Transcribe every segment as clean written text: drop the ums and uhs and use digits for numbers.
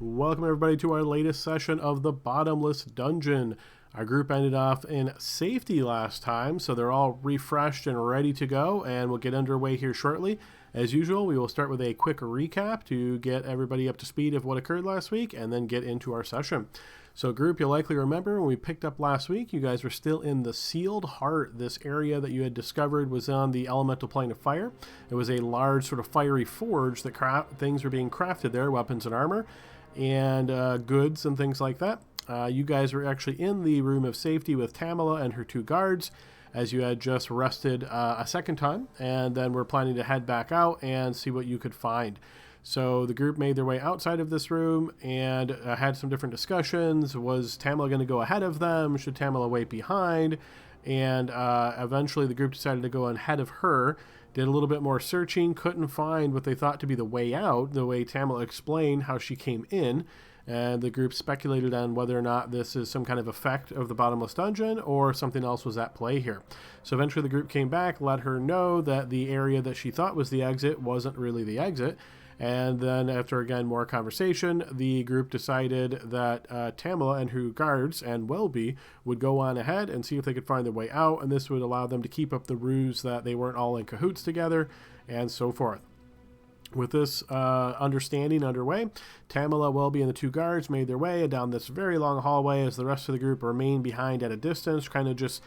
Welcome everybody to our latest session of the Bottomless Dungeon. Our group ended off in safety last time, so they're all refreshed and ready to go, and we'll get underway here shortly. As usual, we will start with a quick recap to get everybody up to speed of what occurred last week, and then get into our session. So group, you'll likely remember when we picked up last week, you guys were still in the Sealed Heart. This area that you had discovered was on the elemental plane of fire. It was a large sort of fiery forge that things were being crafted there, weapons and armor, and goods and things like that. You guys were actually in the room of safety with Tamala and her two guards, as you had just rested a second time, and then we're planning to head back out and see what you could find. So the group made their way outside of this room and had some different discussions. Was Tamala going to go ahead of them? Should Tamala wait behind? And eventually the group decided to go ahead of her, did a little bit more searching, couldn't find what they thought to be the way out, the way Tamala explained how she came in. And the group speculated on whether or not this is some kind of effect of the Bottomless Dungeon or something else was at play here. So eventually the group came back, let her know that the area that she thought was the exit wasn't really the exit. And then after, again, more conversation, the group decided that Tamala and her guards and Welby would go on ahead and see if they could find their way out. And this would allow them to keep up the ruse that they weren't all in cahoots together and so forth. With this understanding underway, Tamala, Welby, and the two guards made their way down this very long hallway as the rest of the group remained behind at a distance, kind of just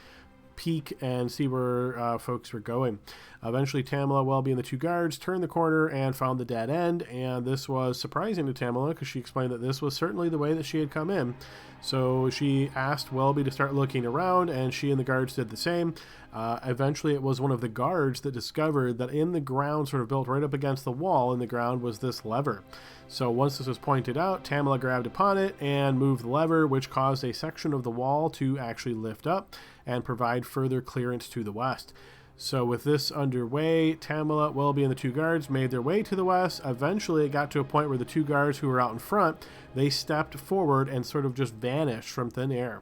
peek and see where folks were going. Eventually, Tamala, Welby, and the two guards turned the corner and found the dead end, and this was surprising to Tamala because she explained that this was certainly the way that she had come in. So she asked Welby to start looking around, and she and the guards did the same. Eventually, it was one of the guards that discovered that in the ground, sort of built right up against the wall in the ground, was this lever. So once this was pointed out, Tamala grabbed upon it and moved the lever, which caused a section of the wall to actually lift up and provide further clearance to the west. So with this underway, Tamala, Welby, and the two guards made their way to the west. Eventually, it got to a point where the two guards who were out in front, they stepped forward and sort of just vanished from thin air.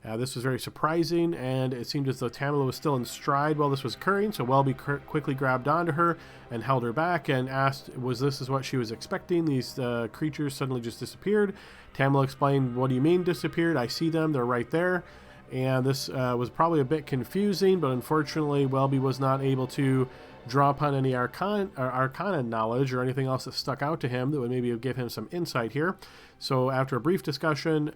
This was very surprising, and it seemed as though Tamala was still in stride while this was occurring, so Welby quickly grabbed onto her and held her back and asked, was this is what she was expecting? These creatures suddenly just disappeared. Tamala explained, what do you mean disappeared? I see them, they're right there. And this was probably a bit confusing, but unfortunately Welby was not able to draw upon any arcana knowledge or anything else that stuck out to him that would maybe give him some insight here. So after a brief discussion,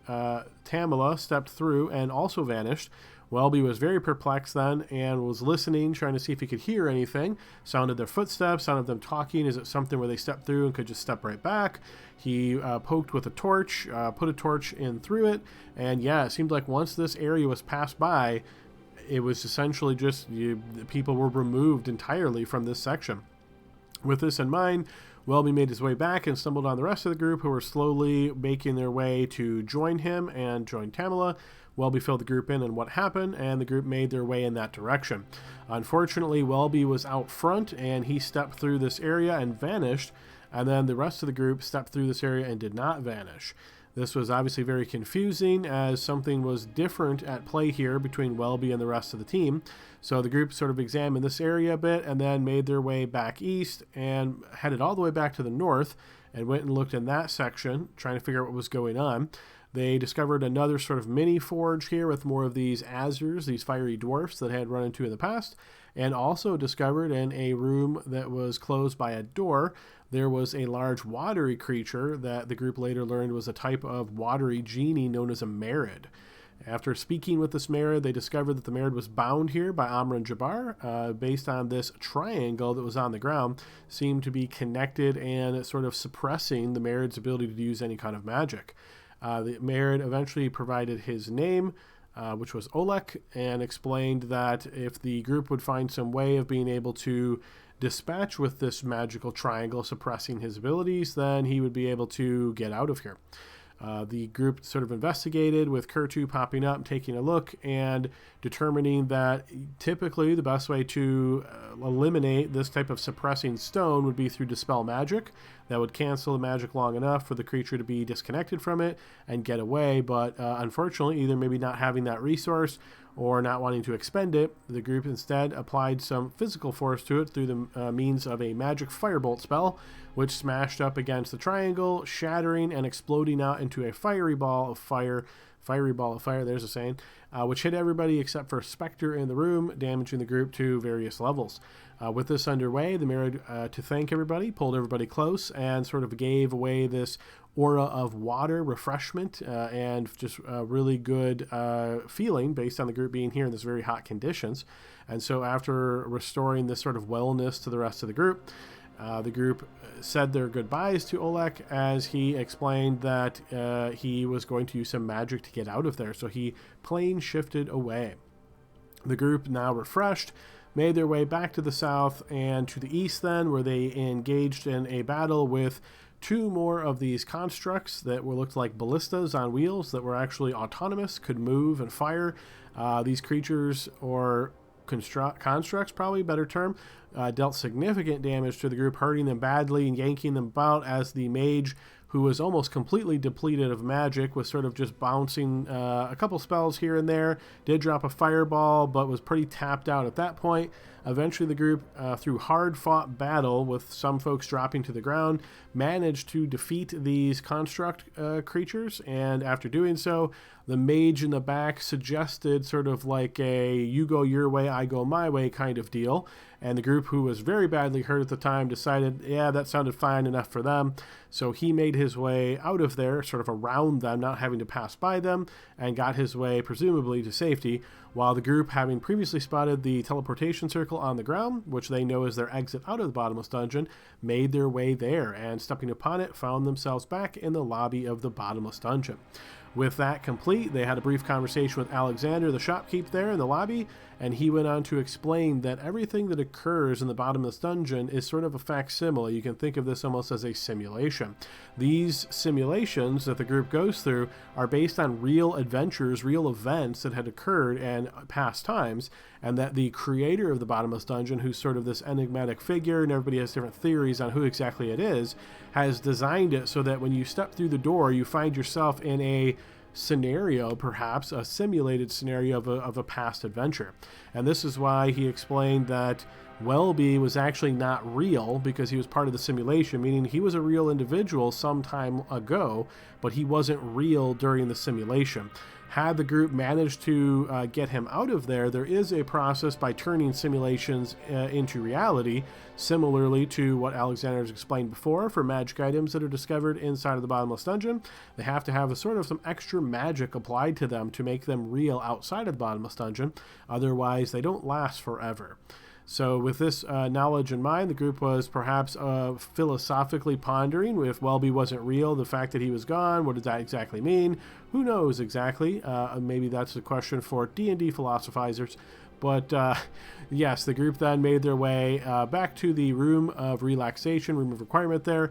Tamala stepped through and also vanished. Welby was very perplexed then and was listening, trying to see if he could hear anything. Sounded their footsteps, sounded them talking. Is it something where they stepped through and could just step right back? He poked with a torch, put a torch in through it, and yeah, it seemed like once this area was passed by, it was essentially just people were removed entirely from this section. With this in mind, Welby made his way back and stumbled on the rest of the group who were slowly making their way to join him and join Tamala. Welby filled the group in on what happened, and the group made their way in that direction. Unfortunately, Welby was out front, and he stepped through this area and vanished, and then the rest of the group stepped through this area and did not vanish. This was obviously very confusing as something was different at play here between Welby and the rest of the team. So the group sort of examined this area a bit and then made their way back east and headed all the way back to the north and went and looked in that section, trying to figure out what was going on. They discovered another sort of mini forge here with more of these azures, these fiery dwarfs that they had run into in the past, and also discovered in a room that was closed by a door, there was a large watery creature that the group later learned was a type of watery genie known as a Merid. After speaking with this Merid, they discovered that the Merid was bound here by Amran Jabbar, based on this triangle that was on the ground, seemed to be connected and sort of suppressing the Merid's ability to use any kind of magic. The Merid eventually provided his name, which was Olek, and explained that if the group would find some way of being able to dispatch with this magical triangle suppressing his abilities, then he would be able to get out of here. The group sort of investigated with Kurtu popping up, taking a look, and determining that typically the best way to eliminate this type of suppressing stone would be through Dispel Magic. that would cancel the magic long enough for the creature to be disconnected from it and get away. But unfortunately, either maybe not having that resource or not wanting to expend it, the group instead applied some physical force to it through the means of a magic firebolt spell, which smashed up against the triangle, shattering and exploding out into a fiery ball of fire, there's a saying, which hit everybody except for Spectre in the room, damaging the group to various levels. With this underway, the mayor, to thank everybody, pulled everybody close and sort of gave away this aura of water, refreshment, and just a really good feeling based on the group being here in this very hot conditions. And so after restoring this sort of wellness to the rest of the group said their goodbyes to Olek as he explained that he was going to use some magic to get out of there. So he plane shifted away. The group, now refreshed, made their way back to the south and to the east then, where they engaged in a battle with two more of these constructs that looked like ballistas on wheels that were actually autonomous, could move and fire. These creatures, or constructs, probably a better term, dealt significant damage to the group, hurting them badly and yanking them about as the mage, who was almost completely depleted of magic, was sort of just bouncing a couple spells here and there, did drop a fireball, but was pretty tapped out at that point. Eventually the group, through hard-fought battle with some folks dropping to the ground, managed to defeat these construct creatures, and after doing so, the mage in the back suggested sort of like a you go your way, I go my way kind of deal, and the group, who was very badly hurt at the time, decided, yeah, that sounded fine enough for them. So he made his way out of there, sort of around them, not having to pass by them, and got his way, presumably, to safety, while the group, having previously spotted the teleportation circle on the ground, which they know is their exit out of the Bottomless Dungeon, made their way there, and stepping upon it, found themselves back in the lobby of the Bottomless Dungeon. With that complete, they had a brief conversation with Alexander, the shopkeep there in the lobby, and he went on to explain that everything that occurs in the Bottomless Dungeon is sort of a facsimile. You can think of this almost as a simulation. These simulations that the group goes through are based on real adventures, real events that had occurred in past times, and that the creator of the Bottomless Dungeon, who's sort of this enigmatic figure, and everybody has different theories on who exactly it is, has designed it so that when you step through the door, you find yourself in a scenario, perhaps a simulated scenario of a past adventure. And this is why he explained that Welby was actually not real, because he was part of the simulation, meaning he was a real individual some time ago, but he wasn't real during the simulation. Had the group managed to get him out of there, there is a process by turning simulations into reality, similarly to what Alexander's explained before for magic items that are discovered inside of the Bottomless Dungeon. They have to have a sort of some extra magic applied to them to make them real outside of the Bottomless Dungeon. Otherwise, they don't last forever. So with this knowledge in mind, the group was perhaps philosophically pondering if Welby wasn't real, the fact that he was gone, what does that exactly mean? Who knows exactly? Maybe that's a question for D&D philosophizers. But yes, the group then made their way back to the room of relaxation, room of requirement there,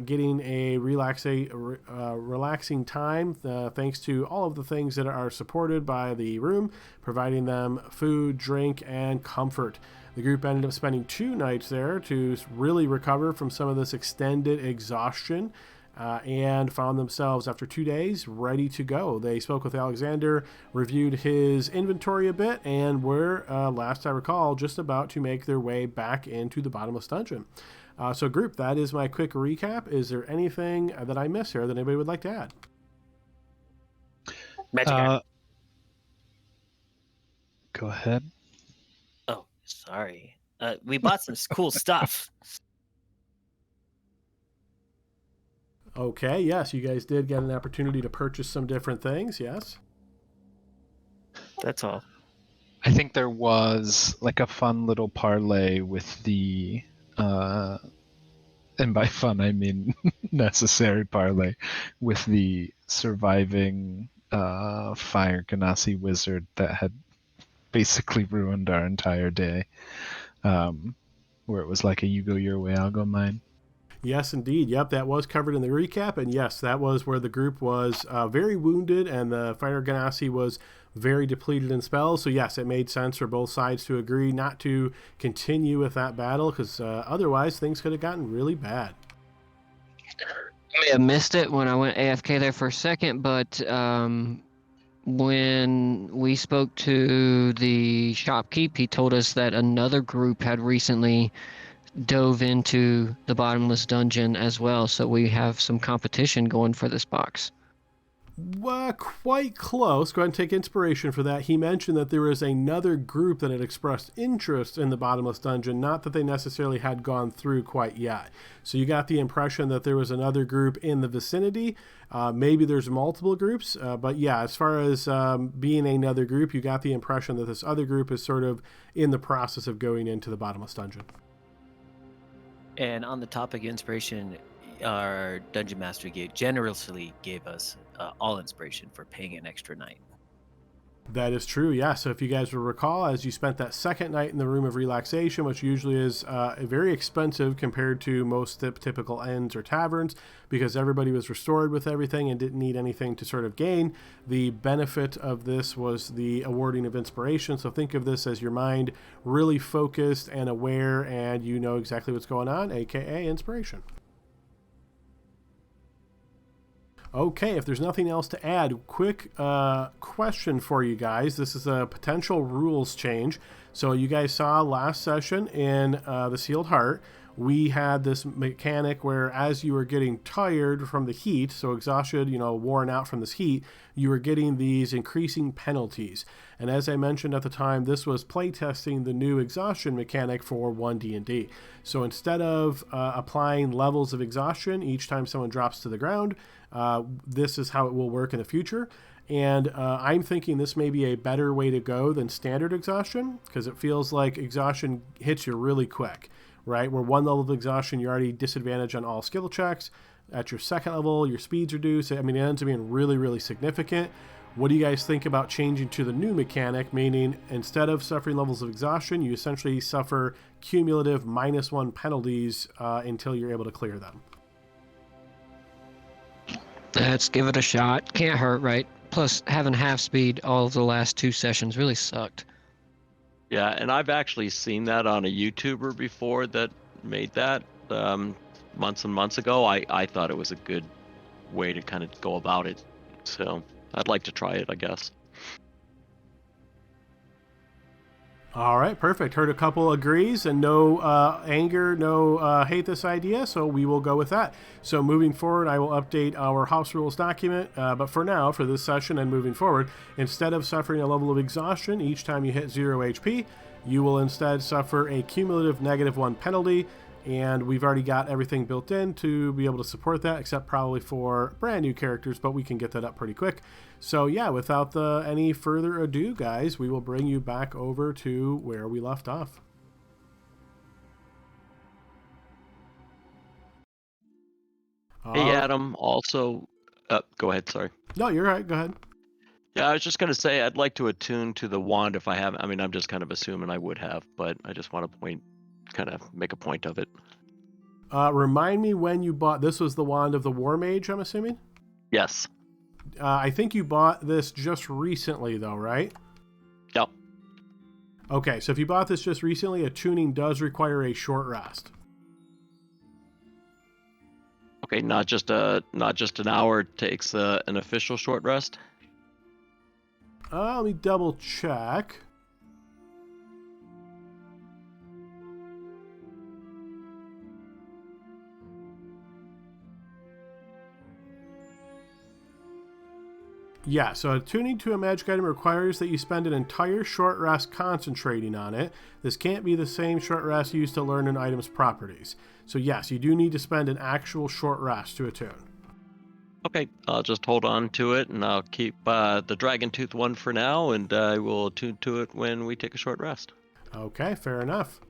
getting a relaxing time thanks to all of the things that are supported by the room, providing them food, drink, and comfort. The group ended up spending 2 nights there to really recover from some of this extended exhaustion, and found themselves, after 2 days, ready to go. They spoke with Alexander, reviewed his inventory a bit, and were, last I recall, just about to make their way back into the Bottomless Dungeon. So group, that is my quick recap. Is there anything that I missed here that anybody would like to add? Magic. Go ahead. Oh, sorry. We bought some cool stuff. Okay, yes, you guys did get an opportunity to purchase some different things, yes? That's all. I think there was like a fun little parlay with the, and by fun I mean necessary parlay, with the surviving fire Ganassi wizard that had basically ruined our entire day, where it was like a you go your way, I'll go mine. Yes, indeed. Yep, that was covered in the recap. And yes, that was where the group was very wounded and the Fire Ganassi was very depleted in spells. So yes, it made sense for both sides to agree not to continue with that battle, because otherwise things could have gotten really bad. I may have missed it when I went AFK there for a second, but when we spoke to the shopkeep, he told us that another group had recently dove into the Bottomless Dungeon as well, so we have some competition going for this box. Quite close. Go ahead and take inspiration for that. He mentioned that there was another group that had expressed interest in the Bottomless Dungeon, not that they necessarily had gone through quite yet. So you got the impression that there was another group in the vicinity. Maybe there's multiple groups, but yeah, as far as being another group, you got the impression that this other group is sort of in the process of going into the Bottomless Dungeon. And on the topic of inspiration, our dungeon master generously gave us all inspiration for paying an extra night. That is true, yeah. So if you guys will recall, as you spent that second night in the Room of Relaxation, which usually is very expensive compared to most typical inns or taverns, because everybody was restored with everything and didn't need anything to sort of gain, the benefit of this was the awarding of inspiration. So think of this as your mind really focused and aware, and you know exactly what's going on, aka inspiration. Okay, if there's nothing else to add, quick question for you guys. This is a potential rules change. So you guys saw last session in the Sealed Heart, we had this mechanic where as you were getting tired from the heat, so exhausted, worn out from this heat, you were getting these increasing penalties. And as I mentioned at the time, this was playtesting the new exhaustion mechanic for 1D&D. So instead of applying levels of exhaustion each time someone drops to the ground, this is how it will work in the future. And I'm thinking this may be a better way to go than standard exhaustion, because it feels like exhaustion hits you really quick, right? Where one level of exhaustion, you're already disadvantaged on all skill checks. At your second level, your speeds reduce. I mean, it ends up being really, really significant. What do you guys think about changing to the new mechanic, meaning instead of suffering levels of exhaustion, you essentially suffer cumulative -1 penalties until you're able to clear them? Let's give it a shot. Can't hurt, right? Plus, having half speed all of the last 2 sessions really sucked. Yeah, and I've actually seen that on a YouTuber before that made that months and months ago. I thought it was a good way to kind of go about it. So I'd like to try it, I guess. All right, perfect. Heard a couple agrees and no anger, no hate this idea, so we will go with that. So moving forward, I will update our house rules document, but for now, for this session and moving forward, instead of suffering a level of exhaustion each time you hit 0 HP, you will instead suffer a cumulative -1 penalty, and we've already got everything built in to be able to support that, except probably for brand new characters, but we can get that up pretty quick. So yeah, without any further ado, guys, we will bring you back over to where we left off. Hey, Adam, also... go ahead, sorry. No, you're right. Go ahead. Yeah, I was just going to say I'd like to attune to the wand if I haven't. I mean, I'm just kind of assuming I would have, but I just want to kind of make a point of it. Remind me when you bought... This was the Wand of the War Mage, I'm assuming? Yes. I think you bought this just recently, though, right? Yep. Okay, so if you bought this just recently, attuning does require a short rest. Okay, not just an hour takes an official short rest. Let me double check. Yeah, so attuning to a magic item requires that you spend an entire short rest concentrating on it. This can't be the same short rest used to learn an item's properties. So yes, you do need to spend an actual short rest to attune. Okay, I'll just hold on to it, and I'll keep the Dragon Tooth one for now, and I will attune to it when we take a short rest. Okay, fair enough.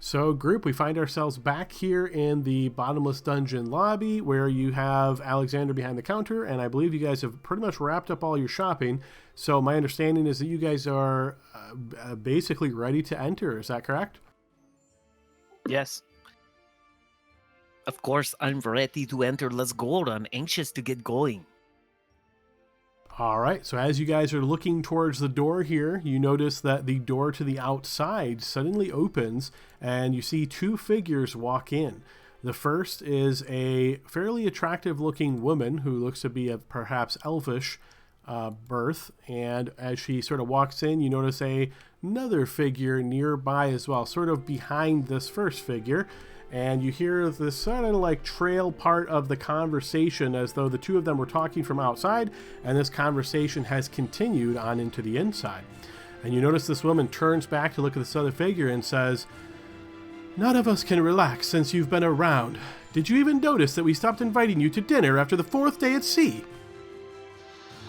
So, group, we find ourselves back here in the Bottomless Dungeon lobby where you have Alexander behind the counter, and I believe you guys have pretty much wrapped up all your shopping. So, my understanding is that you guys are basically ready to enter. Is that correct? Yes. Of course, I'm ready to enter. Let's go. I'm anxious to get going. All right, so as you guys are looking towards the door here, you notice that the door to the outside suddenly opens and you see 2 figures walk in. The first is a fairly attractive looking woman who looks to be of perhaps elfish birth. And as she sort of walks in, you notice another figure nearby as well, sort of behind this first figure. And you hear this sort of like trail part of the conversation as though the two of them were talking from outside, and this conversation has continued on into the inside. And you notice this woman turns back to look at this other figure and says, "None of us can relax since you've been around. Did you even notice that we stopped inviting you to dinner after the 4th day at sea?"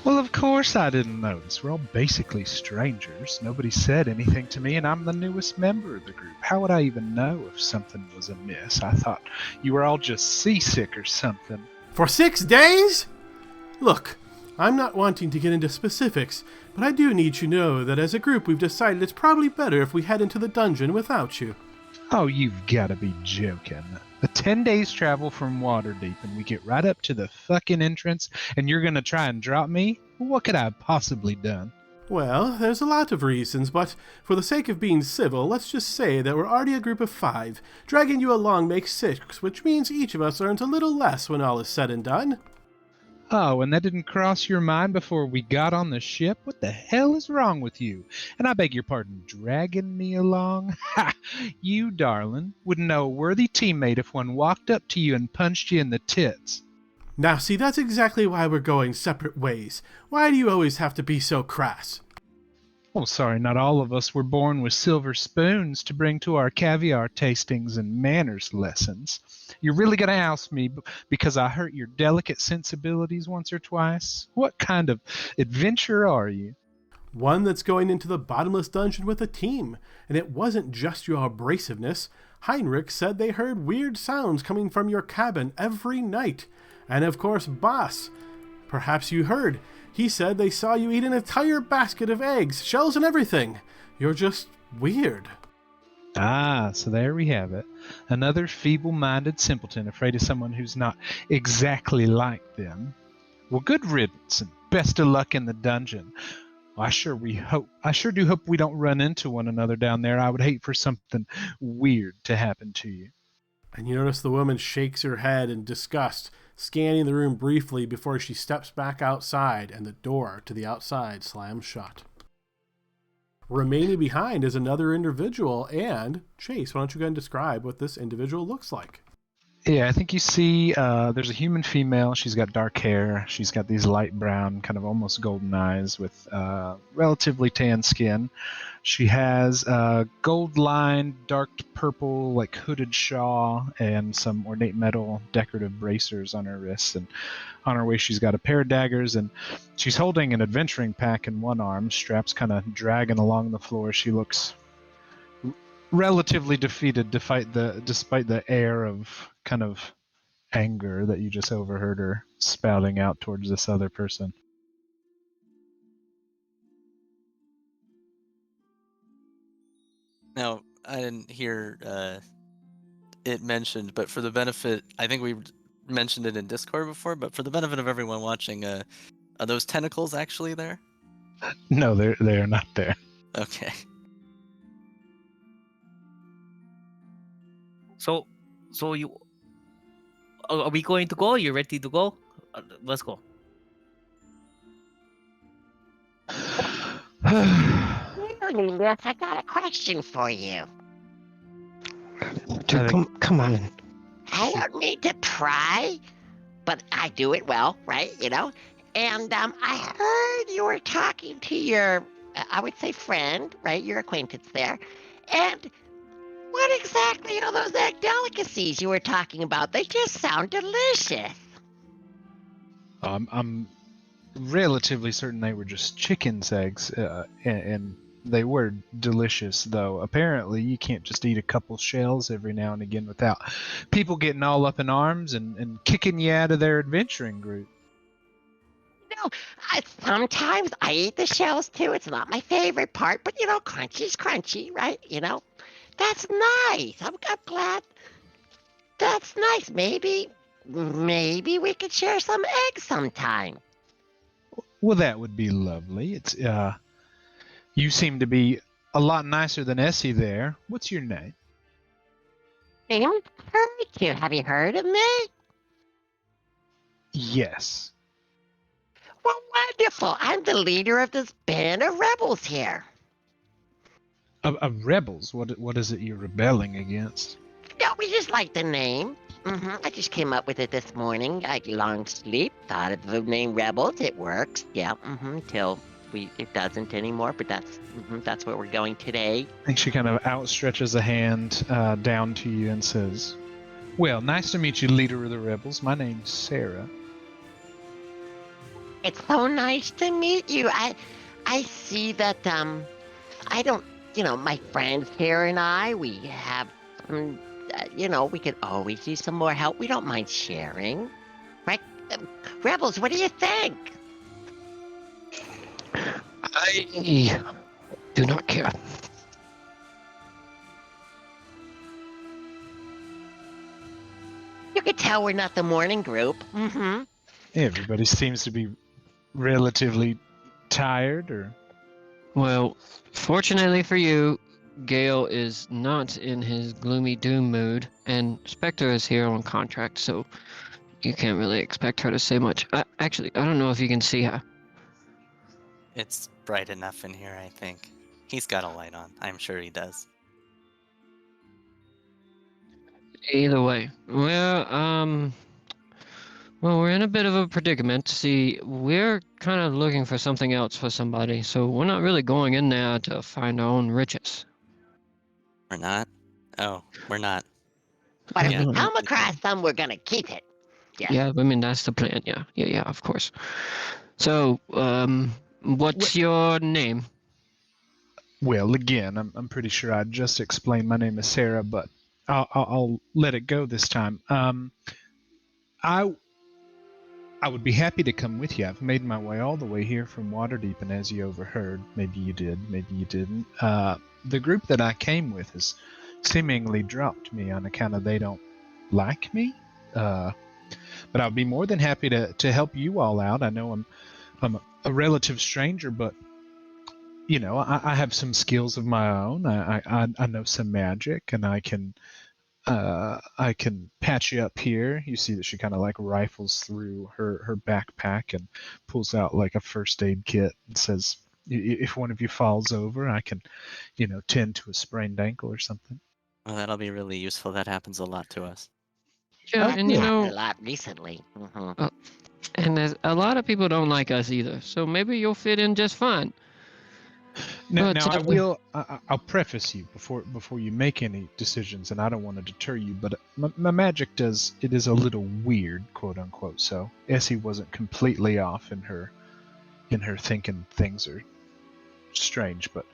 Well, of course I didn't notice. We're all basically strangers. Nobody said anything to me, and I'm the newest member of the group. How would I even know if something was amiss? I thought you were all just seasick or something. "For 6 days? Look, I'm not wanting to get into specifics, but I do need you to know that as a group we've decided it's probably better if we head into the dungeon without you." Oh, you've got to be joking. A 10 days travel from Waterdeep and we get right up to the fucking entrance and you're going to try and drop me? What could I have possibly done? Well, there's a lot of reasons, but for the sake of being civil, let's just say that we're already a group of 5. Dragging you along makes 6, which means each of us earns a little less when all is said and done. Oh, and that didn't cross your mind before we got on the ship? What the hell is wrong with you? And I beg your pardon, dragging me along? Ha! You, darling, wouldn't know a worthy teammate if one walked up to you and punched you in the tits. Now see, that's exactly why we're going separate ways. Why do you always have to be so crass? Oh, sorry, not all of us were born with silver spoons to bring to our caviar tastings and manners lessons. You're really going to oust me because I hurt your delicate sensibilities once or twice? What kind of adventurer are you? One that's going into the bottomless dungeon with a team. And it wasn't just your abrasiveness. Heinrich said they heard weird sounds coming from your cabin every night. And of course, Boss. Perhaps you heard. He said they saw you eat an entire basket of eggs, shells and everything. You're just weird. Ah, so there we have it. Another feeble-minded simpleton afraid of someone who's not exactly like them. Well, good riddance and best of luck in the dungeon. I sure do hope we don't run into one another down there. I would hate for something weird to happen to you. And you notice the woman shakes her head in disgust, scanning the room briefly before she steps back outside and the door to the outside slams shut. Remaining behind is another individual, and Chase, why don't you go ahead and describe what this individual looks like? Yeah, I think you see there's a human female. She's got dark hair. She's got these light brown, kind of almost golden eyes with relatively tan skin. She has gold-lined, dark purple, like hooded shawl and some ornate metal decorative bracers on her wrists. And on her waist, she's got a pair of daggers, and she's holding an adventuring pack in one arm, straps kind of dragging along the floor. She looks relatively defeated despite the air of kind of anger that you just overheard her spouting out towards this other person. Now, I didn't hear it mentioned, but for the benefit, I think we mentioned it in Discord before, but for the benefit of everyone watching, are those tentacles actually there? No, they are not there. Okay. So you are we going to go? You ready to go? Let's go. Yes, I got a question for you. Dude, come on. I don't mean to pry, but I do it well, right? You know? And I heard you were talking to your, I would say friend, right? Your acquaintance there. And what exactly are those egg delicacies you were talking about? They just sound delicious. I'm relatively certain they were just chicken's eggs, and they were delicious, though. Apparently, you can't just eat a couple shells every now and again without people getting all up in arms and kicking you out of their adventuring group. No, sometimes I eat the shells too. It's not my favorite part, but crunchy's crunchy, right? That's nice. I'm glad. That's nice. Maybe we could share some eggs sometime. Well, that would be lovely. It's you seem to be a lot nicer than Essie there. What's your name? name is Pikachu. Have you heard of me? Yes. Well, wonderful. I'm the leader of this band of rebels here. Of rebels? What is it you're rebelling against? No, we just like the name. I just came up with it this morning. I long sleep, thought of the name Rebels. It works. Yeah. Till it doesn't anymore. But that's where we're going today. I think she kind of outstretches a hand down to you and says, "Well, nice to meet you, leader of the rebels. My name's Sarah." It's so nice to meet you. I see that I don't, my friends here and we have some, we could always use some more help. We don't mind sharing, right? Rebels, what do you think? I do not care. You could tell we're not the morning group. Everybody seems to be relatively tired, or Well, fortunately for you, Gale is not in his gloomy doom mood, and Spectre is here on contract, so you can't really expect her to say much. Actually, I don't know if you can see her. It's bright enough in here, I think. He's got a light on. I'm sure he does. Either way, well, we're in a bit of a predicament. See, we're kind of looking for something else for somebody, so we're not really going in there to find our own riches. We're not? Oh, we're not. But if Yeah. we come across some, we're gonna keep it. Yeah, I mean, that's the plan. Yeah, of course. So, what's your name? well, again, I'm pretty sure I just explained my name is Sarah, but I'll let it go this time. I would be happy to come with you. I've made my way all the way here from Waterdeep, and as you overheard, maybe you did, maybe you didn't. The group that I came with has seemingly dropped me on account of they don't like me. But I'll be more than happy to help you all out. I know I'm a relative stranger, but I have some skills of my own. I know some magic, and I can patch you up here. You see that she kind of like rifles through her backpack and pulls out like a first aid kit and says, "If one of you falls over, I can, tend to a sprained ankle or something." Well, that'll be really useful. That happens a lot to us. Yeah, That's and happened a lot recently. and there's a lot of people don't like us either, so maybe you'll fit in just fine. Now, But, I'll preface you before you make any decisions, and I don't want to deter you, but my magic is a little weird, quote unquote. So Essie wasn't completely off in her thinking things are strange, but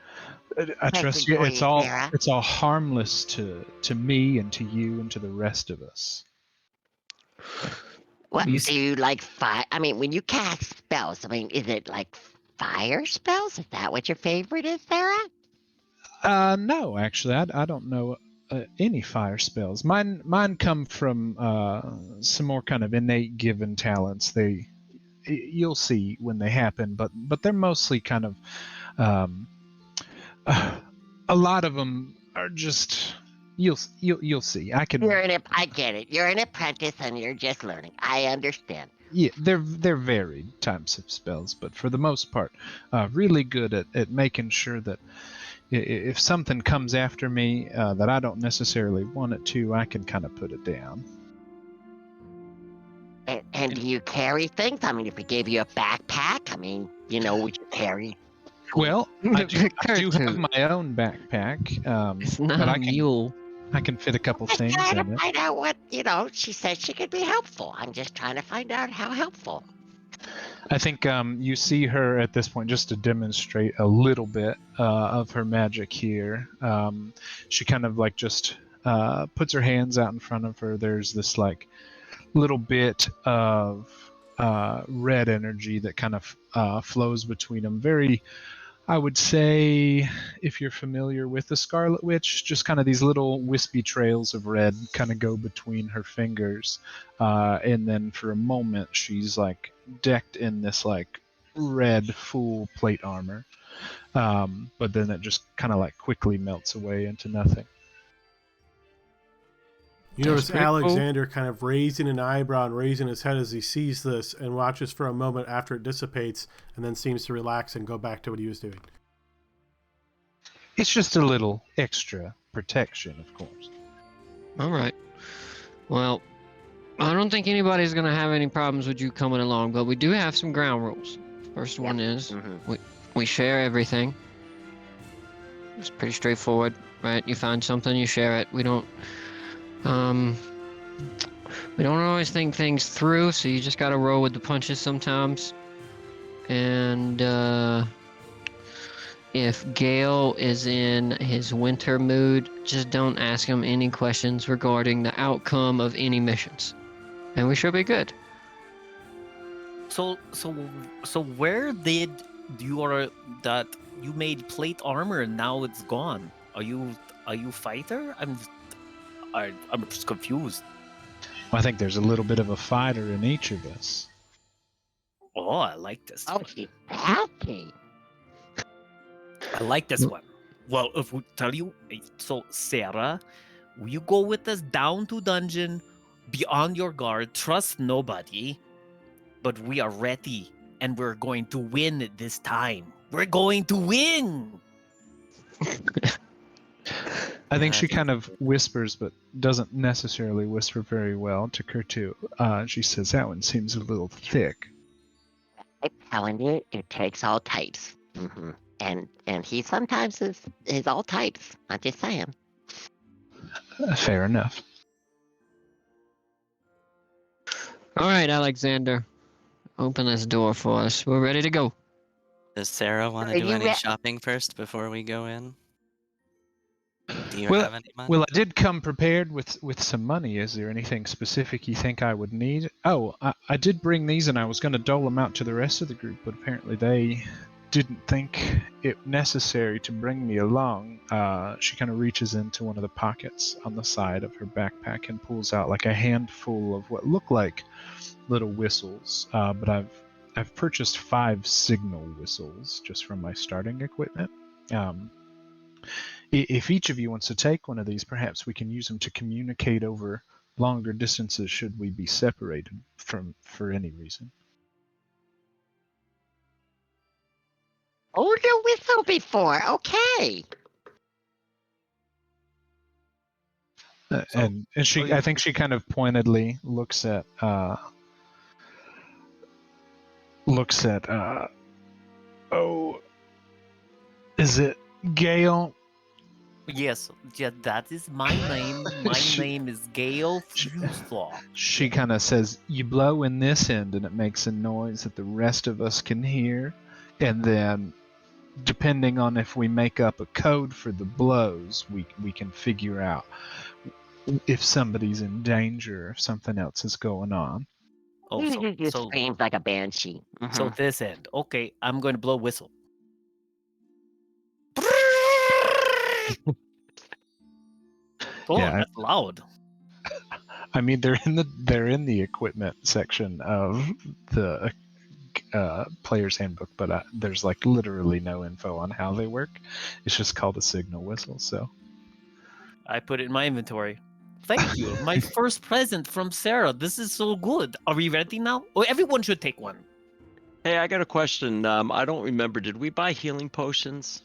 I trust you. It's all Sarah. harmless to me and to you and to the rest of us. What You do you like? Fire? I mean, when you cast spells, is it like fire spells? Is that what your favorite is, Sarah? No, actually, I don't know any fire spells. Mine come from some more kind of innate given talents. You'll see when they happen, but they're mostly kind of um, a lot of them are just you'll see. I get it. You're an apprentice and you're just learning. I understand. Yeah, they're varied types of spells, but for the most part, really good at making sure that if something comes after me that I don't necessarily want it to, I can kind of put it down. And do you carry things? I mean, if we gave you a backpack, would you carry? Well, I do Kurt, have my own backpack, it's but not a mule. I can fit a couple I'm things trying in to it. find out what, she said she could be helpful. I'm just trying to find out how helpful. I think you see her at this point, just to demonstrate a little bit of her magic here. She kind of like just puts her hands out in front of her. There's this like little bit of red energy that kind of flows between them. Very, I would say, if you're familiar with the Scarlet Witch, just kind of these little wispy trails of red kind of go between her fingers. And then for a moment, she's like decked in this like red full plate armor. But then it just kind of like quickly melts away into nothing. You That's notice pretty cool. Alexander kind of raising an eyebrow and raising his head as he sees this and watches for a moment after it dissipates and then seems to relax and go back to what he was doing. It's just a little extra protection, of course. All right. Well, I don't think anybody's going to have any problems with you coming along, but we do have some ground rules. First one is we share everything. It's pretty straightforward, right? You find something, you share it. We don't always think things through, so you just got to roll with the punches sometimes. And if Gale is in his winter mood, just don't ask him any questions regarding the outcome of any missions. And we should be good. So where did that you made plate armor and now it's gone? Are you fighter? I'm just confused. I think there's a little bit of a fighter in each of us. Oh, I like this. Oh, he's happy. I like this one. Well, if we tell you, so Sarah, will you go with us down to dungeon? Be on your guard. Trust nobody. But we are ready, and we're going to win this time. We're going to win. I think she kind of whispers, but doesn't necessarily whisper very well to Kurtu. She says, that one seems a little thick. I'm telling you, it takes all types. And he sometimes is all types. I'm just saying. Fair enough. All right, Alexander. Open this door for us. We're ready to go. Does Sarah want Are to do you any re- shopping first before we go in? Do you Well- have any money? Well, I did come prepared with some money. Is there anything specific you think I would need? Oh, I did bring these, and I was going to dole them out to the rest of the group, but apparently they didn't think it necessary to bring me along. She kind of reaches into one of the pockets on the side of her backpack and pulls out like a handful of what look like little whistles. But I've purchased 5 signal whistles just from my starting equipment. If each of you wants to take one of these, perhaps we can use them to communicate over longer distances should we be separated for any reason. Oh, the whistle before. Okay. And she, I think she kind of pointedly looks at oh, is it Gale? Yes, yeah, that is my name. My name is Gale Fuselaw. She kind of says, you blow in this end and it makes a noise that the rest of us can hear, and then depending on if we make up a code for the blows, we can figure out if somebody's in danger or if something else is going on. Oh, He just so screams like a banshee. so this end. Okay, I'm going to blow whistle. Oh, Yeah, that's loud. I mean, they're in the equipment section of the player's handbook, but there's like literally no info on how they work. It's just called a signal whistle. So I put it in my inventory. Thank you. My first present from Sarah. This is so good. Are we ready now? Oh, everyone should take one. Hey, I got a question. I don't remember. Did we buy healing potions?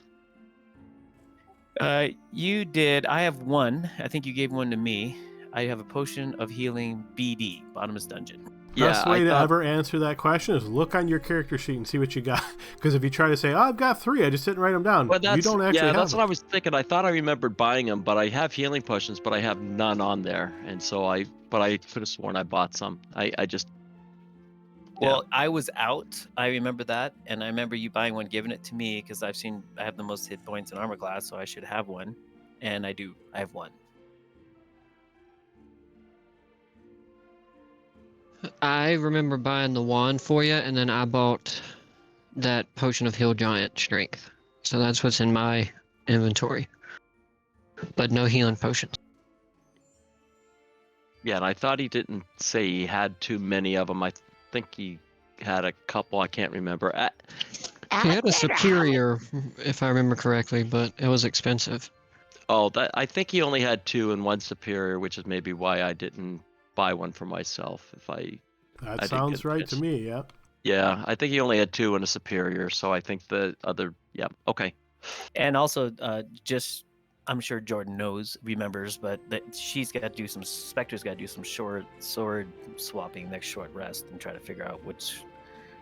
You did. I have one. I think you gave one to me. I have a potion of healing BD, Bottomless Dungeon. Best way I to thought- ever answer that question is look on your character sheet and see what you got. Because if you try to say, "Oh, I've got 3," I just didn't write them down. Well, You don't actually have that's them. what I was thinking. I thought I remembered buying them, but I have healing potions, but I have none on there, and so I could have sworn I bought some. I just. Well, I was out. I remember that, and I remember you buying one, giving it to me because I have the most hit points in armor class, so I should have one, and I do. I have one. I remember buying the wand for you, and then I bought that potion of heal giant strength. So that's what's in my inventory. But no healing potions. Yeah, and I thought he didn't say he had too many of them. I think he had a couple. I can't remember. He had a Alexander, superior, if I remember correctly, but it was expensive. Oh, that I think he only had 2 and 1 superior, which is maybe why I didn't buy one for myself. That I didn't get sounds a right to chance. me, yep. Yeah, I think he only had 2 and a superior, so I think the other. Yeah, okay. And also, just I'm sure Jordan remembers, but that she's got to do some. Spectre's got to do some short sword swapping next short rest and try to figure out which,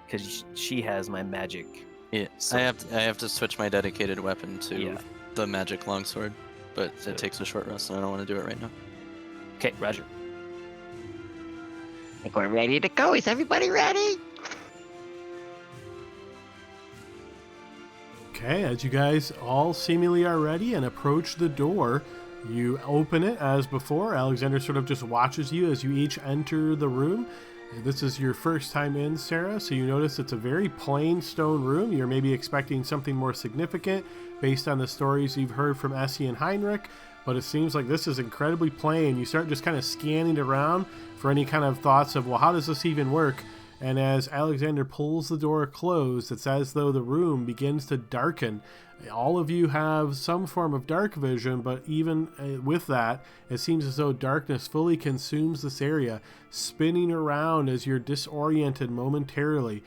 because she has my magic. Yeah, So- I have to switch my dedicated weapon to Yeah. the magic longsword, but So- it takes a short rest, and I don't want to do it right now. Okay, Roger. I think we're ready to go. Is everybody ready? Okay, as you guys all seemingly are ready and approach the door, you open it as before. Alexander sort of just watches you as you each enter the room. This is your first time in, Sarah, so you notice it's a very plain stone room. You're maybe expecting something more significant based on the stories you've heard from Essie and Heinrich, but it seems like this is incredibly plain. You start just kind of scanning around for any kind of thoughts of, well, how does this even work? And as Alexander pulls the door closed, it's as though the room begins to darken. All of you have some form of dark vision, but even with that, it seems as though darkness fully consumes this area, spinning around as you're disoriented momentarily.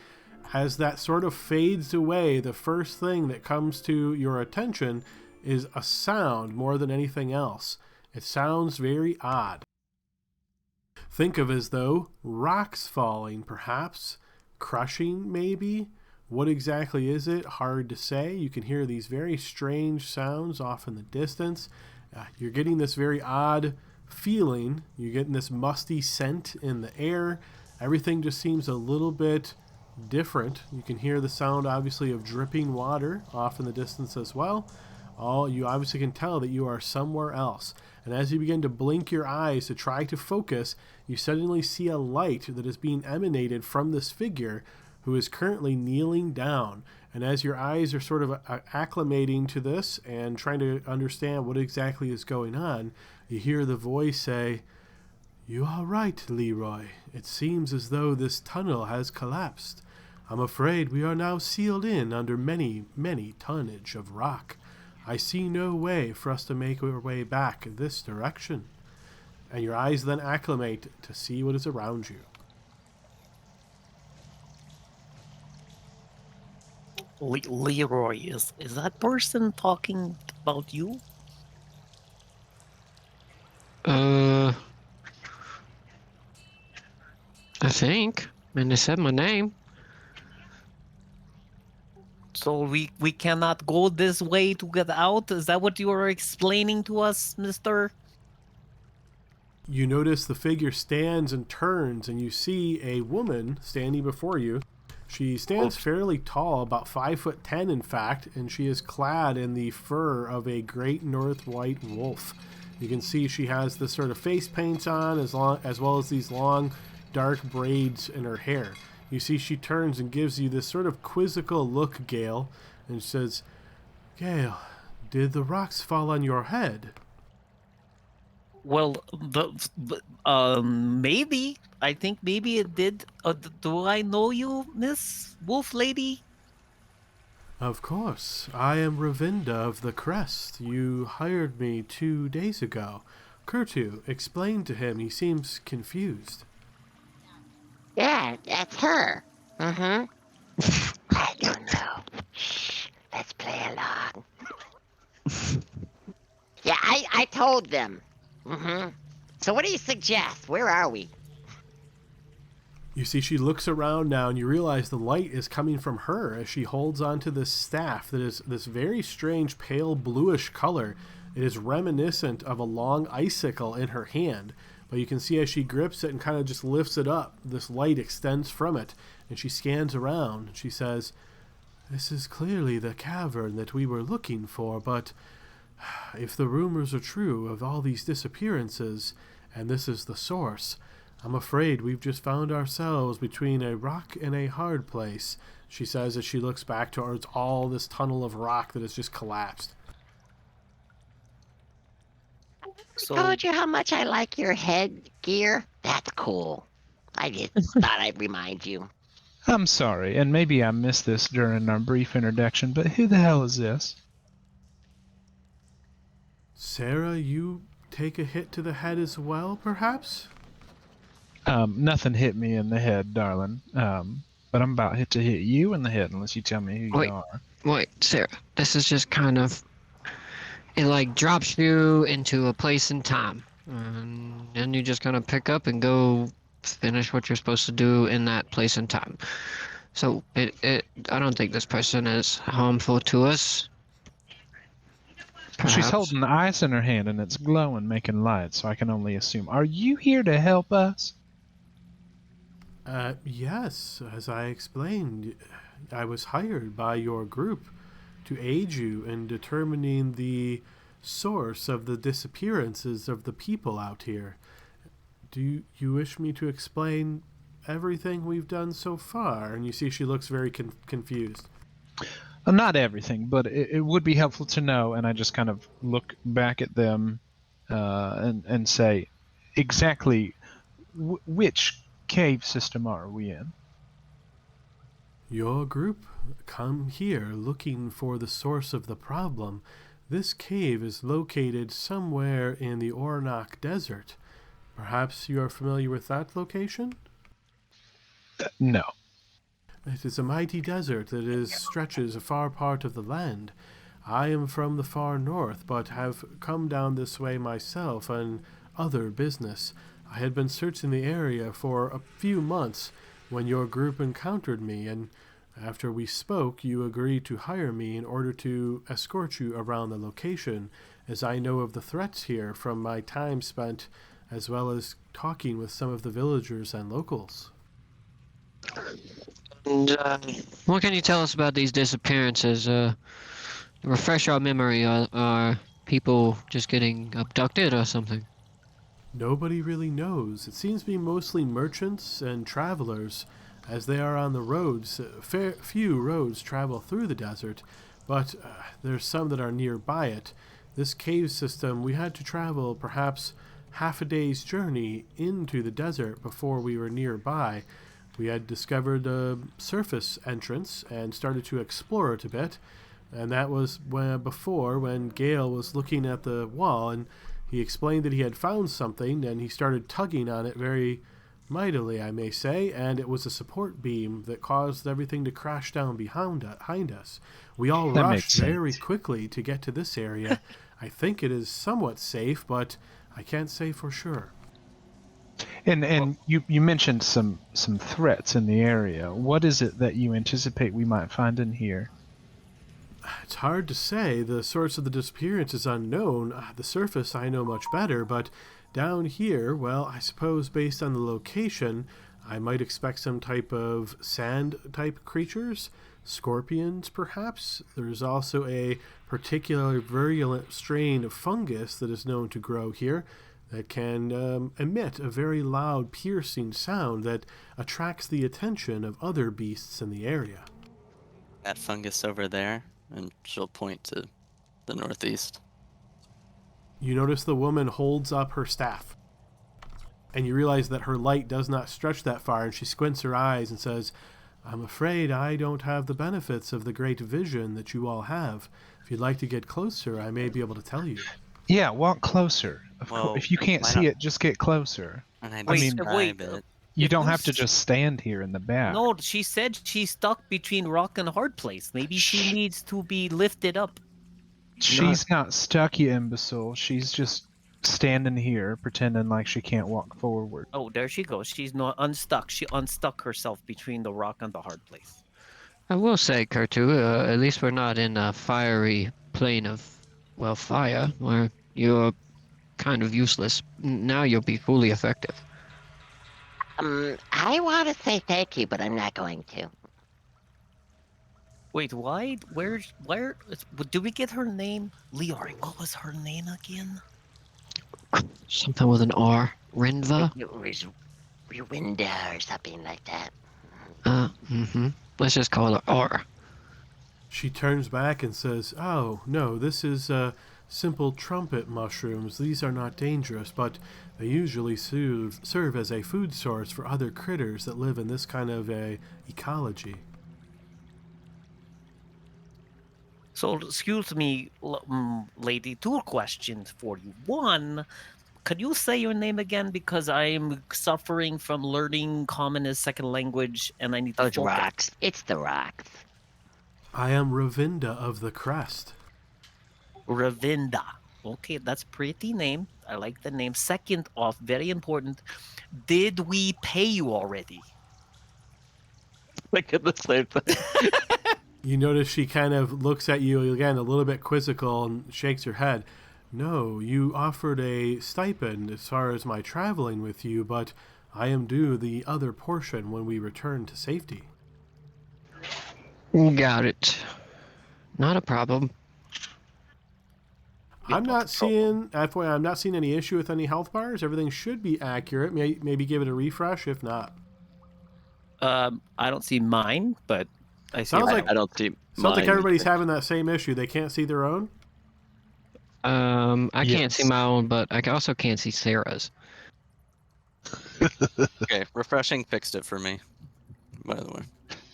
As that sort of fades away, the first thing that comes to your attention is a sound more than anything else. It sounds very odd. Think of as though rocks falling, perhaps crushing, maybe. What exactly is it? Hard to say. You can hear these very strange sounds off in the distance. You're getting this very odd feeling. You're getting this musty scent in the air. Everything just seems a little bit different. You can hear the sound, obviously, of dripping water off in the distance as well. You obviously can tell that you are somewhere else. And as you begin to blink your eyes to try to focus, you suddenly see a light that is being emanated from this figure who is currently kneeling down. And as your eyes are sort of acclimating to this and trying to understand what exactly is going on, you hear the voice say, "You are right, Leroy. It seems as though this tunnel has collapsed. I'm afraid we are now sealed in under many, many tonnage of rock. I see no way for us to make our way back this direction." And your eyes then acclimate to see what is around you. Leroy, is that person talking about you? I think. And they said my name. So we cannot go this way to get out? Is that what you were explaining to us, mister? You notice the figure stands and turns, and you see a woman standing before you. She stands fairly tall, about 5'10" in fact, and she is clad in the fur of a great north white wolf. You can see she has this sort of face paint on, as well as these long, dark braids in her hair. You see she turns and gives you this sort of quizzical look, Gale, and says, "Gale, did the rocks fall on your head?" Well, maybe. I think maybe it did. Do I know you, Miss Wolf Lady? "Of course. I am Ravinda of the Crest. You hired me 2 days ago." Kurtu, explain to him. He seems confused. Yeah, that's her. Mm-hmm. I don't know. Shh. Let's play along. Yeah, I told them. Mm-hmm. So what do you suggest? Where are we? You see she looks around now, and you realize the light is coming from her as she holds onto this staff that is this very strange pale bluish color. It is reminiscent of a long icicle in her hand, but you can see as she grips it and kind of just lifts it up, this light extends from it, and she scans around, and she says, "This is clearly the cavern that we were looking for, but if the rumors are true of all these disappearances, and this is the source, I'm afraid we've just found ourselves between a rock and a hard place," she says as she looks back towards all this tunnel of rock that has just collapsed. So Told you how much I like your headgear. That's cool. I just thought I'd remind you. I'm sorry, and maybe I missed this during our brief introduction, but who the hell is this? Sarah, you take a hit to the head as well, perhaps? Nothing hit me in the head, darling. But I'm about to hit you in the head unless you tell me who Wait. you are. Wait, Sarah, this is just kind of, it like drops you into a place in time. And then you just kind of pick up and go finish what you're supposed to do in that place in time. So I don't think this person is harmful to us. She's Perhaps. holding the ice in her hand and it's glowing, making light, so I can only assume. Are you here to help us? Yes, as I explained, I was hired by your group to aid you in determining the source of the disappearances of the people out here. Do you wish me to explain everything we've done so far? And you see she looks very confused. Not everything, but it would be helpful to know, and I just kind of look back at them and say, exactly which cave system are we in? Your group come here looking for the source of the problem. This cave is located somewhere in the Ornock Desert. Perhaps you are familiar with that location? No. It is a mighty desert that stretches a far part of the land. I am from the far north, but have come down this way myself on other business. I had been searching the area for a few months when your group encountered me, and after we spoke, you agreed to hire me in order to escort you around the location, as I know of the threats here from my time spent, as well as talking with some of the villagers and locals. And what can you tell us about these disappearances? Refresh our memory. Are people just getting abducted or something? Nobody really knows. It seems to be mostly merchants and travelers, as they are on the roads. Few roads travel through the desert, but there's some that are nearby it. This cave system, we had to travel perhaps half a day's journey into the desert before we were nearby. We had discovered a surface entrance and started to explore it a bit, and that was when Gale was looking at the wall, and he explained that he had found something, and he started tugging on it very mightily, I may say, and it was a support beam that caused everything to crash down behind us. We all That rushed makes sense. very quickly to get to this area. I think it is somewhat safe, but I can't say for sure. And you mentioned some threats in the area. What is it that you anticipate we might find in here? It's hard to say. The source of the disappearance is unknown. The surface I know much better, but down here, well, I suppose based on the location, I might expect some type of sand-type creatures, scorpions perhaps. There's also a particularly virulent strain of fungus that is known to grow here that can emit a very loud, piercing sound that attracts the attention of other beasts in the area. That fungus over there, and she'll point to the northeast. You notice the woman holds up her staff, and you realize that her light does not stretch that far, and she squints her eyes and says, "I'm afraid I don't have the benefits of the great vision that you all have. If you'd like to get closer, I may be able to tell you." Yeah, walk closer. Well, If you can't why see not? it, just get closer. And I Wait, describe it. You If don't you have to s- just stand here in the back. No, she said she's stuck between rock and hard place. Maybe she needs to be lifted up. She's not stuck, you imbecile. She's just standing here pretending like she can't walk forward. Oh, there she goes. She's not unstuck. She unstuck herself between the rock and the hard place. I will say, Kertu, at least we're not in a fiery plane of, well, fire, where you're kind of useless. Now you'll be fully effective. I want to say thank you, but I'm not going to. Wait, why? Where? Did we get her name? Leori, what was her name again? Something with an R. Renva? It was Rwinda or something like that. Let's just call her R. She turns back and says, "Oh, no, this is simple trumpet mushrooms. These are not dangerous, but they usually serve as a food source for other critters that live in this kind of ecology." So, excuse me, lady, two questions for you. One, could you say your name again? Because I'm suffering from learning common as second language and I need to Those focus. rocks. It's the rocks. I am Ravinda of the Crest. Ravinda. Okay, that's pretty name. I like the name. Second off, very important. Did we pay you already? Like at the same thing. You notice she kind of looks at you again, a little bit quizzical, and shakes her head. No, you offered a stipend as far as my traveling with you, but I am due the other portion when we return to safety. Got it. Not a problem. I'm not seeing, FYI, I'm not seeing any issue with any health bars. Everything should be accurate. Maybe give it a refresh if not. I don't see mine, but I see. Sounds like I don't see. Sounds like mine. everybody's having that same issue. They can't see their own. I can't see Yes. my own, but I also can't see Sarah's. Okay, refreshing fixed it for me. By the way,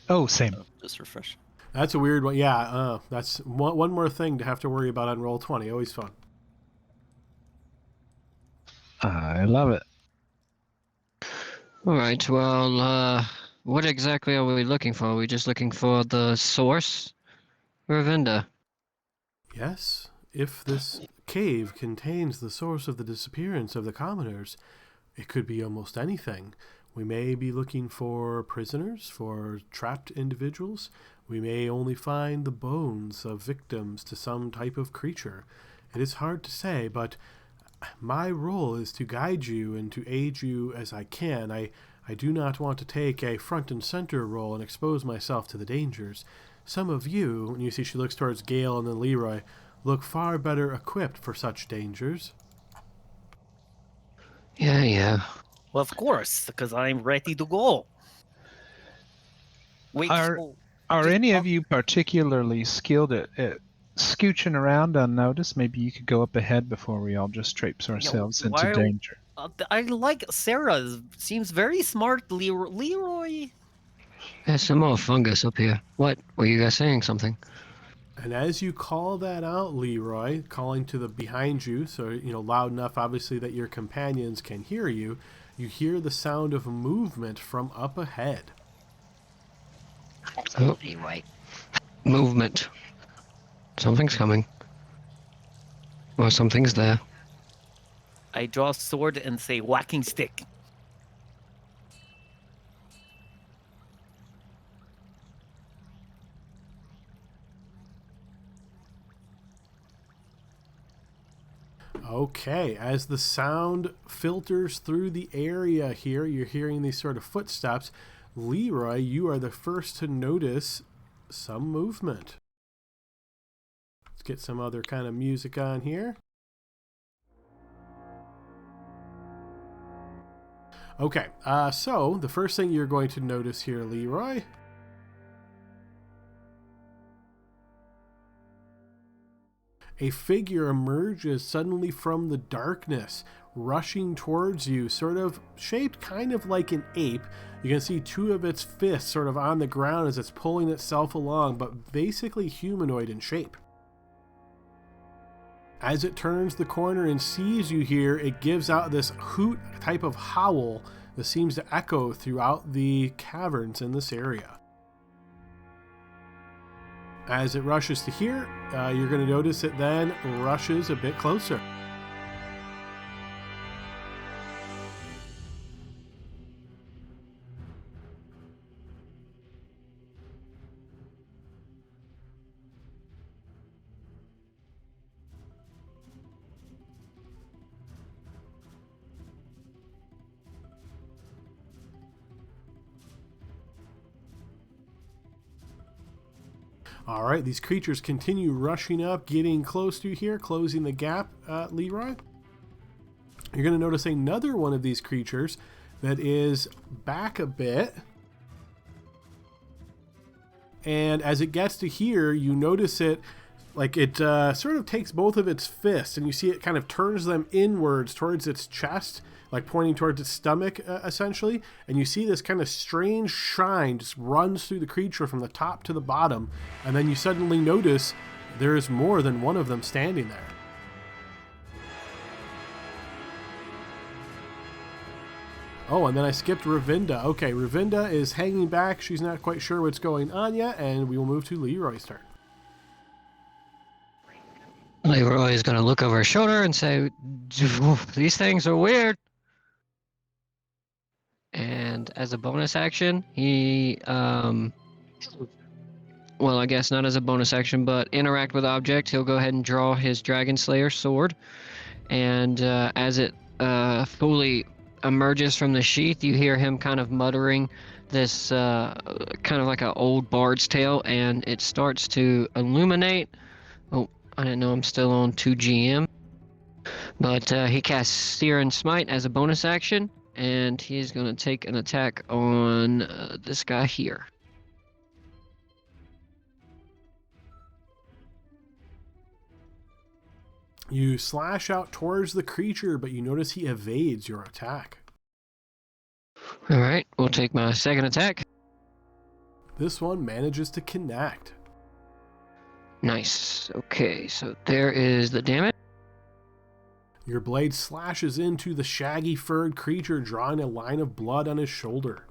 Oh, same. so just refresh. That's a weird one. Yeah, that's one more thing to have to worry about on Roll20. Always fun. I love it. All right. Well, what exactly are we looking for? Are we just looking for the source, Ravinda? Yes, if this cave contains the source of the disappearance of the commoners, it could be almost anything. We may be looking for prisoners, for trapped individuals. We may only find the bones of victims to some type of creature. It is hard to say, but my role is to guide you and to aid you as I can. I do not want to take a front and center role and expose myself to the dangers. Some of you, and you see she looks towards Gale and then Leroy, look far better equipped for such dangers. Yeah. Well, of course, because I'm ready to go. Wait, Are so Are just any talk- of you particularly skilled at scooching around unnoticed? Maybe you could go up ahead before we all just traipse ourselves why into are- danger. I like Sarah. Seems very smart, Leroy. There's some more fungus up here. What? Were you guys saying something? And as you call that out, Leroy, calling to the behind you, so loud enough obviously that your companions can hear you, you hear the sound of movement from up ahead. Oh. Leroy. Movement. Something's coming. Or something's there. I draw a sword and say whacking stick. Okay, as the sound filters through the area here, you're hearing these sort of footsteps. Leroy, you are the first to notice some movement. Let's get some other kind of music on here. Okay, so the first thing you're going to notice here, Leroy, a figure emerges suddenly from the darkness, rushing towards you, sort of shaped kind of like an ape. You can see two of its fists sort of on the ground as it's pulling itself along, but basically humanoid in shape. As it turns the corner and sees you here, it gives out this hoot type of howl that seems to echo throughout the caverns in this area. As it rushes to here, you're going to notice it then rushes a bit closer. All right, these creatures continue rushing up, getting close to here, closing the gap, Leroy. You're going to notice another one of these creatures that is back a bit. And as it gets to here, you notice it, like it sort of takes both of its fists, and you see it kind of turns them inwards towards its chest, like pointing towards its stomach, essentially. And you see this kind of strange shine just runs through the creature from the top to the bottom. And then you suddenly notice There is more than one of them standing there. Oh, and then I skipped Ravinda. Okay, Ravinda is hanging back. She's not quite sure what's going on yet, and we will move to Leroy's turn. Leroy is going to look over his shoulder and say, these things are weird. And as a bonus action, he, well, I guess not as a bonus action, but interact with object. He'll go ahead and draw his Dragon Slayer sword. And as it fully emerges from the sheath, you hear him kind of muttering this kind of like an old bard's tale, and it starts to illuminate. Oh, I didn't know I'm still on 2GM. But he casts Sear and Smite as a bonus action, and he's going to take an attack on this guy here. You slash out towards the creature, but you notice he evades your attack. All right, we'll take my second attack. This one manages to connect. Nice. Okay, so there is the damage. Your blade slashes into the shaggy furred creature, drawing a line of blood on his shoulder.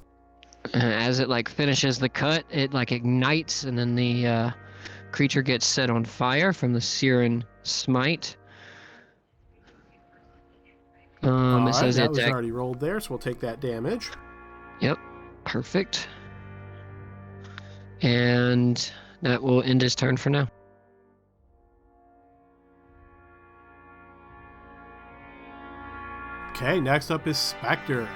As it like finishes the cut, it like ignites, and then the creature gets set on fire from the Sear and Smite. All it right, says that was attack. already rolled there, so we'll take that damage. Yep, perfect. And that will end his turn for now. Okay, next up is Spectre.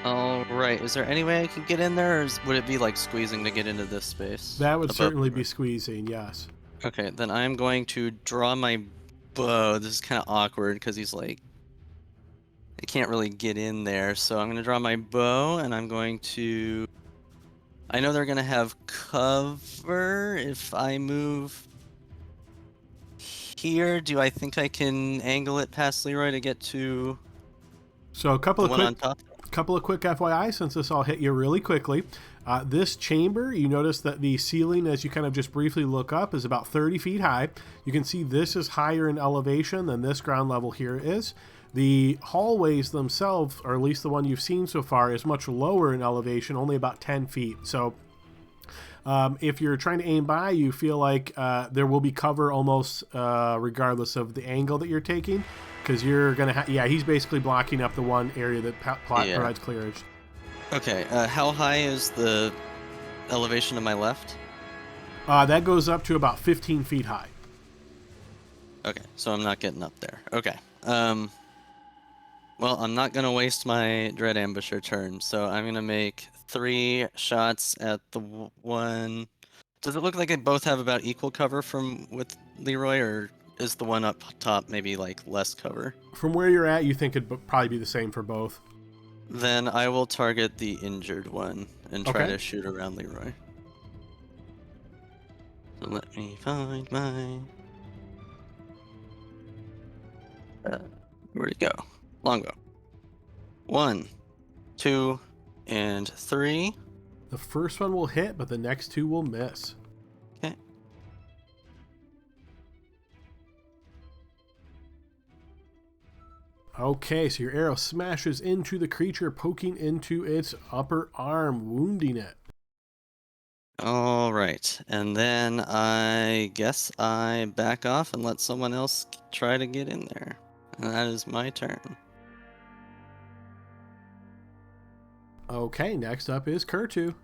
All right. Is there any way I can get in there, or would it be like squeezing to get into this space? That would above certainly the- be squeezing, yes. Okay, then I'm going to draw my bow. This is kind of awkward because he's like, I can't really get in there. So I'm going to draw my bow, and I'm going to. I know they're going to have cover if I move here. Do I think I can angle it past Leroy to get to So a couple the of one on quick top? couple of quick FYI, since this all hit you really quickly. This chamber, you notice that the ceiling, as you kind of just briefly look up, is about 30 feet high. You can see this is higher in elevation than this ground level here is. The hallways themselves, or at least the one you've seen so far, is much lower in elevation, only about 10 feet. So if you're trying to aim by, you feel like there will be cover almost regardless of the angle that you're taking, because you're going to yeah, he's basically blocking up the one area that provides clearage. Okay, how high is the elevation to my left? That goes up to about 15 feet high. Okay, so I'm not getting up there. Okay. Well, I'm not going to waste my Dread Ambusher turn, so I'm going to make 3 shots at the one. Does it look like they both have about equal cover from with Leroy, or is the one up top maybe like less cover? From where you're at, you think it'd probably be the same for both. Then I will target the injured one and try Okay. to shoot around Leroy. So let me find my... where'd it go? Longbow. 1, 2, and 3. The first one will hit, but the next 2 will miss. Okay. Okay, so your arrow smashes into the creature, poking into its upper arm, wounding it. All right, and then I guess I back off and let someone else try to get in there. And that is my turn. Okay, next up is Kurtu.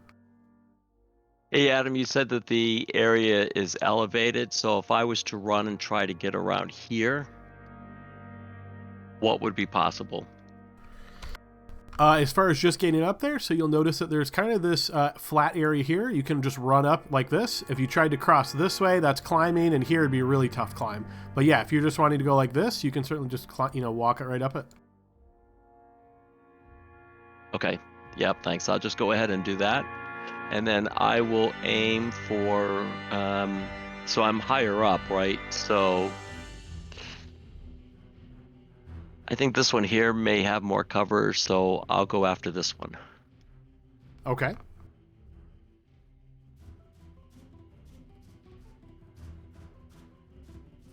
Hey, Adam, you said that the area is elevated, so if I was to run and try to get around here, what would be possible? As far as just getting up there, so you'll notice that there's kind of this flat area here. You can just run up like this. If you tried to cross this way, that's climbing, and here would be a really tough climb. But yeah, if you're just wanting to go like this, you can certainly just walk it right up it. Okay. Yep, thanks. I'll just go ahead and do that. And then I will aim for... so I'm higher up, right? So... I think this one here may have more cover, so I'll go after this one. Okay.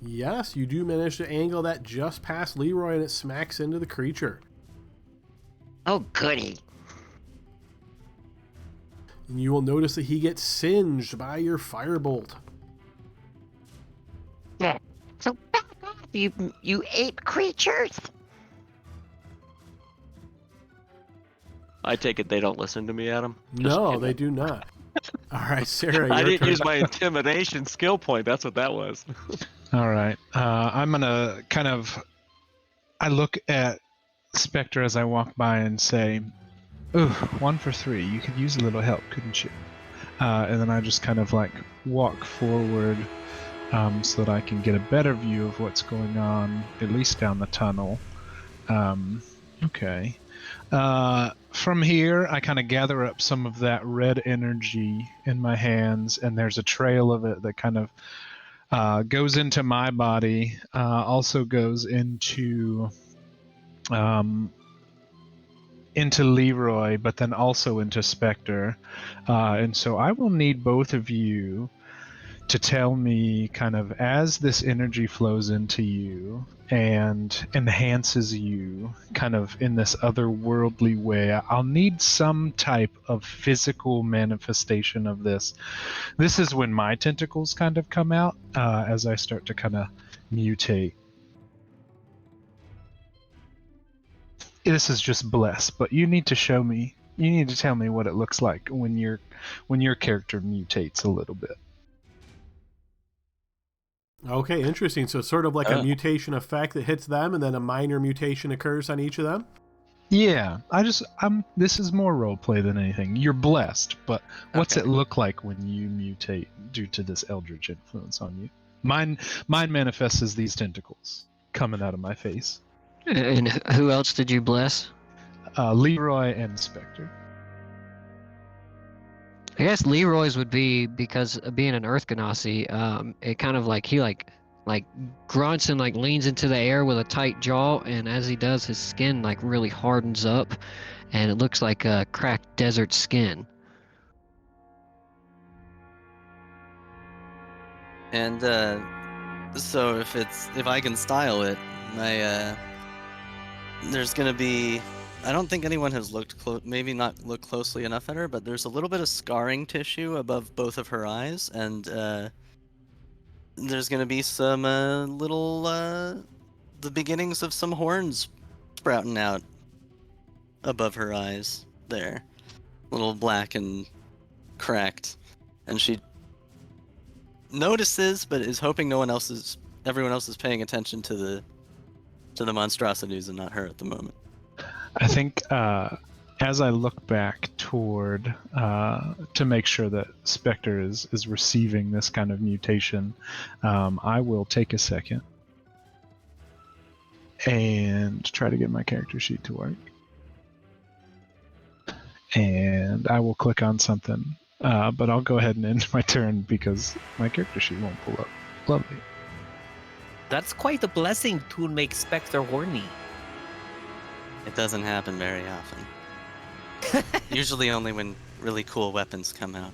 Yes, you do manage to angle that just past Leroy, and it smacks into the creature. Oh, goody. And you will notice that he gets singed by your firebolt. Yeah. So back off, you ape creatures. I take it they don't listen to me, Adam? Just No, kidding. they do not. All right, Sarah, I your didn't turn. use my intimidation skill point. That's what that was. All right. I'm gonna kind of. I look at Spectre as I walk by and say, "Ooh, 1 for 3. You could use a little help, couldn't you?" And then I just kind of like walk forward so that I can get a better view of what's going on, at least down the tunnel. Okay. From here, I kind of gather up some of that red energy in my hands, and there's a trail of it that kind of goes into my body, also goes into Leroy, but then also into Spectre. And so I will need both of you to tell me kind of as this energy flows into you and enhances you kind of in this otherworldly way, I'll need some type of physical manifestation of this. This is when my tentacles kind of come out as I start to kind of mutate. This is just bless, but you need to show me. You need to tell me what it looks like when your character mutates a little bit. Okay, interesting. So sort of like a Oh. mutation effect that hits them, and then a minor mutation occurs on each of them? Yeah, this is more roleplay than anything. You're blessed, but what's Okay. it look like when you mutate due to this eldritch influence on you? Mine manifests as these tentacles coming out of my face. And who else did you bless? Leroy and Spectre. I guess Leroy's would be because of being an Earth Ganassi. It kind of like he like grunts and like leans into the air with a tight jaw, and as he does, his skin like really hardens up, and it looks like a cracked desert skin. And so if I can style it, my there's gonna be. I don't think anyone has looked maybe not looked closely enough at her, but there's a little bit of scarring tissue above both of her eyes, and there's gonna be some little the beginnings of some horns sprouting out above her eyes there, little black and cracked, and she notices, but is hoping everyone else is paying attention to the monstrosities and not her at the moment. I think as I look back toward to make sure that Spectre is receiving this kind of mutation, I will take a second and try to get my character sheet to work. And I will click on something, but I'll go ahead and end my turn because my character sheet won't pull up. Lovely. That's quite a blessing to make Spectre horny. It doesn't happen very often. Usually only when really cool weapons come out.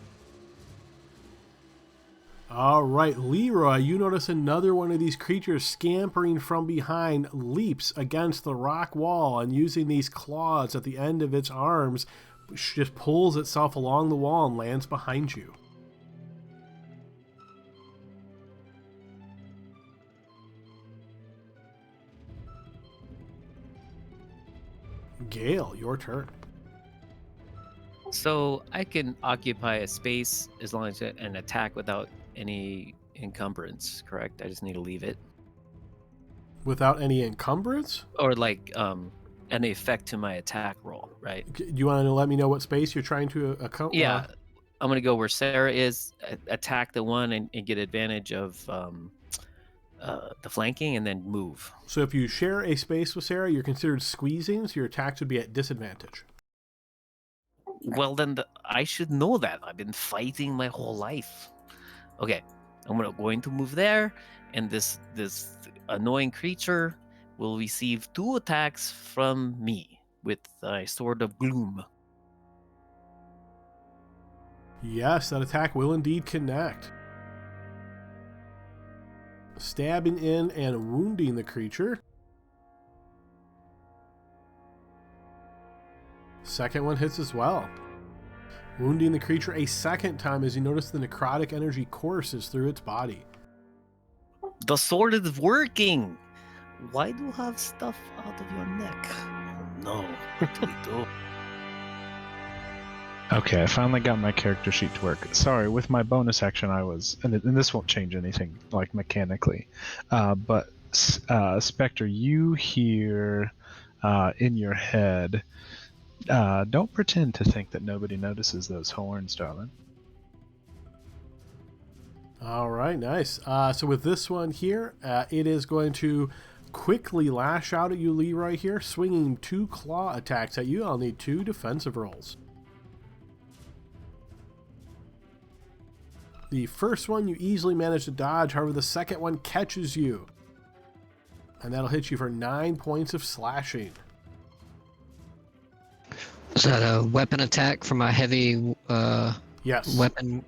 All right, Leroy, you notice another one of these creatures scampering from behind leaps against the rock wall and using these claws at the end of its arms just pulls itself along the wall and lands behind you. Gale, your turn. So I can occupy a space as long as an attack without any encumbrance, correct? I just need to leave it. Without any encumbrance? Or like an effect to my attack roll, right? Do you want to let me know what space you're trying to account? Yeah. I'm going to go where Sarah is, attack the one and get advantage of the flanking and then move. So if you share a space with Sarah, you're considered squeezing, so your attacks would be at disadvantage. Well, then I should know that. I've been fighting my whole life. Okay, I'm going to move there, and this annoying creature will receive 2 attacks from me with a Sword of Gloom. Yes, that attack will indeed connect. stabbing in and wounding the creature. Second one hits as well, wounding the creature a second time as you notice the necrotic energy courses through its body. The sword is working. Why do you have stuff out of your neck? Oh no, what do we do? Okay, I finally got my character sheet to work. Sorry, with my bonus action I was, and this won't change anything, like, mechanically, but Spectre, you hear in your head, don't pretend to think that nobody notices those horns, darling. All right, nice. So with this one here, it is going to quickly lash out at you, Leroy, here, swinging 2 claw attacks at you. I'll need 2 defensive rolls. The first one you easily manage to dodge, however the second one catches you. And that'll hit you for 9 points of slashing. Is that a weapon attack from a heavy Yes. weapon?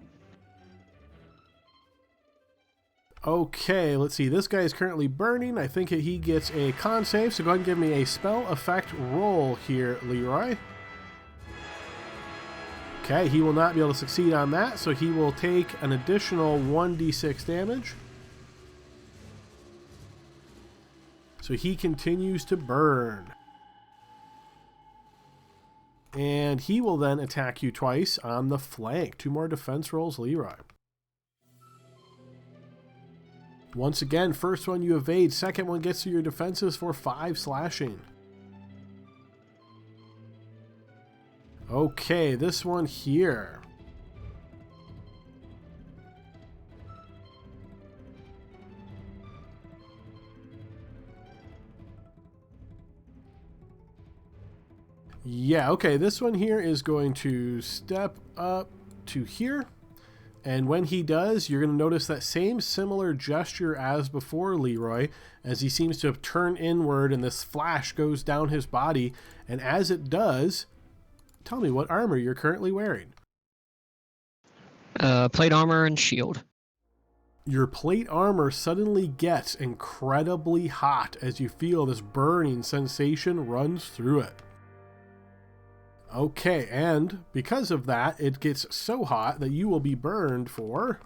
Okay, let's see. This guy is currently burning. I think he gets a con save, so go ahead and give me a spell effect roll here, Leroy. Okay, he will not be able to succeed on that, so he will take an additional 1d6 damage. So he continues to burn. And he will then attack you twice on the flank. 2 more defense rolls, Leroy. Once again, first one you evade, second one gets to your defenses for 5 slashing. Okay, this one here. Yeah, okay, this one here is going to step up to here. And when he does, you're going to notice that same similar gesture as before, Leroy, as he seems to have turned inward and this flash goes down his body. And as it does, tell me what armor you're currently wearing. Plate armor and shield. Your plate armor suddenly gets incredibly hot as you feel this burning sensation runs through it. Okay, and because of that, it gets so hot that you will be burned for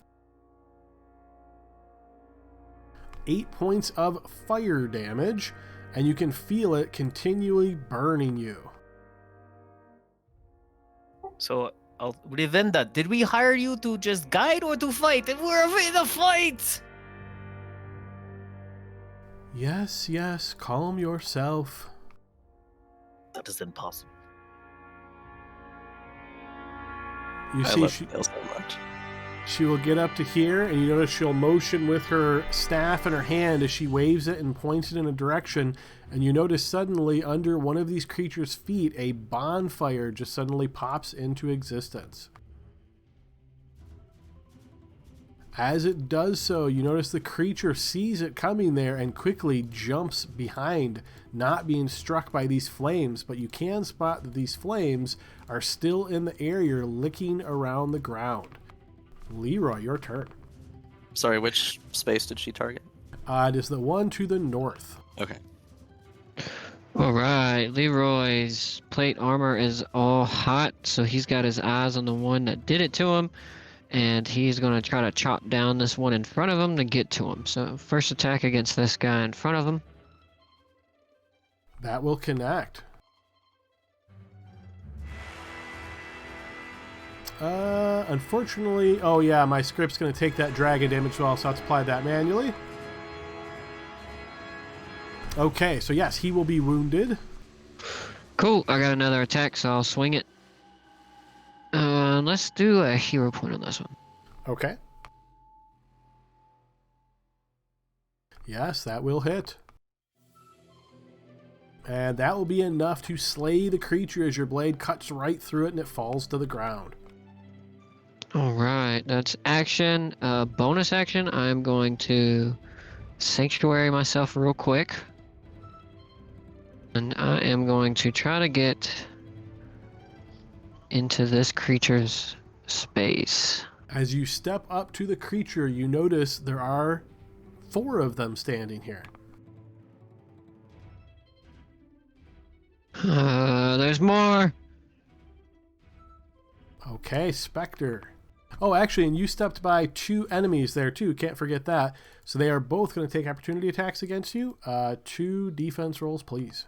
8 points of fire damage, and you can feel it continually burning you. So, Rivenda, did we hire you to just guide or to fight? And we're afraid to fight! Yes, yes, calm yourself. That is impossible. You I see, love Bill so much. she will get up to here, and you notice she'll motion with her staff in her hand as she waves it and points it in a direction, and you notice suddenly under one of these creatures' feet, a bonfire just suddenly pops into existence. As it does so, you notice the creature sees it coming there and quickly jumps behind, not being struck by these flames, but you can spot that these flames are still in the area licking around the ground. Leroy, your turn. Sorry, which space did she target? It is the one to the north. Okay. All right, Leroy's plate armor is all hot, so he's got his eyes on the one that did it to him, and he's going to try to chop down this one in front of him to get to him. So first attack against this guy in front of him. That will connect. Unfortunately, oh yeah, my script's going to take that dragon damage as well, so I'll have to apply that manually. Okay, so yes, he will be wounded. Cool, I got another attack, so I'll swing it. Let's do a hero point on this one. Okay. Yes, that will hit. And that will be enough to slay the creature as your blade cuts right through it and it falls to the ground. Alright, that's action. Bonus action, I'm going to sanctuary myself real quick. And I am going to try to get into this creature's space. As you step up to the creature, you notice there are 4 of them standing here. There's more. Okay, Spectre. Oh, actually, and you stepped by 2 enemies there too. Can't forget that. So they are both going to take opportunity attacks against you. 2 defense rolls, please.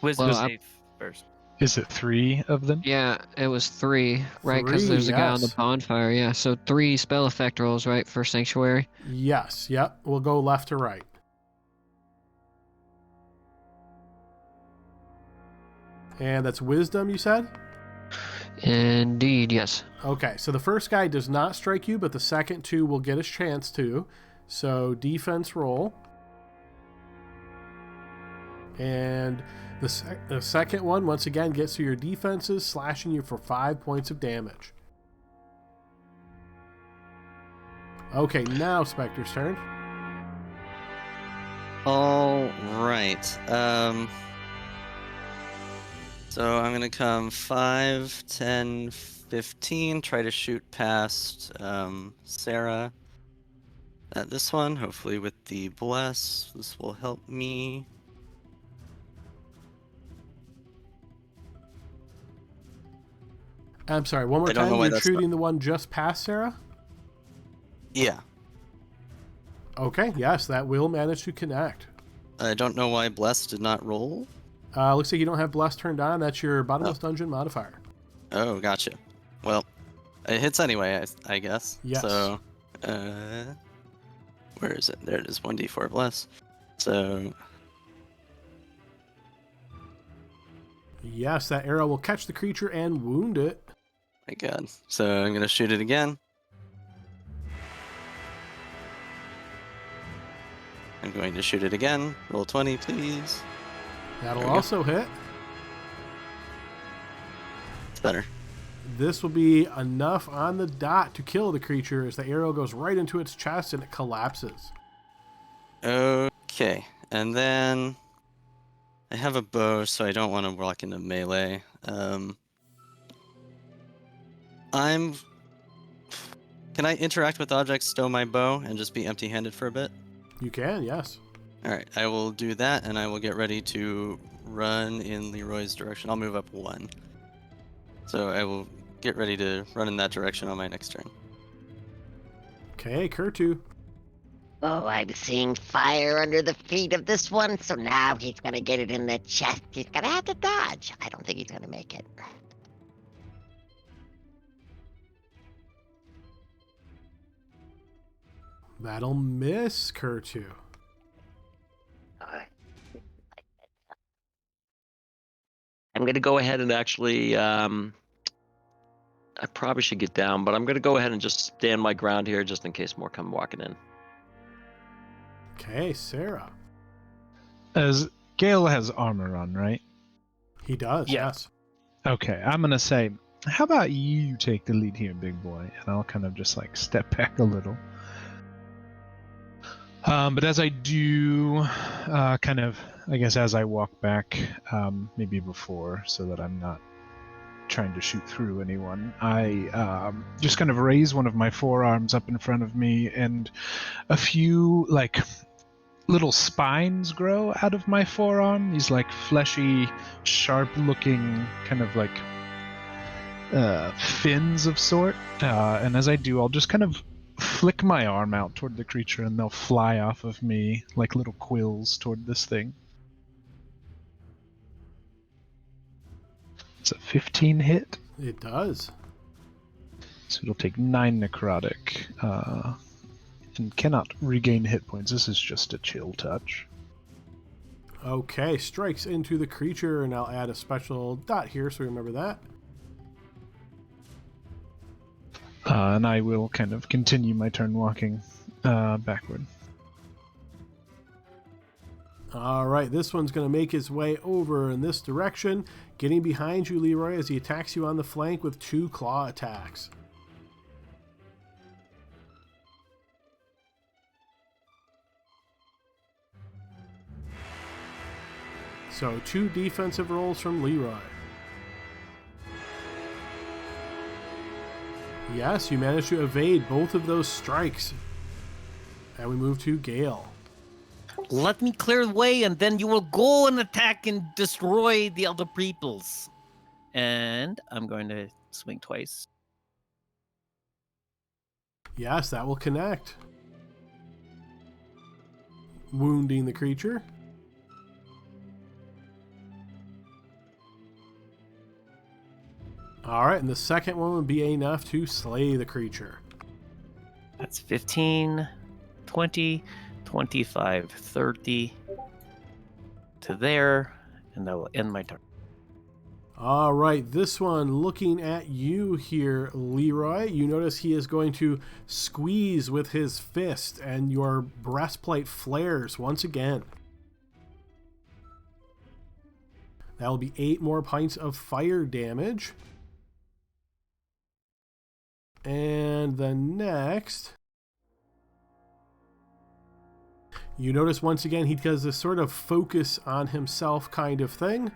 Wisdom Well, save first. Is it 3 of them? Yeah, it was 3, right? Because 3, there's a guy on the yes. bonfire. Yeah, so 3 spell effect rolls, right, for Sanctuary. Yes, yep. We'll go left to right. And that's wisdom, you said? Indeed, yes. Okay, so the first guy does not strike you, but the second 2 will get a chance to. So defense roll. And the second one, once again, gets to your defenses, slashing you for 5 points of damage. Okay, now Spectre's turn. All right. So I'm going to come 5, 10, 15, try to shoot past Sarah at this one, hopefully with the bless. This will help me. I'm sorry, one more I don't time. know why You're that's shooting the one just past Sarah? Yeah. Okay, yes, that will manage to connect. I don't know why bless did not roll. Looks like you don't have Bless turned on. That's your Bottomless Dungeon modifier. Oh, gotcha. Well, it hits anyway, I guess. Yes. So, where is it? There it is, 1d4 bless. So, Yes, that arrow will catch the creature and wound it. my god. So I'm gonna shoot it again. I'm going to shoot it again. Roll 20, please. That'll There we go. also hit. It's better. This will be enough on the dot to kill the creature as the arrow goes right into its chest and it collapses. Okay, and then I have a bow, so I don't want to walk into melee. Can I interact with objects, stow my bow, and just be empty-handed for a bit? You can, yes. Alright, I will do that, and I will get ready to run in Leroy's direction. I'll move up 1. So I will get ready to run in that direction on my next turn. Okay, Kurtu. Oh, I'm seeing fire under the feet of this one, so now he's gonna get it in the chest. He's gonna have to dodge. I don't think he's gonna make it. That'll miss Kurtu. I'm going to go ahead and actually, I probably should get down, but I'm going to go ahead and just stand my ground here just in case more come walking in. Okay, Sarah. As Gale has armor on, right? He does, Yeah. yes. Okay, I'm gonna say, how about you take the lead here, big boy, and I'll kind of just like step back a little. But as I do, kind of, I guess as I walk back, maybe before, so that I'm not trying to shoot through anyone, I just kind of raise one of my forearms up in front of me, and a few, like, little spines grow out of my forearm. These, like, fleshy, sharp-looking, kind of, like, fins of sort. And as I do, I'll just kind of flick my arm out toward the creature, and they'll fly off of me like little quills toward this thing. It's a 15 hit, It does. so it'll take 9 necrotic, and cannot regain hit points. This is just a chill touch. Okay, strikes into the creature, and I'll add a special dot here so we remember that. And I will kind of continue my turn walking backward. All right, this one's going to make his way over in this direction, getting behind you, Leroy, as he attacks you on the flank with 2 claw attacks. So 2 defensive rolls from Leroy. Yes, you managed to evade both of those strikes And we move to Gale. Let me clear the way, and then you will go and attack and destroy the other peoples. And I'm going to swing twice. Yes, that will connect. Wounding the creature. Alright, and the second one would be enough to slay the creature. That's 15, 20, 25, 30 to there, and that will end my turn. Alright, this one looking at you here, Leroy. You notice he is going to squeeze with his fist, and your breastplate flares once again. That will be 8 more points of fire damage. And the next, you notice once again he does this sort of focus on himself kind of thing.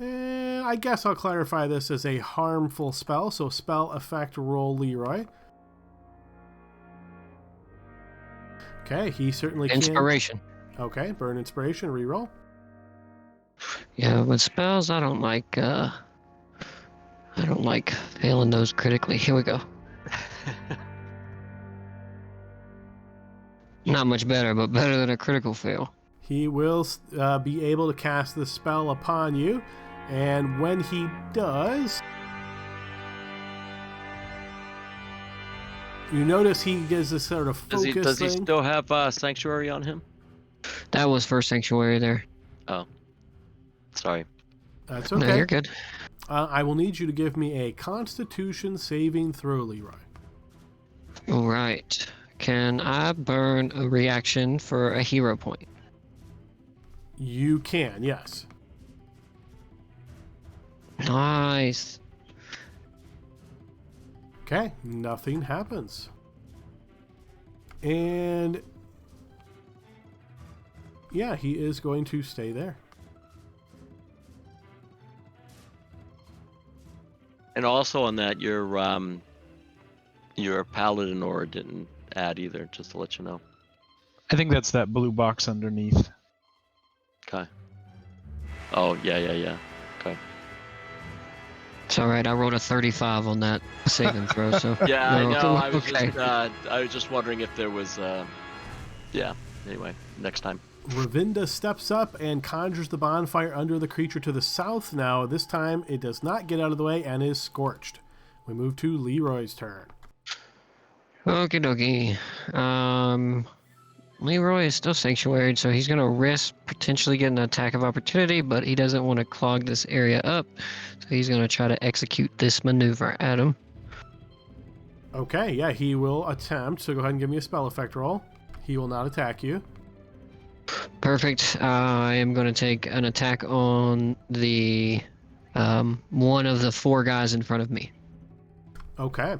And I guess I'll clarify this as a harmful spell, so spell effect roll, Leroy. Okay, he certainly can. Inspiration. Okay, burn inspiration, reroll. Yeah, with spells, I don't like failing those critically. Here we go. Not much better, but better than a critical fail. He will be able to cast the spell upon you, and when he does, you notice he gives this sort of focus Does he thing. still have Sanctuary on him? That was first sanctuary there. Oh. Sorry. That's No, okay. you're good. I will need you to give me a Constitution saving throw, Leroy. All right. Can I burn a reaction for a hero point? You can, yes. Nice. Okay, nothing happens. And yeah, he is going to stay there. And also on that, your paladin aura didn't add either, just to let you know. I think that's that blue box underneath. Okay. Oh, yeah. Okay. It's all right. I rolled a 35 on that saving throw, so Yeah, I no, know. I was okay. I was just wondering if there was yeah. Anyway, next time. Ravinda steps up and conjures the bonfire under the creature to the south now. This time it does not get out of the way and is scorched. We move to Leroy's turn. Okie dokie. Leroy is still sanctuaried, so he's going to risk potentially getting an attack of opportunity, but he doesn't want to clog this area up, so he's going to try to execute this maneuver at him. Okay, yeah, he will attempt, so go ahead and give me a spell effect roll. He will not attack you. Perfect. I am going to take an attack on the one of the 4 guys in front of me. Okay.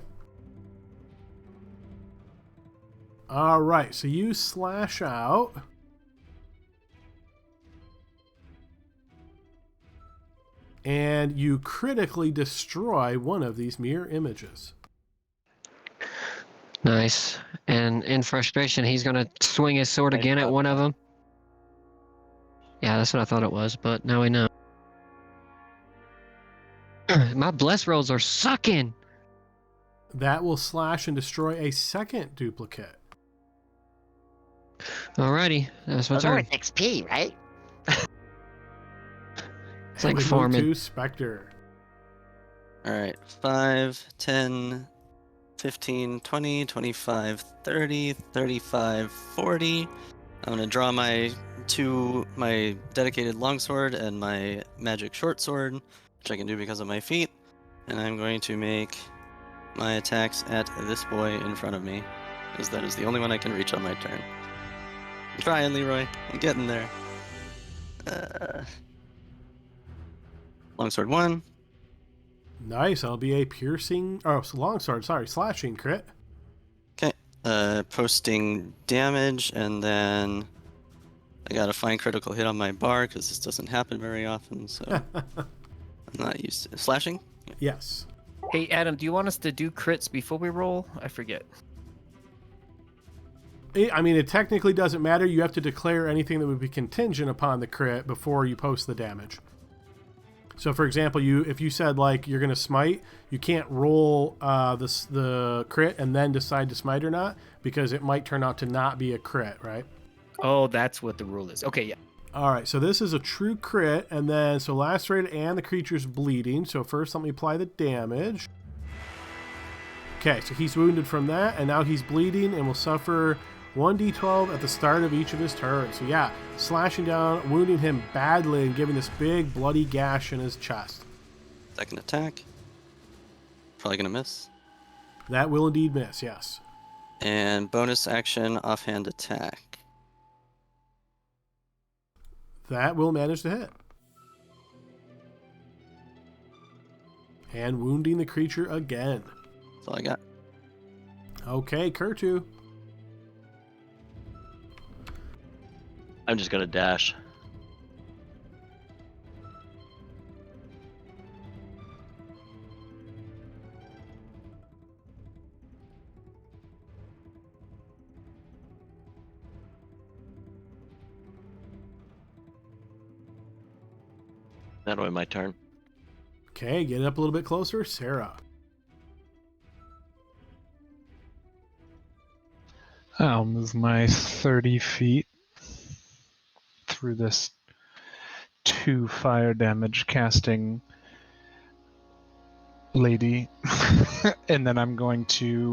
All right, so you slash out. And you critically destroy one of these mirror images. Nice. And in frustration, he's going to swing his sword again at one of them. Yeah, that's what I thought it was, but now we know. My bless rolls are sucking. That will slash and destroy a second duplicate. Alrighty, that's my Those are turn. worth XP, right? It's like We move farming. to Spectre. Alright, 5, 10, 15, 20, 25, 30, 35, 40. I'm going to draw my dedicated longsword and my magic short sword, which I can do because of my feet. And I'm going to make my attacks at this boy in front of me, because that is the only one I can reach on my turn. I'm trying, Leroy. I'm getting there. Longsword 1. Nice, that'll be a piercing, longsword, slashing crit. Okay. Posting damage, and then I gotta find critical hit on my bar, because this doesn't happen very often, so I'm not used to slashing. Yes. Hey, Adam, do you want us to do crits before we roll? I forget. I mean, it technically doesn't matter. You have to declare anything that would be contingent upon the crit before you post the damage. So, for example, if you said like you're gonna smite, you can't roll the crit and then decide to smite or not, because it might turn out to not be a crit, right? Oh, that's what the rule is. Okay, yeah. All right, so this is a true crit, and then so lacerated and the creature's bleeding. So first, let me apply the damage. Okay, so he's wounded from that, and now he's bleeding and will suffer 1d12 at the start of each of his turns. So yeah, slashing down, wounding him badly, and giving this big bloody gash in his chest. Second attack. Probably gonna miss. That will indeed miss, yes. And bonus action offhand attack. That will manage to hit. And wounding the creature again. That's all I got. Okay, Kurtu. I'm just gonna dash. That'll be my turn. Okay, get up a little bit closer, Sarah. I'll move my 30 feet through this 2 fire damage casting lady. And then I'm going to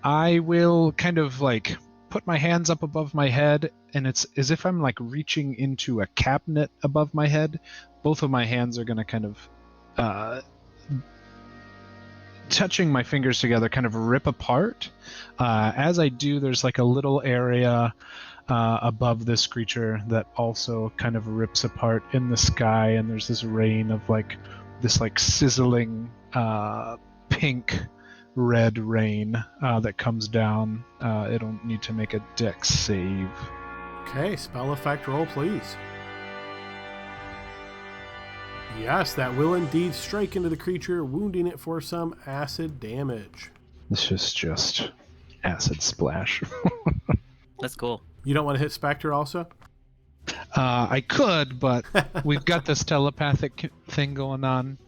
I will kind of like put my hands up above my head, and it's as if I'm like reaching into a cabinet above my head. Both of my hands are going to kind of touching my fingers together, kind of rip apart. As I do, there's like a little area above this creature that also kind of rips apart in the sky, and there's this rain of like this like sizzling pink red rain that comes down. It'll need to make a dex save. Okay, spell effect roll, please. Yes, that will indeed strike into the creature, wounding it for some acid damage. This is just acid splash. That's cool. You don't want to hit Spectre also? I could, but we've got this telepathic thing going on.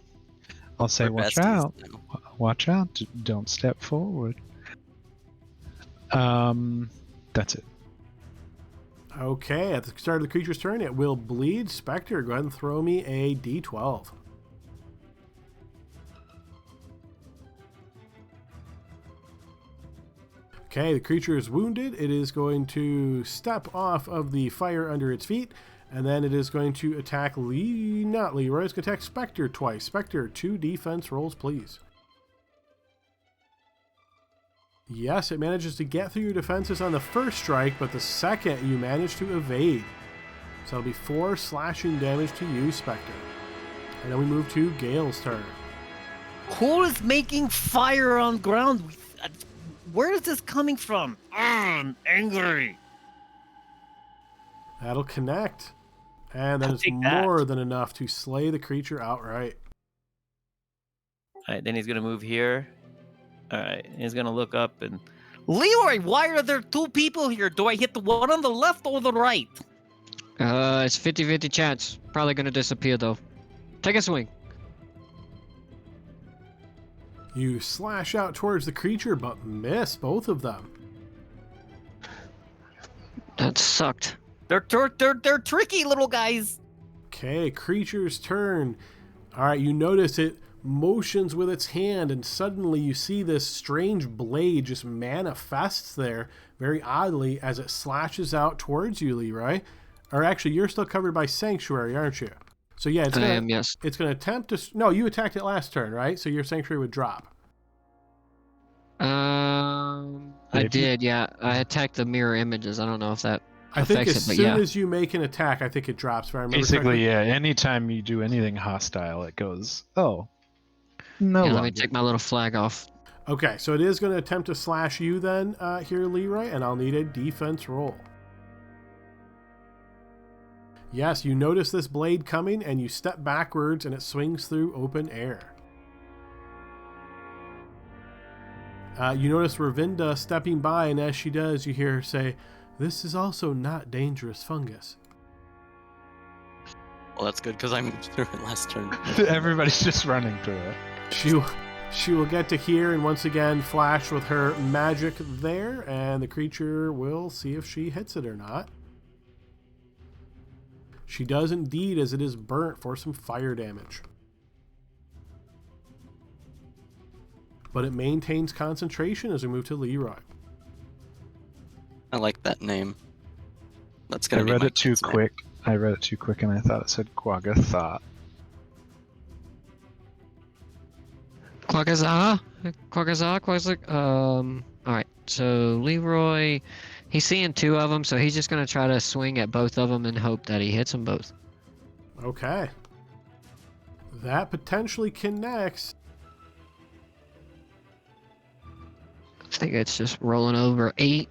I'll say, We're watch besties out. now. Watch out. Don't step forward. That's it. Okay, at the start of the creature's turn, it will bleed. Spectre, go ahead and throw me a d12. Okay, the creature is wounded. It is going to step off of the fire under its feet, and then it is going to attack not Leroy. It's going to attack Spectre twice. Spectre, 2 defense rolls, please. Yes, it manages to get through your defenses on the first strike, but the second you manage to evade. So it'll be 4 slashing damage to you, Spectre. And then we move to Gale's turn. Who is making fire on ground? Where is this coming from? I'm angry. That'll connect. And that I'll is take that. more than enough to slay the creature outright. All right, then he's gonna move here. All right, and he's gonna look up and Leroy, why are there 2 people here? Do I hit the one on the left or the right? It's 50-50 chance. Probably gonna disappear though. Take a swing. You slash out towards the creature, but miss both of them. That sucked. They're tricky little guys. Okay, creature's turn. All right, you notice it motions with its hand, and suddenly you see this strange blade just manifests there very oddly as it slashes out towards you, Leroy. Or actually, you're still covered by Sanctuary, aren't you? So yeah, I am, yes. It's going to attempt to... No, you attacked it last turn, right? So your Sanctuary would drop. I did, yeah. I attacked the mirror images. I don't know if that I think affects as it, but soon yeah. as you make an attack, I think it drops. If I remember Basically, correctly. yeah, anytime you do anything hostile, it goes, oh, no Yeah, let longer. me take my little flag off. Okay, so it is going to attempt to slash you then here, Leroy, and I'll need a defense roll. Yes, you notice this blade coming, and you step backwards, and it swings through open air. You notice Ravinda stepping by, and as she does, you hear her say, "This is also not dangerous fungus." Well, that's good because I'm through it last turn. Everybody's just running through it. She will get to here and once again flash with her magic there, and the creature will see if she hits it or not. She does indeed, as it is burnt for some fire damage. But it maintains concentration as we move to Leroy. I like that name. That's I gonna be read my it too kid's name. quick. I read it too quick, and I thought it said Quagga. Quaggaza? Alright, so Leroy, he's seeing two of them, so he's just going to try to swing at both of them and hope that he hits them both. Okay. That potentially connects. I think it's just rolling over 8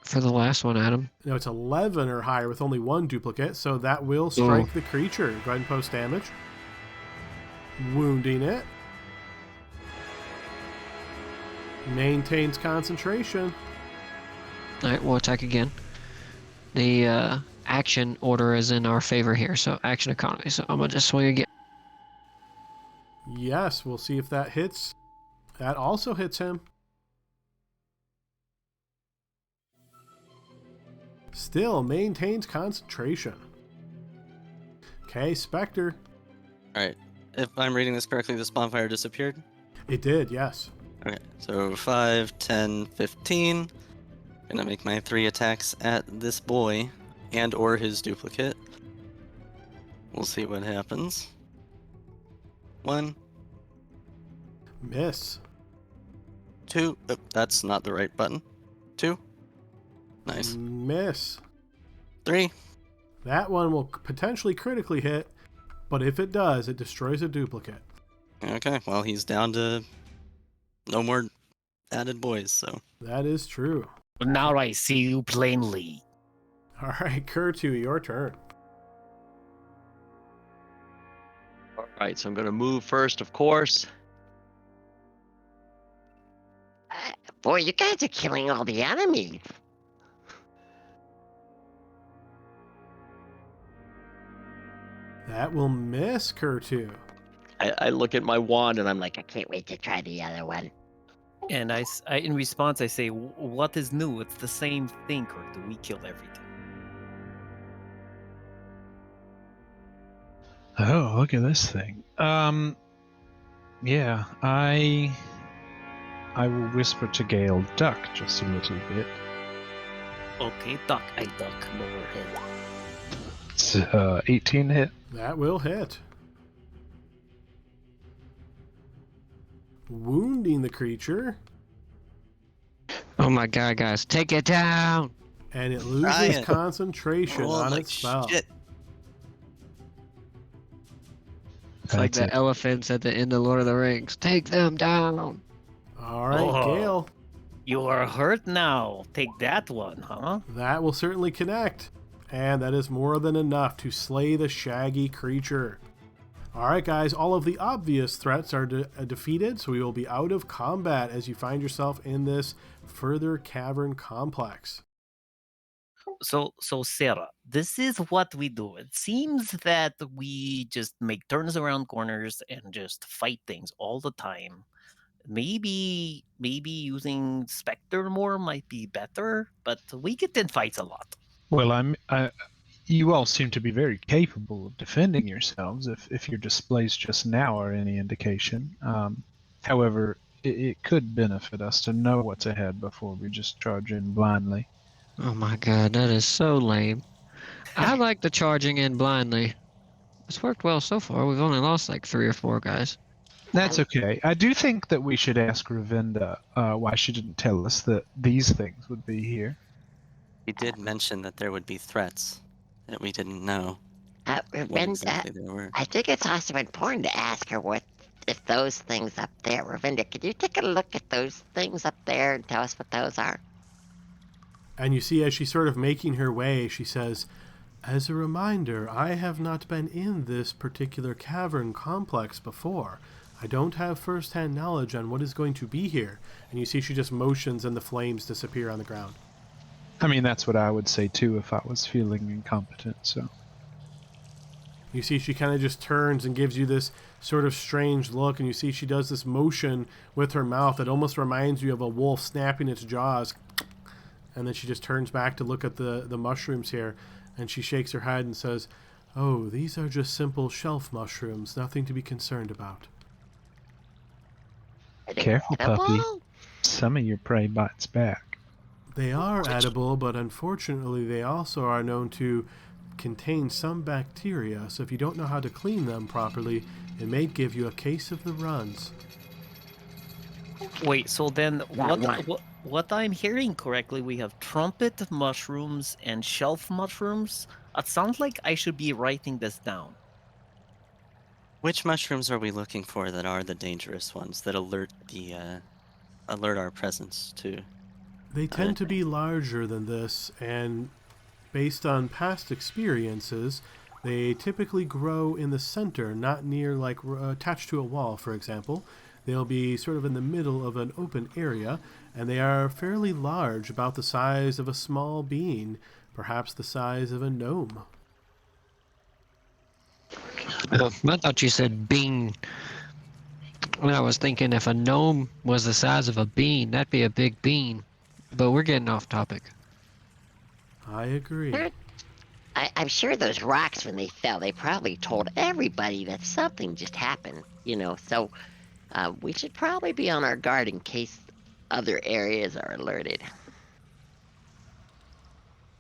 for the last one, Adam. No, it's 11 or higher with only one duplicate, so that will strike the creature. Go ahead and post damage. Wounding it. Maintains concentration. Alright, we'll attack again. The action order is in our favor here, so action economy. So I'm going to just swing again. Yes, we'll see if that hits. That also hits him. Still maintains concentration. Okay, Spectre. Alright. If I'm reading this correctly, this bonfire disappeared? It did, yes. Okay, so 5, 10, 15. Gonna make my 3 attacks at this boy and or his duplicate. We'll see what happens. 1, Miss. 2. Oh, that's not the right button. 2. Nice. Miss. 3. That one will potentially critically hit, but if it does, it destroys a duplicate. Okay, well, he's down to no more added boys, so. That is true. Now I see you plainly. All right, Kurtu, your turn. All right, so I'm going to move first, of course. Boy, you guys are killing all the enemies. That will miss, Kurtu. I look at my wand and I'm like, I can't wait to try the other one. And I in response, I say, what is new? It's the same thing, or do we kill everything? Oh, look at this thing. Yeah, I will whisper to Gale, duck just a little bit. Okay, duck. I duck lower head. It's 18 hit. That will hit. Wounding the creature, Oh my god, guys. Take it down! and it loses Ryan. concentration Oh, on like its spell. shit. It's like That's the elephants at the end of Lord of the Rings. Take them down! All right, Oh. Gale. You are hurt now. Take that one, huh? That will certainly connect. And that is more than enough to slay the shaggy creature. Alright guys, all of the obvious threats are defeated, so we will be out of combat as you find yourself in this further cavern complex. So Sarah, this is what we do. It seems that we just make turns around corners and just fight things all the time. Maybe using Spectre more might be better, but we get in fights a lot. Well, you all seem to be very capable of defending yourselves, if your displays just now are any indication. However, it could benefit us to know what's ahead before we just charge in blindly. Oh my god, that is so lame. I like the charging in blindly. It's worked well so far. We've only lost like 3 or 4 guys. That's okay. I do think that we should ask Ravinda why she didn't tell us that these things would be here. He did mention that there would be threats that we didn't know what Ravinda, exactly they were. I think it's also important to ask her what if those things up there, Ravinda, could you take a look at those things up there and tell us what those are? And you see as she's sort of making her way, she says, "As a reminder, I have not been in this particular cavern complex before. I don't have first-hand knowledge on what is going to be here. And you see she just motions and the flames disappear on the ground. I mean, that's what I would say too if I was feeling incompetent, so. You see she kind of just turns and gives you this sort of strange look, and you see she does this motion with her mouth that almost reminds you of a wolf snapping its jaws. And then she just turns back to look at the mushrooms here, and she shakes her head and says, "Oh, these are just simple shelf mushrooms, nothing to be concerned about." Are they Careful, puppy. edible? Some of your prey bites back. They are edible, but unfortunately they also are known to contain some bacteria, so if you don't know how to clean them properly, it may give you a case of the runs. Wait, so then That one. what I'm hearing correctly, we have trumpet mushrooms and shelf mushrooms. It sounds like I should be writing this down. Which mushrooms are we looking for that are the dangerous ones that alert our presence to? They tend to be larger than this, and based on past experiences, they typically grow in the center, not near, like attached to a wall, for example. They'll be sort of in the middle of an open area, and they are fairly large, about the size of a small bean, perhaps the size of a gnome. I thought you said bean. And I was thinking if a gnome was the size of a bean, that'd be a big bean. But we're getting off topic. I agree. I'm sure those rocks, when they fell, they probably told everybody that something just happened, so we should probably be on our guard in case other areas are alerted.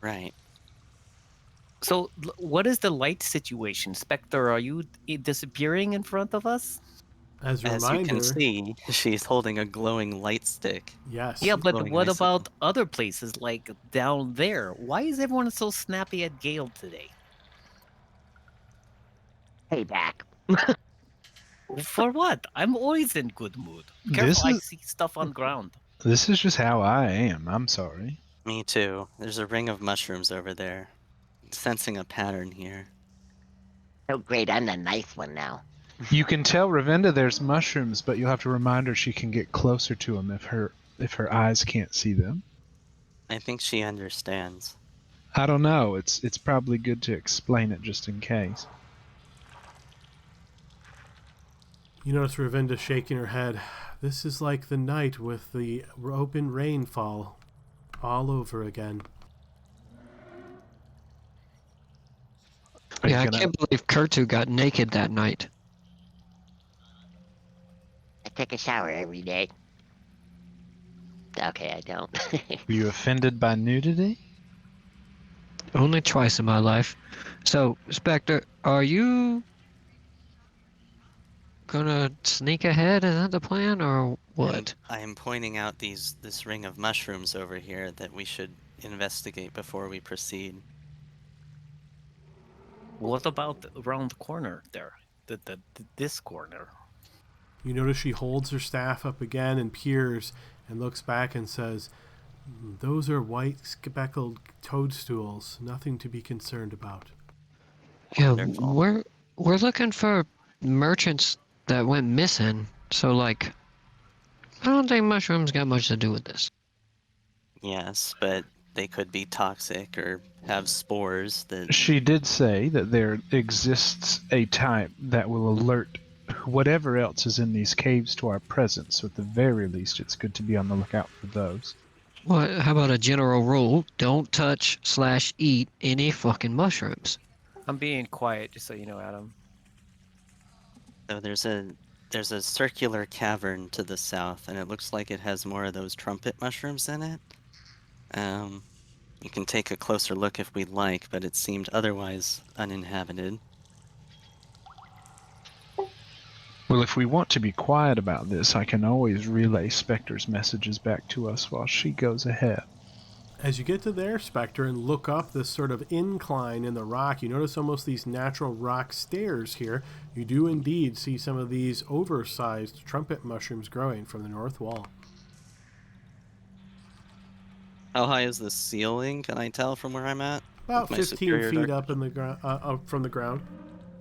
Right. So what is the light situation? Spectre, are you disappearing in front of us? As a As you reminder, can see, she's holding a glowing light stick. yes. Yeah, but Glowing what nicely. about other places like down there? Why is everyone so snappy at Gale today? Payback. For what? I'm always in good mood. Careful, I see stuff on ground. This is just how I am. I'm sorry. Me too. There's a ring of mushrooms over there. Sensing a pattern here. Oh, great, I'm the nice one now. You can tell Ravinda there's mushrooms, but you'll have to remind her she can get closer to them if her eyes can't see them. I think she understands. I don't know. It's probably good to explain it just in case. You notice Ravinda shaking her head. This is like the night with the open rainfall all over again. Are you Yeah, I gonna- can't believe Kurtu got naked that night. I take a shower every day. Okay, I don't. Were you offended by nudity? Only twice in my life. So, Spectre, are you gonna sneak ahead? Is that the plan, or what? I am pointing out this ring of mushrooms over here that we should investigate before we proceed. What about around the corner there? This corner. You notice she holds her staff up again and peers and looks back and says, "Those are white speckled toadstools, nothing to be concerned about." Yeah, Wonderful. we're looking for merchants that went missing. So, like, I don't think mushrooms got much to do with this. Yes, but they could be toxic or have spores that... She did say that there exists a type that will alert whatever else is in these caves to our presence, so at the very least it's good to be on the lookout for those. What? How about a general rule? Don't touch/eat any fucking mushrooms. I'm being quiet, just so you know, Adam. So there's a circular cavern to the south, and it looks like it has more of those trumpet mushrooms in it. You can take a closer look if we'd like, but it seemed otherwise uninhabited. Well, if we want to be quiet about this, I can always relay Spectre's messages back to us while she goes ahead. As you get to there, Spectre, and look up this sort of incline in the rock, you notice almost these natural rock stairs here. You do indeed see some of these oversized trumpet mushrooms growing from the north wall. How high is the ceiling? Can I tell from where I'm at? About My 15 superior feet dark- up in the up from the ground.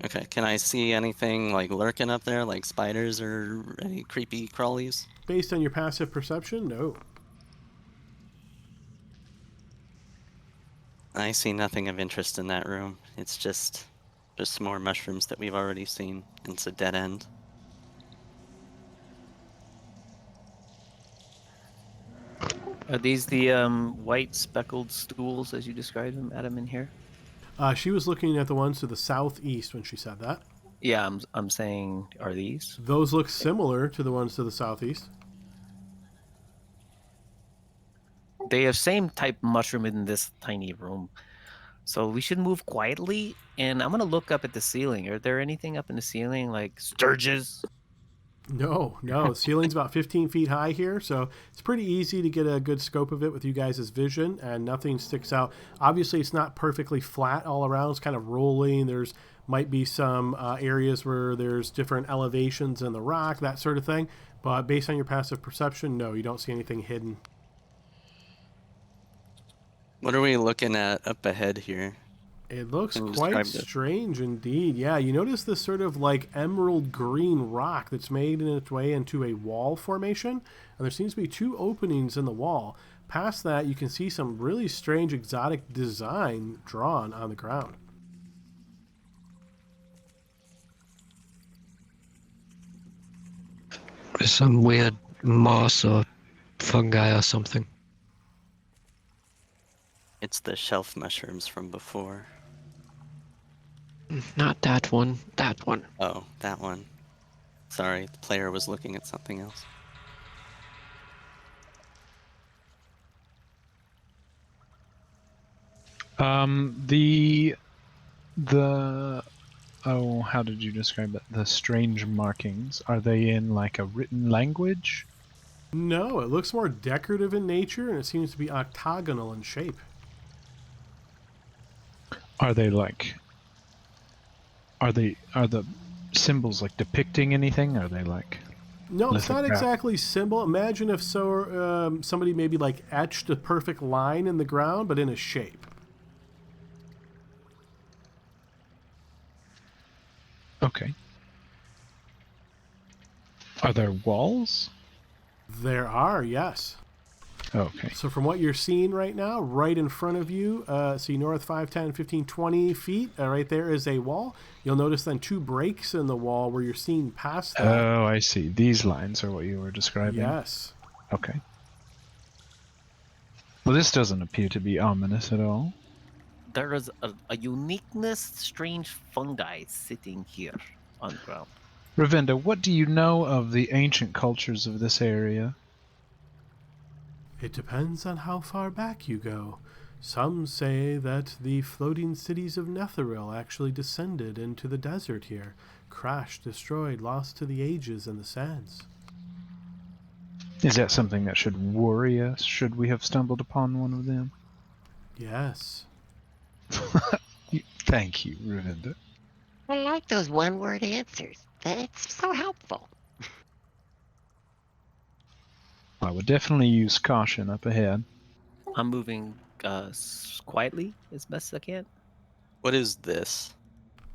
Okay, can I see anything like lurking up there, like spiders or any creepy crawlies? Based on your passive perception, no. I see nothing of interest in that room. It's just more mushrooms that we've already seen. It's a dead end. Are these the white speckled stools as you described them, Adam, in here? She was looking at the ones to the southeast when she said that. Yeah, I'm saying, are these? Those look similar to the ones to the southeast. They have same type mushroom in this tiny room. So we should move quietly, and I'm gonna look up at the ceiling. Are there anything up in the ceiling like sturges? No. The ceiling's about 15 feet high here, so it's pretty easy to get a good scope of it with you guys' vision, and nothing sticks out. Obviously, it's not perfectly flat all around. It's kind of rolling. There's might be some areas where there's different elevations in the rock, that sort of thing. But based on your passive perception, no, you don't see anything hidden. What are we looking at up ahead here? It looks Can you quite describe this? strange indeed. Yeah, you notice this sort of like emerald green rock that's made in its way into a wall formation, and there seems to be two openings in the wall. Past that, you can see some really strange exotic design drawn on the ground. Some weird moss or fungi or something. It's the shelf mushrooms from before. Not that one. That one. Oh, that one. Sorry, the player was looking at something else. The oh, how did you describe it? The strange markings. Are they in like a written language? No, it looks more decorative in nature, and it seems to be octagonal in shape. Are they like? Are the symbols like depicting anything? Are they like? No, it's not Lithograph. exactly symbol. Imagine if somebody maybe like etched a perfect line in the ground, but in a shape. Okay. Are there walls? There are, yes. Okay. So from what you're seeing right now, right in front of you, see north 5, 10, 15, 20 feet, right there is a wall. You'll notice then two breaks in the wall where you're seeing past that. Oh, I see. These lines are what you were describing. Yes. Okay. Well, this doesn't appear to be ominous at all. There is a uniqueness, strange fungi sitting here on the ground. Ravinda, what do you know of the ancient cultures of this area? It depends on how far back you go. Some say that the floating cities of Netheril actually descended into the desert here, crashed, destroyed, lost to the ages and the sands. Is that something that should worry us? Should we have stumbled upon one of them? Yes. Thank you, Ravinda. I like those one-word answers. That's so helpful. I would definitely use caution up ahead. I'm moving quietly as best as I can. What is this?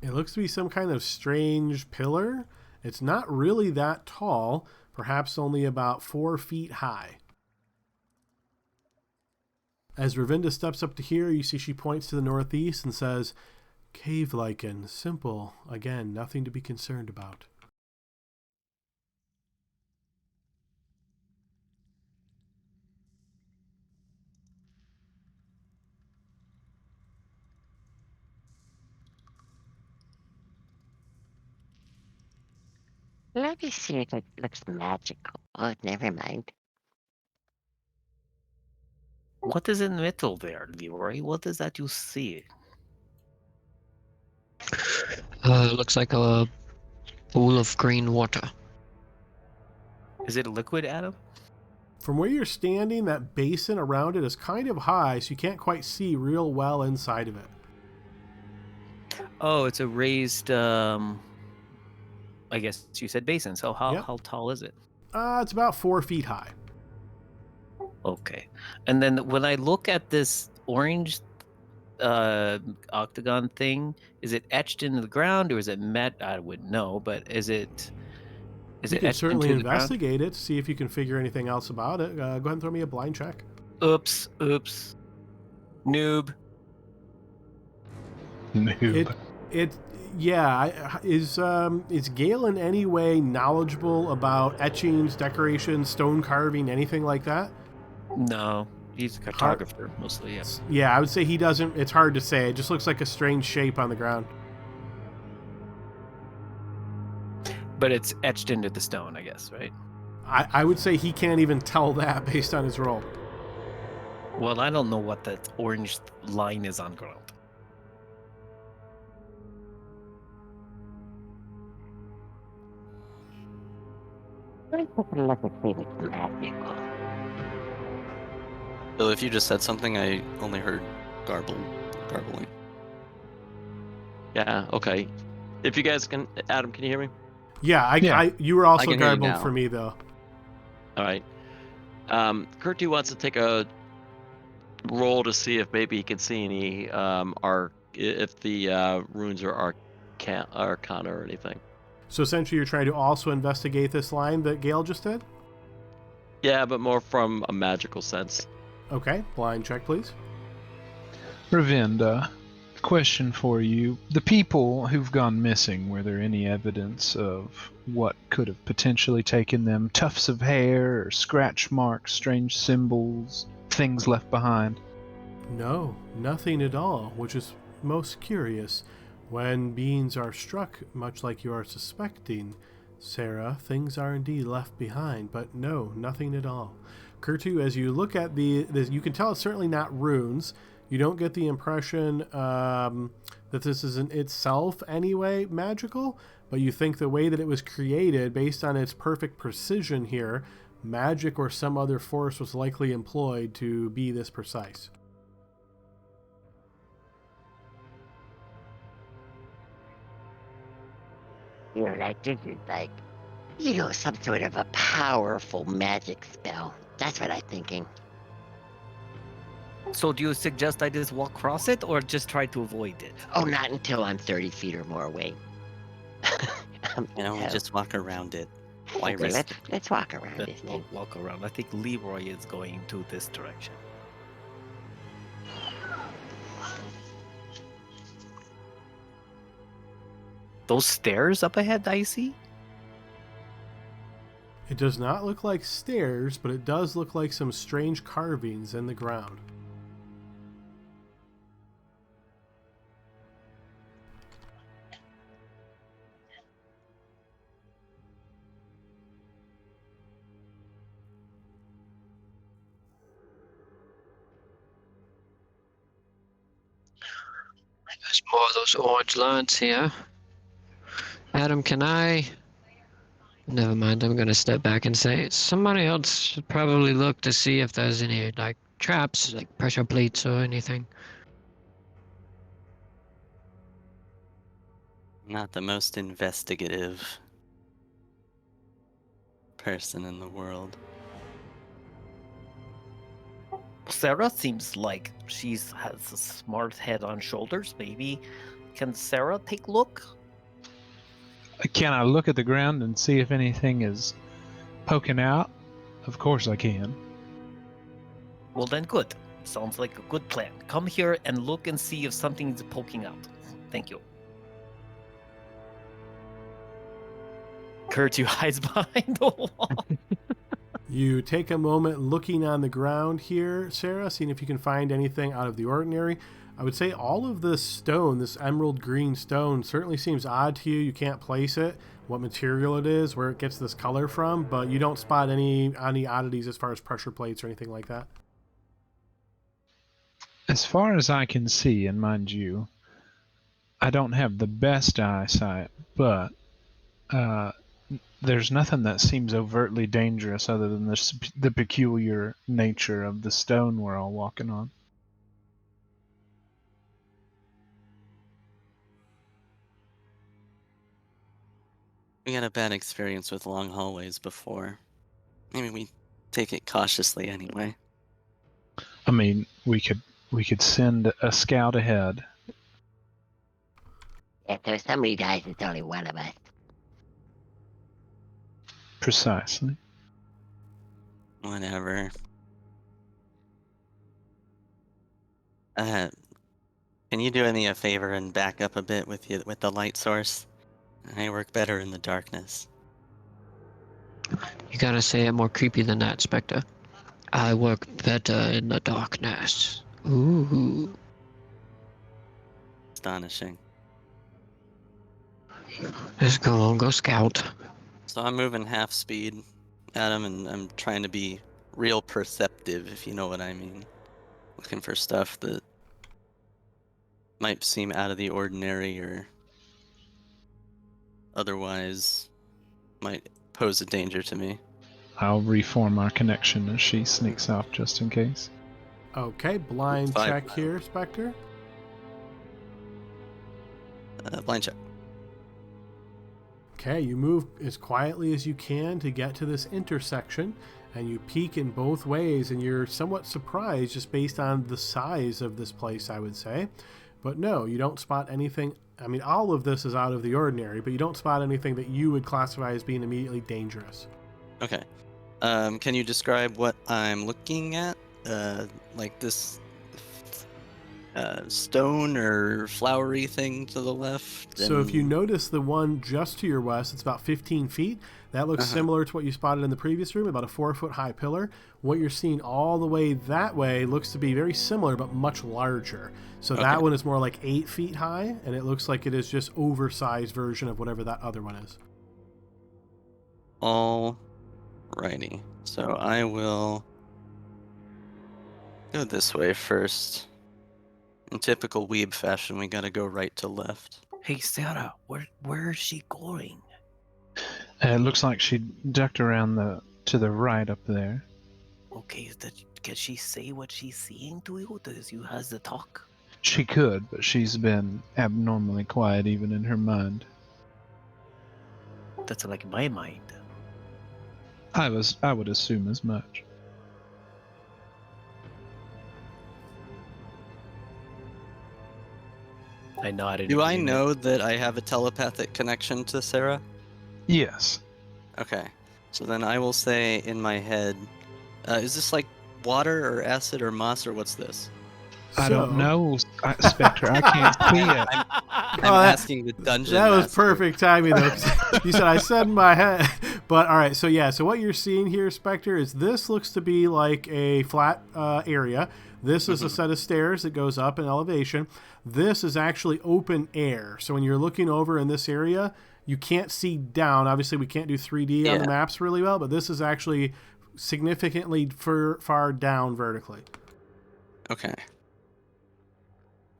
It looks to be some kind of strange pillar. It's not really that tall, perhaps only about 4 feet high. As Ravinda steps up to here, you see she points to the northeast and says, "Cave lichen, simple. Again, nothing to be concerned about." Let me see if it looks magical. Oh, never mind. What is in the middle there, Leroy? What is that you see? Looks like a pool of green water. Is it liquid, Adam? From where you're standing, that basin around it is kind of high, so you can't quite see real well inside of it. Oh, it's a raised, I guess you said basin. So Yep. how tall is it? It's about 4 feet high. Okay. And then when I look at this orange octagon thing, is it etched into the ground or is it met? I wouldn't know, but is it You can etched certainly into the ground? investigate it, see if you can figure anything else about it. Go ahead and throw me a blind check. Oops. Noob. Noob. Is Gale in any way knowledgeable about etchings, decorations, stone carving, anything like that? No, he's a cartographer mostly. Yeah. Yeah, I would say he doesn't. It's hard to say. It just looks like a strange shape on the ground. But it's etched into the stone, I guess, right? I would say he can't even tell that based on his roll. Well, I don't know what that orange line is on ground. So if you just said something, I only heard garbling. Yeah. Okay. If you guys can, Adam, can you hear me? Yeah, you were also can hear you garbled now. for me though. All right. Kurtu wants to take a roll to see if maybe he can see any if the runes are arcana or anything. So essentially, you're trying to also investigate this line that Gale just did. Yeah, but more from a magical sense. Okay, blind check, please. Ravinda, question for you. The people who've gone missing, were there any evidence of what could have potentially taken them? Tufts of hair or scratch marks, strange symbols, things left behind? No, nothing at all, which is most curious. When beings are struck, much like you are suspecting, Sarah, things are indeed left behind, but no, nothing at all. Kurtu, as you look at this, you can tell it's certainly not runes. You don't get the impression that this is in itself anyway magical, but you think the way that it was created, based on its perfect precision here, magic or some other force was likely employed to be this precise. You're like, this is like, some sort of a powerful magic spell. That's what I'm thinking. So do you suggest I just walk across it or just try to avoid it? Oh, not until I'm 30 feet or more away. We just walk around it. Why Okay, risk let's walk around Then this we'll thing. walk around. I think Leroy is going to this direction. Those stairs up ahead I see? It does not look like stairs, but it does look like some strange carvings in the ground. There's more of those orange lines here. Adam, can I? Never mind. I'm gonna step back and say somebody else should probably look to see if there's any like traps, like pressure plates or anything. Not the most investigative person in the world. Sarah seems like she has a smart head on shoulders. Maybe can Sarah take a look? Can I look at the ground and see if anything is poking out? Of course I can. Well then, good. Sounds like a good plan. Come here and look and see if something's poking out. Thank you. Kurt, you hides behind the wall. You take a moment looking on the ground here, Sarah, seeing if you can find anything out of the ordinary. I would say all of this stone, this emerald green stone, certainly seems odd to you. You can't place it, what material it is, where it gets this color from, but you don't spot any oddities as far as pressure plates or anything like that. As far as I can see, and mind you, I don't have the best eyesight, but there's nothing that seems overtly dangerous other than the peculiar nature of the stone we're all walking on. We had a bad experience with long hallways before. Maybe we take it cautiously anyway. I mean, we could We could send a scout ahead. If there's somebody dies, it's only one of us. Precisely. Whatever. Can you do me a favor and back up a bit with the light source? I work better in the darkness. You gotta say it more creepy than that, Spectre. I work better in the darkness. Ooh. Astonishing. Let's go scout. So I'm moving half speed at him, and I'm trying to be real perceptive, if you know what I mean. Looking for stuff that might seem out of the ordinary or otherwise might pose a danger to me. I'll reform our connection as she sneaks off just in case. Okay, blind 5 check miles. here, Spectre. Blind check. Okay, you move as quietly as you can to get to this intersection, and you peek in both ways, and you're somewhat surprised just based on the size of this place, I would say. But no, you don't spot anything. I mean, all of this is out of the ordinary, but you don't spot anything that you would classify as being immediately dangerous. Okay. Can you describe what I'm looking at? Like this stone or flowery thing to the left? So if you and- notice the one just to your west, it's about 15 feet. That looks similar to what you spotted in the previous room, about a 4-foot high pillar. What you're seeing all the way that way looks to be very similar, but much larger. So that Okay. one is more like 8 feet high, and it looks like it is just oversized version of whatever that other one is. Alrighty. So I will go this way first. In typical weeb fashion, we gotta go right to left. Hey, Sarah, where is she going? It looks like she ducked around to the right up there. Okay, can she say what she's seeing to you? Does you has the talk? She could, but she's been abnormally quiet even in her mind. That's like my mind. I would assume as much. I nodded. Do I agreement. know that I have a telepathic connection to Sarah? Yes. Okay. So then I will say in my head, is this like water or acid or moss or what's this? I don't know, Spectre. I can't see it. I'm Oh, that- asking the dungeon. That was master. perfect timing, though. 'Cause you said I said in my head, but all right. So yeah, so what you're seeing here, Spectre, is this looks to be like a flat area. This is a set of stairs that goes up in elevation. This is actually open air. So when you're looking over in this area, you can't see down. Obviously, we can't do 3D on the Yeah. maps really well, but this is actually significantly far down vertically. Okay.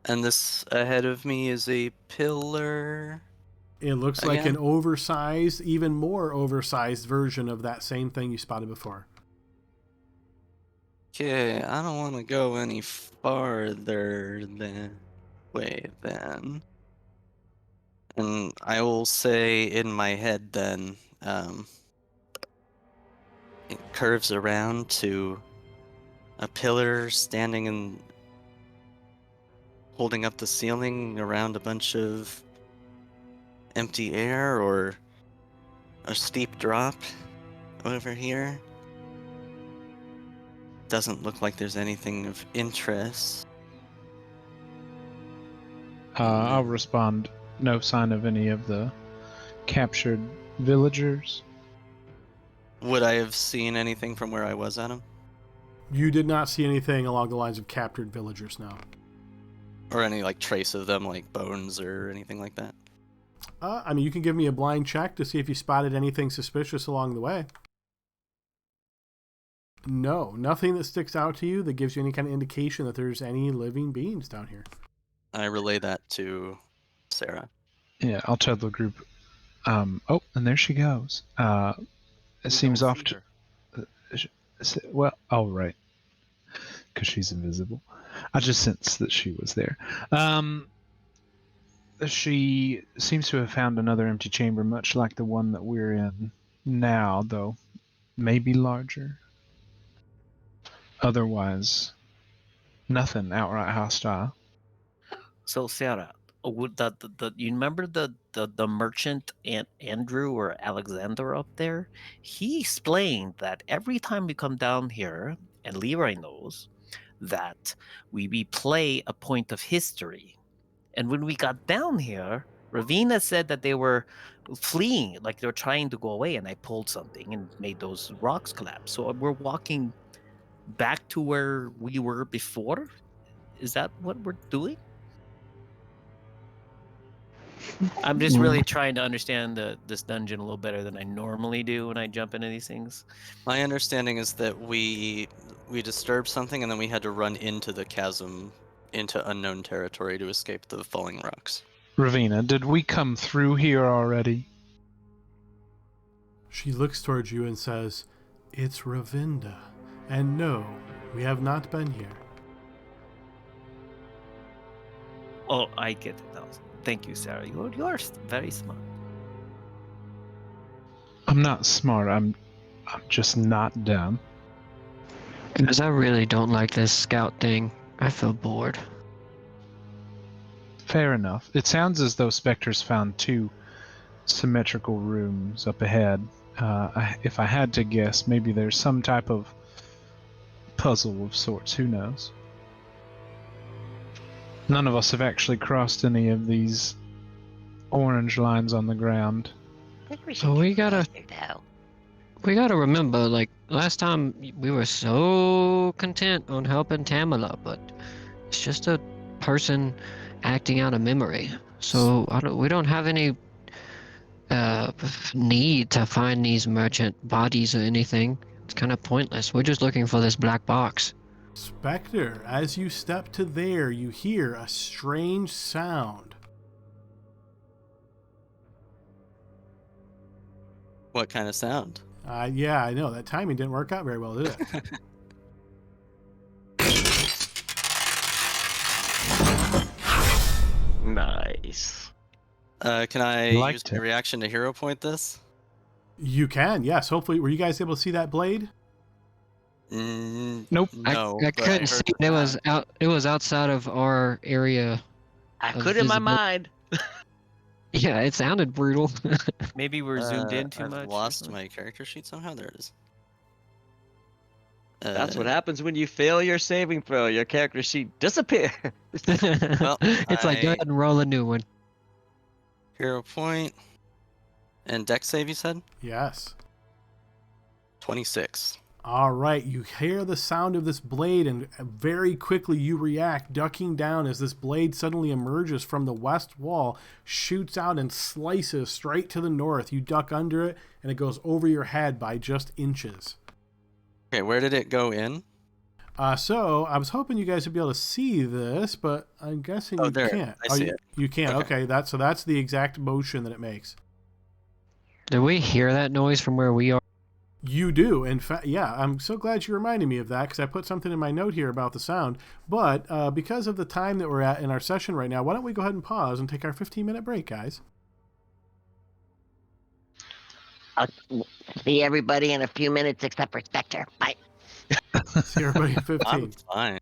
And this ahead of me is a pillar. It looks like Again? an oversized, even more oversized version of that same thing you spotted before. Okay, I don't want to go any farther than way then. And I will say in my head then, it curves around to a pillar standing and holding up the ceiling around a bunch of empty air or a steep drop over here. Doesn't look like there's anything of interest. I'll respond. No sign of any of the captured villagers. Would I have seen anything from where I was at him? You did not see anything along the lines of captured villagers, no. Or any like trace of them, like bones or anything like that? I mean, you can give me a blind check to see if you spotted anything suspicious along the way. No, nothing that sticks out to you that gives you any kind of indication that there's any living beings down here. I relay that to Sarah. Yeah, I'll tell the group. And there she goes. It seems off to. Well, all right, because she's invisible. I just sensed that she was there. She seems to have found another empty chamber, much like the one that we're in now, though maybe larger. Otherwise, Nothing outright hostile. So Sarah, would the you remember the merchant Andrew or Alexander up there? He explained that every time we come down here, and Leroy knows that we replay a point of history. And when we got down here, Ravina said that they were fleeing, like they were trying to go away, and I pulled something and made those rocks collapse. So we're walking back to where we were before. Is that what we're doing? I'm just really trying to understand this dungeon a little better than I normally do when I jump into these things. My understanding is that we disturbed something and then we had to run into the chasm, into unknown territory to escape the falling rocks. Ravina, did we come through here already? She looks towards you and says, "It's Ravinda. And no, we have not been here." Oh, I get it now. Thank you, Sarah. You're very smart. I'm not smart. I'm just not dumb. Because I really don't like this scout thing. I feel bored. Fair enough. It sounds as though Spectre's found 2 symmetrical rooms up ahead. If I had to guess, maybe there's some type of puzzle of sorts. Who knows? None of us have actually crossed any of these orange lines on the ground. I think we should So we get gotta- closer, though. We gotta remember, like, last time we were so content on helping Tamala, but it's just a person acting out a memory. So we don't have any need to find these merchant bodies or anything. It's kind of pointless. We're just looking for this black box. Spectre, as you step to there, you hear a strange sound. What kind of sound? Yeah, I know. That timing didn't work out very well, did it? Nice. Can I use Liked my it. reaction to hero point this? You can, yes. Hopefully, were you guys able to see that blade? Nope. No. I but couldn't heard see. It was out. It was outside of our area. I Of could in my visible- mind. Yeah, it sounded brutal. Maybe we're zoomed in too I've much. or lost something. my character sheet somehow. There it is. That's what happens when you fail your saving throw. Your character sheet disappears. Well, It's like go I- ahead and roll a new one. Hero point. And deck save, you said? Yes. 26. All right, you hear the sound of this blade, and very quickly you react, ducking down as this blade suddenly emerges from the west wall, shoots out and slices straight to the north. You duck under it, and it goes over your head by just inches. Okay, where did it go in? So I was hoping you guys would be able to see this, but I'm guessing Oh, you there. can't. I see you, it. You can't. Okay. Okay, that's the exact motion that it makes. Did we hear that noise from where we are? You do. In fact, yeah, I'm so glad you reminded me of that because I put something in my note here about the sound. But because of the time that we're at in our session right now, why don't we go ahead and pause and take our 15-minute break, guys? I'll see everybody in a few minutes except for Spectre. Bye. See everybody in 15. I'm fine.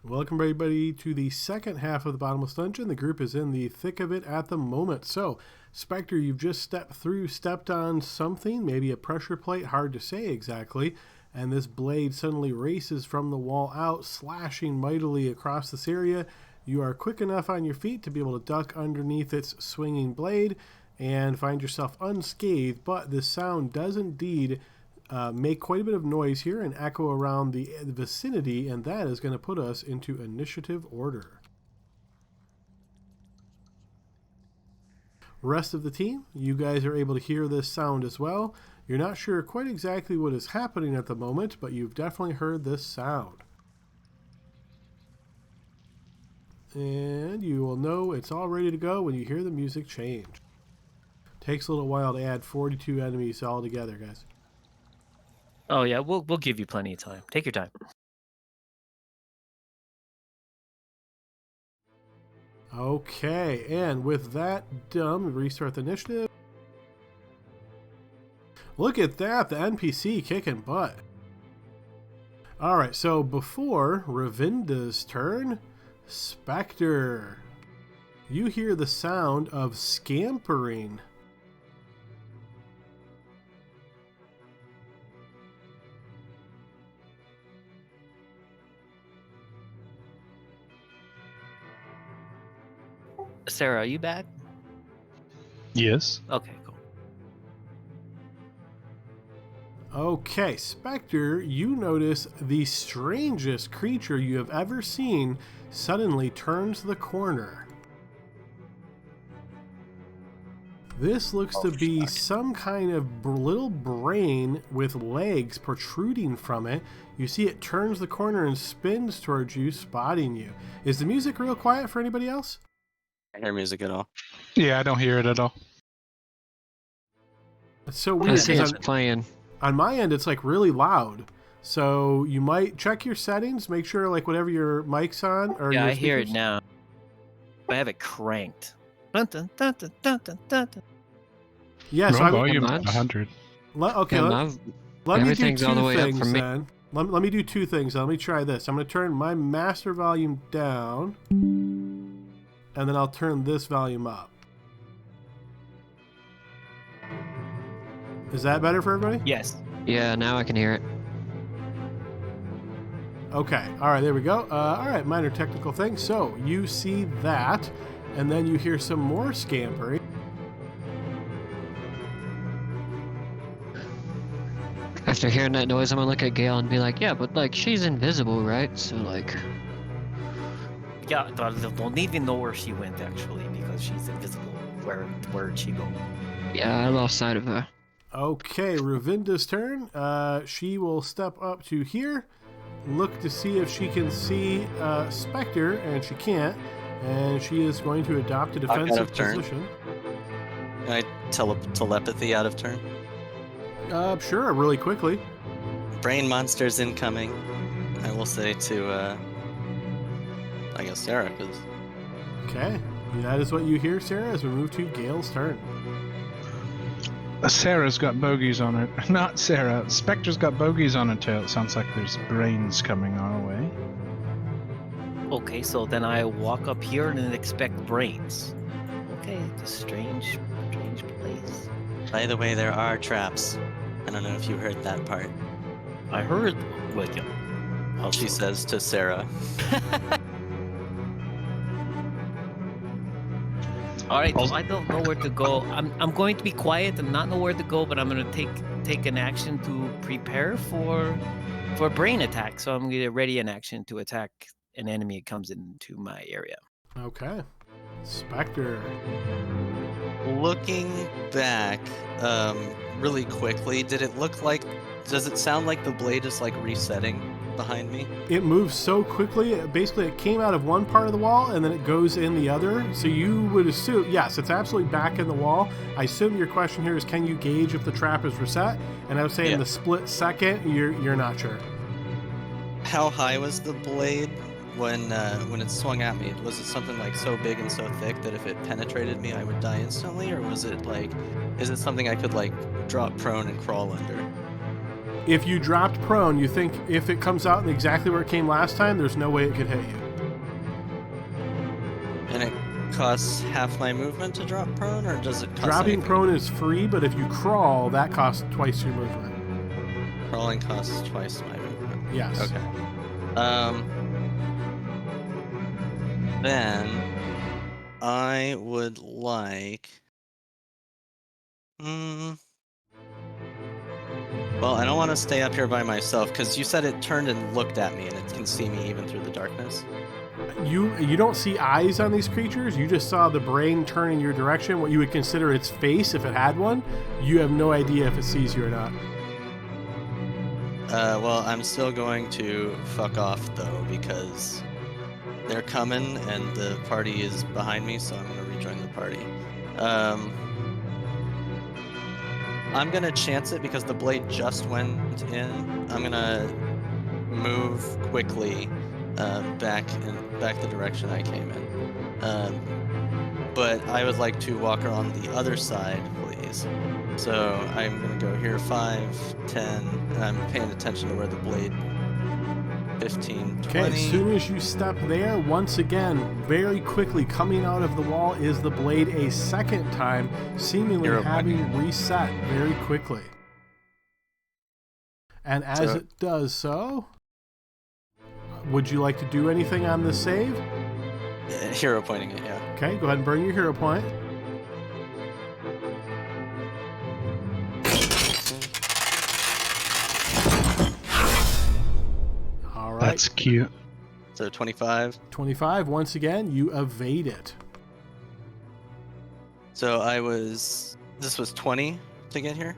Welcome, everybody, to the second half of the Bottomless Dungeon. The group is in the thick of it at the moment. So, Spectre, you've just stepped on something, maybe a pressure plate, hard to say exactly, and this blade suddenly races from the wall out, slashing mightily across this area. You are quick enough on your feet to be able to duck underneath its swinging blade and find yourself unscathed, but this sound does indeed make quite a bit of noise here and echo around the vicinity, and that is going to put us into initiative order. Rest of the team, you guys are able to hear this sound as well. You're not sure quite exactly what is happening at the moment, but you've definitely heard this sound. And you will know it's all ready to go when you hear the music change. Takes a little while to add 42 enemies all together, guys. Oh yeah, we'll give you plenty of time. Take your time. Okay, and with that done, restart the initiative. Look at that, the NPC kicking butt. All right, so before Ravinda's turn, Spectre, you hear the sound of scampering. Sarah, are you back? Yes. Okay, cool. Okay, Spectre, you notice the strangest creature you have ever seen suddenly turns the corner. This looks to be some kind of little brain with legs protruding from it. You see it turns the corner and spins towards you, spotting you. Is the music real quiet for anybody else? I hear music at all. Yeah, I don't hear it at all. It's so I weird see because it's playing. on my end it's like really loud. So you might check your settings, make sure like whatever your mic's on or Yeah, your I hear it speakers. now. I have it cranked. Dun, dun, dun, dun, dun, dun, dun, dun. Yeah, so My I'm, volume Yeah, is 100. okay. Yeah, Let me do everything's all the two way up things for me. then. Let me do two things. Let me try this. I'm going to turn my master volume down, and then I'll turn this volume up. Is that better for everybody? Yes. Yeah, now I can hear it. Okay. All right, there we go. All right, minor technical thing. So you see that, and then you hear some more scampering. After hearing that noise, I'm gonna look at Gail and be like, yeah, but like she's invisible, right? So like, Yeah, don't even know where she went actually because she's invisible. Where'd she go? yeah, I lost sight of her. Okay, Ravinda's turn. She will step up to here, look to see if she can see Spectre, and she can't. And she is going to adopt a Out defensive of turn. position. Can I telepathy out of turn? Sure, really quickly. Brain monsters incoming. I will say to, I guess Sarah, because Okay, that is what you hear, Sarah, as we move to Gale's turn. Sarah's got bogies on her. Not Sarah. Spectre's got bogies on her tail. It sounds like there's brains coming our way. Okay, so then I walk up here and expect brains. Okay, it's a strange place. by the way, there are traps. I don't know if you heard that part. I heard what you. She says to Sarah. All right, so I don't know where to go. I'm going to be quiet and not know where to go, but I'm going to take an action to prepare for a brain attack. So I'm going to ready an action to attack an enemy that comes into my area. Okay. Spectre. Looking back, really quickly, does it sound like the blade is like resetting behind me? It moves so quickly, basically it came out of one part of the wall and then it goes in the other. So you would assume, yes, it's absolutely back in the wall. I assume your question here is, can you gauge if the trap is reset? And I would say in Yeah. the split second, you're not sure. How high was the blade when it swung at me? Was it something like so big and so thick that if it penetrated me, I would die instantly, or was it like, is it something I could like drop prone and crawl under? If you dropped prone, you think if it comes out in exactly where it came last time, there's no way it could hit you. And it costs half my movement to drop prone, or does it cost Dropping anything? prone is free, but if you crawl, that costs twice your movement. Crawling costs twice my movement. Yes. Okay. Then I would like. Well, I don't want to stay up here by myself because you said it turned and looked at me, and it can see me even through the darkness. You don't see eyes on these creatures. You just saw the brain turn in your direction, what you would consider its face if it had one. You have no idea if it sees you or not. Well, I'm still going to fuck off though because they're coming and the party is behind me, so I'm gonna rejoin the party. I'm gonna chance it because the blade just went in. I'm gonna move quickly back the direction I came in. But I would like to walk around the other side, please. So I'm gonna go here 5, 10, and I'm paying attention to where the blade 15, 20. Okay, as soon as you step there, once again, very quickly coming out of the wall is the blade a second time, seemingly Hero having reset very quickly. And as it does so, would you like to do anything on the save? Hero pointing it, yeah. Okay, go ahead and burn your hero point. All right. That's cute. So 25. 25, once again, you evade it. So this was 20 to get here?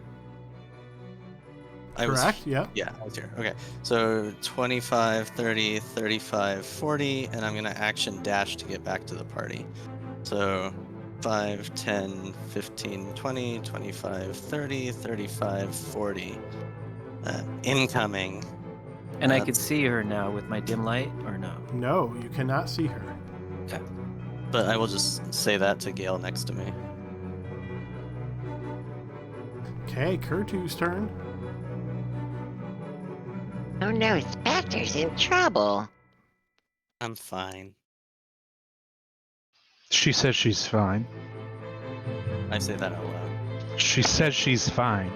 Correct, yeah. Yeah, I was here. Okay. So 25, 30, 35, 40, and I'm going to action dash to get back to the party. So 5, 10, 15, 20, 25, 30, 35, 40. Incoming. And I could see her now with my dim light, or no? No, you cannot see her. But I will just say that to Gale next to me. Okay, Kurtu's turn. Oh no, Spectre's in trouble. I'm fine. She says she's fine. I say that out loud. She says she's fine.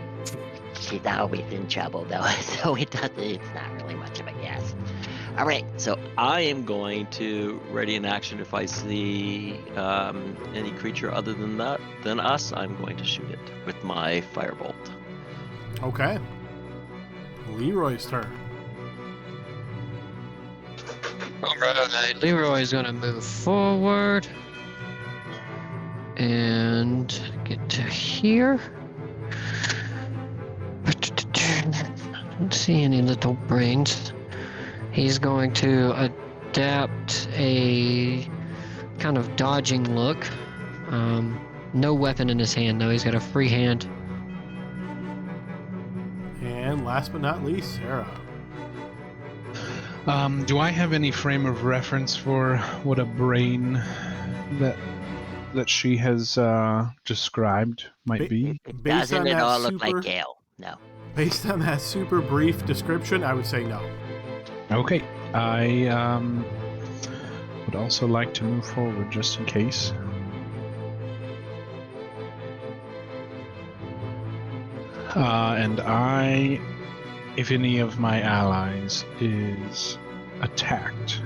She's always in trouble though, so it's not really much of a guess. All right, So I am going to ready in action. If I see any creature other than us, I'm going to shoot it with my firebolt. Okay. Leroy's turn. Alright, Leroy is gonna move forward and get to here. Don't see any little brains. He's going to adapt a kind of dodging look. No weapon in his hand though, he's got a free hand. And last but not least, Sarah. Do I have any frame of reference for what a brain that she has described might be? Based on doesn't it that all look super, like Gale? No. based on that super brief description, I would say no. Okay, I would also like to move forward just in case. And if any of my allies is attacked,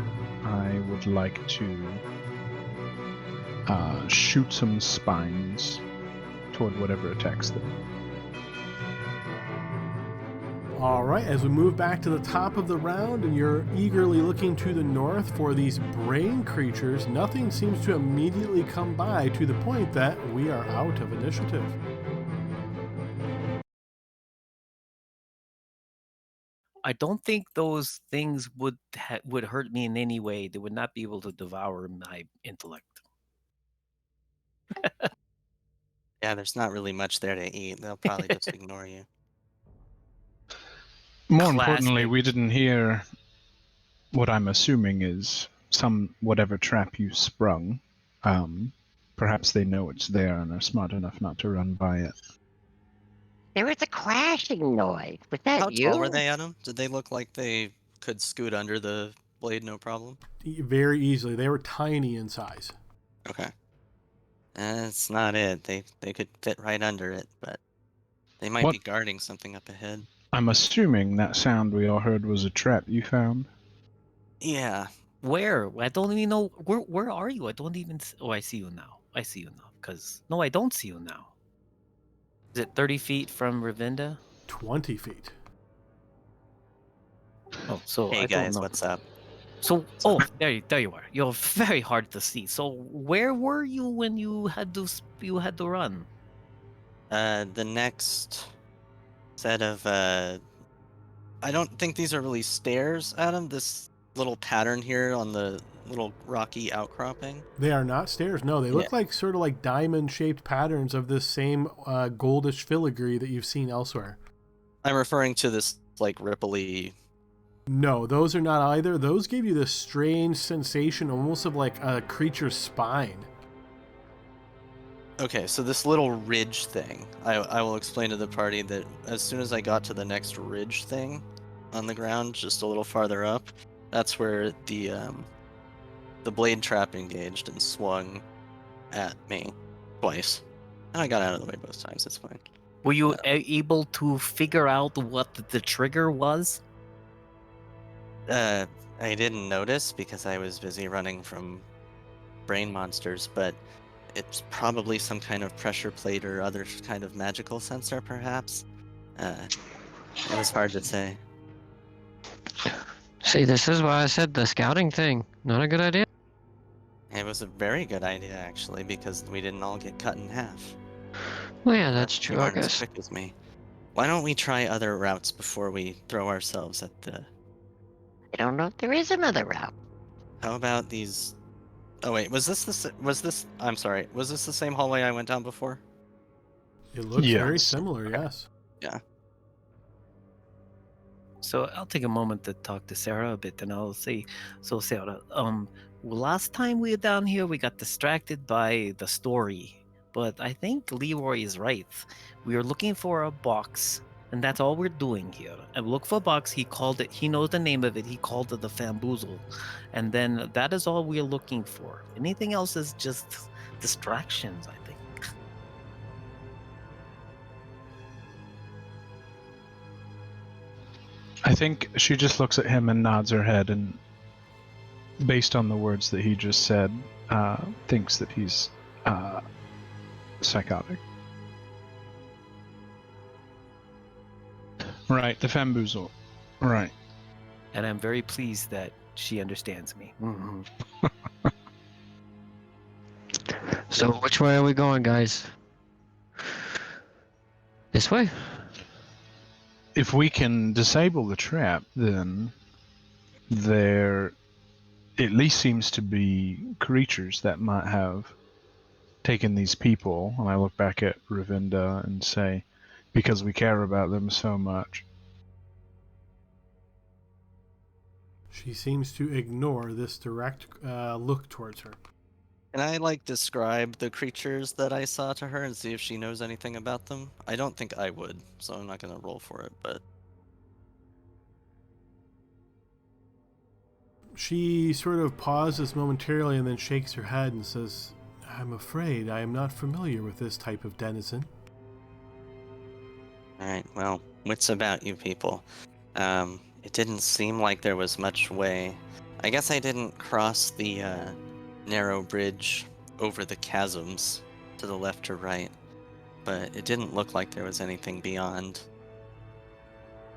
I would like to shoot some spines toward whatever attacks them. All right, as we move back to the top of the round and you're eagerly looking to the north for these brain creatures, nothing seems to immediately come by to the point that we are out of initiative. I don't think those things would hurt me in any way. They would not be able to devour my intellect. Yeah, there's not really much there to eat. They'll probably just ignore you. More importantly, Classic. we didn't hear what I'm assuming is whatever trap you sprung. Perhaps they know it's there and are smart enough not to run by it. There was a crashing noise. Was that How you? tall were they, Adam? Did they look like they could scoot under the blade no problem? Very easily. They were tiny in size. Okay. That's not it. They could fit right under it, but they might What? be guarding something up ahead. I'm assuming that sound we all heard was a trap you found. Yeah. Where? I don't even know. Where are you? I don't even. Oh, I see you now. I see you now. No, I don't see you now. Is it 30 feet from Ravinda? 20 feet. Oh, so Hey I don't guys, know. what's up? So, there you are. You're very hard to see. So, where were you when you had to run? The next set of I don't think these are really stairs, Adam. This little pattern here on the little rocky outcropping. They are not stairs. No, they look like sort of like diamond-shaped patterns of this same goldish filigree that you've seen elsewhere. I'm referring to this like ripply. No, those are not either. Those give you this strange sensation almost of like a creature's spine. Okay, so this little ridge thing, I will explain to the party that as soon as I got to the next ridge thing on the ground, just a little farther up, That's where the blade trap engaged and swung at me twice. And I got out of the way both times. It's fine. Were you able to figure out what the trigger was? I didn't notice because I was busy running from brain monsters, but it's probably some kind of pressure plate or other kind of magical sensor, perhaps. It was hard to say. See, this is why I said the scouting thing. Not a good idea. It was a very good idea, actually, because we didn't all get cut in half. Well, yeah, that's You true, I aren't as guess. quick as me. Why don't we try other routes before we throw ourselves at the... I don't know if there is another route. How about these... Oh wait, was this... I'm sorry, was this the same hallway I went down before? It looks Yeah. very similar, yes. So I'll take a moment to talk to Sarah a bit, and I'll say, so Sarah, last time we were down here, we got distracted by the story, but I think Leroy is right. We are looking for a box, and that's all we're doing here. And look for a box. He called it. He knows the name of it. He called it the Famboozle, and then that is all we are looking for. Anything else is just distractions, I think. I think she just looks at him and nods her head, and based on the words that he just said, thinks that he's psychotic. Right, the Famboozle. Right. And I'm very pleased that she understands me. Mm-hmm. So which way are we going, guys? This way? If we can disable the trap, then there at least seems to be creatures that might have taken these people. And I look back at Ravinda and say, because we care about them so much. She seems to ignore this direct look towards her. Can I, describe the creatures that I saw to her and see if she knows anything about them? I don't think I would, so I'm not gonna roll for it, but... She sort of pauses momentarily and then shakes her head and says, I'm afraid I am not familiar with this type of denizen. Alright, well, wits about you people. It didn't seem like there was much way. I guess I didn't cross the, narrow bridge over the chasms to the left or right, but it didn't look like there was anything beyond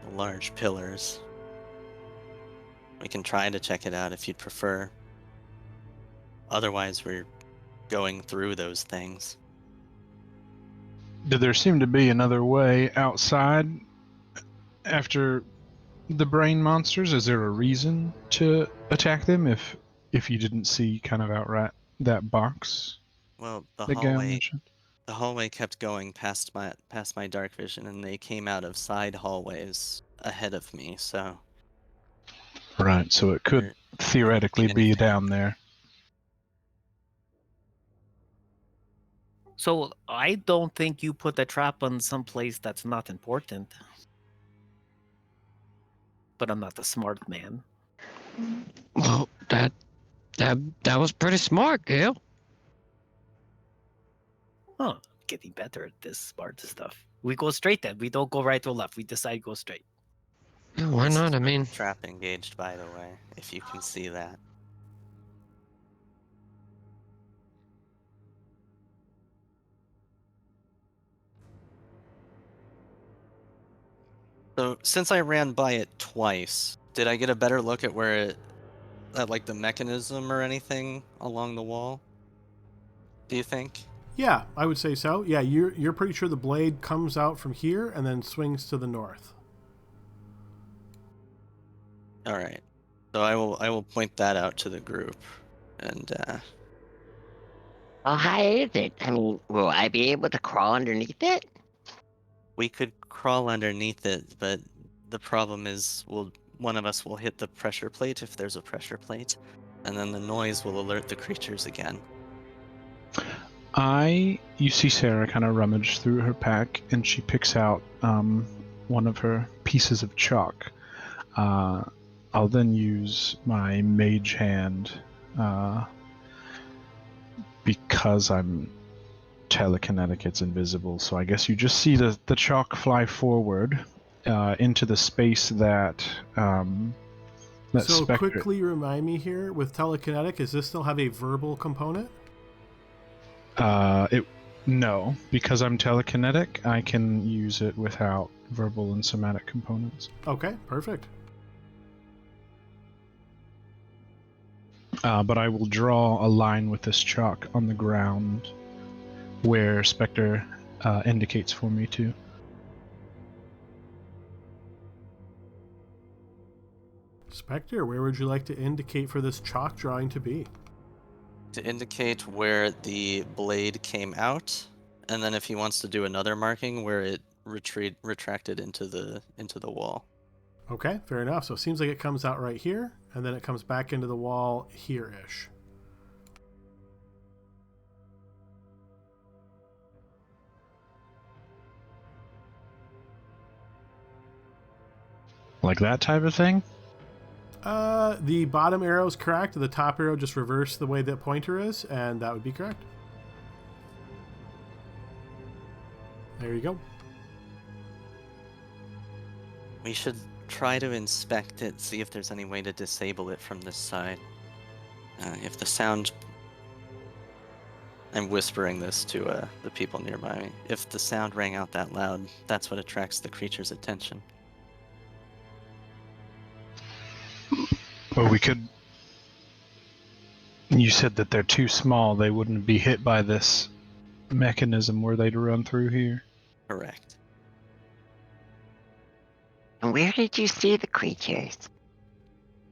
the large pillars. We can try to check it out if you'd prefer. Otherwise, we're going through those things. Did there seem to be another way outside after the brain monsters? Is there a reason to attack them if you didn't see kind of outright that box Well, the that Gail hallway mentioned? the hallway kept going past my dark vision, and they came out of side hallways ahead of me, so... Right, so it could theoretically be down there. So I don't think you put a trap on someplace that's not important. But I'm not a smart man. Well, that was pretty smart, Gail. Huh. Getting better at this smart stuff. We go straight then. We don't go right or left. We decide to go straight. Yeah, why This not? is I where mean, the trap engaged, by the way, if you can see that. So, since I ran by it twice, did I get a better look at where it, at the mechanism or anything along the wall? Do you think? Yeah, I would say so. Yeah, you're pretty sure the blade comes out from here and then swings to the north. All right. So I will point that out to the group, and How high is it? I mean, will I be able to crawl underneath it? we could crawl underneath it, but the problem is, one of us will hit the pressure plate if there's a pressure plate, and then the noise will alert the creatures again. You see Sarah kind of rummage through her pack, and she picks out one of her pieces of chalk. I'll then use my mage hand because I'm telekinetic, it's invisible. So I guess you just see the chalk fly forward into the space that So Spectre. quickly remind me here, with telekinetic, does this still have a verbal component? No, because I'm telekinetic, I can use it without verbal and somatic components. Okay, perfect. But I will draw a line with this chalk on the ground where Spectre indicates for me to. Spectre, where would you like to indicate for this chalk drawing to be? To indicate where the blade came out, and then if he wants to do another marking where it retracted into the wall. Okay, fair enough. So it seems like it comes out right here, and then it comes back into the wall here-ish. Like that type of thing? The bottom arrow is correct. The top arrow just reversed the way that pointer is, and that would be correct. There you go. We should try to inspect it, see if there's any way to disable it from this side. If the sound... I'm whispering this to the people nearby me. If the sound rang out that loud, that's what attracts the creature's attention. Well, we could... You said that they're too small. They wouldn't be hit by this mechanism were they to run through here. Correct. And where did you see the creatures?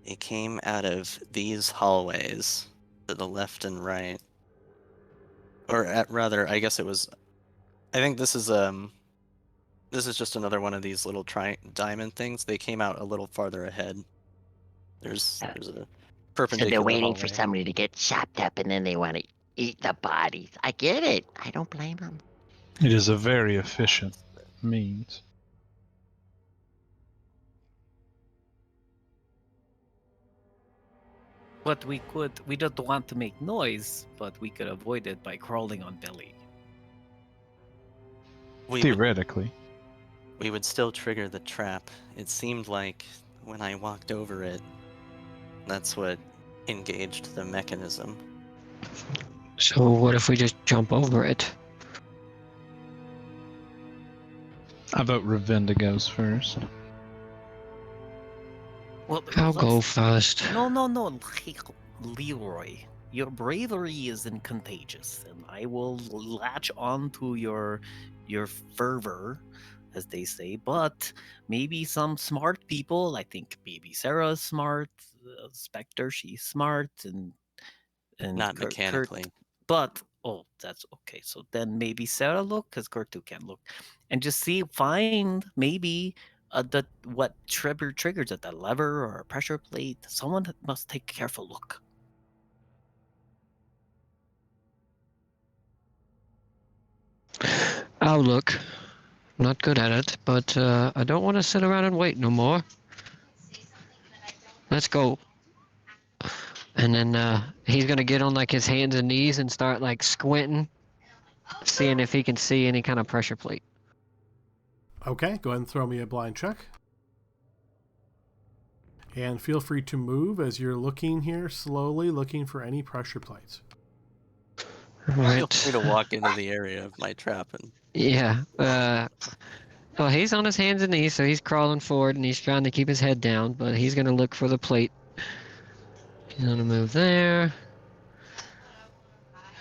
They came out of these hallways to the left and right. Or rather, I guess it was... I think this is just another one of these little diamond things. They came out a little farther ahead. There's a So perpendicular they're waiting hallway. for somebody to get chopped up and then they want to eat the bodies. I get it. I don't blame them. It is a very efficient means. But we don't want to make noise, but we could avoid it by crawling on belly. Theoretically. We would still trigger the trap. It seemed like when I walked over it, that's what engaged the mechanism. So what if we just jump over it? I vote Ravinda goes first. Well, I'll go first. No, Leroy. Your bravery isn't contagious, and I will latch on to your fervor, as they say. But maybe some smart people, I think maybe Sarah's smart, Spectre, she's smart, and Not mechanically. But that's okay. So then maybe Sarah look, because Kurt too can look, and just find maybe what triggers it, a lever or a pressure plate. Someone must take a careful look. I'll look. Not good at it, but I don't want to sit around and wait no more. Let's go. And then he's gonna get on like his hands and knees and start like squinting, seeing if he can see any kind of pressure plate. Okay, go ahead and throw me a blind check. And feel free to move as you're looking here, slowly looking for any pressure plates. Right. Feel free to walk into the area of my trap and... Yeah. Well, he's on his hands and knees, so he's crawling forward and he's trying to keep his head down, but he's gonna look for the plate. He's gonna move there.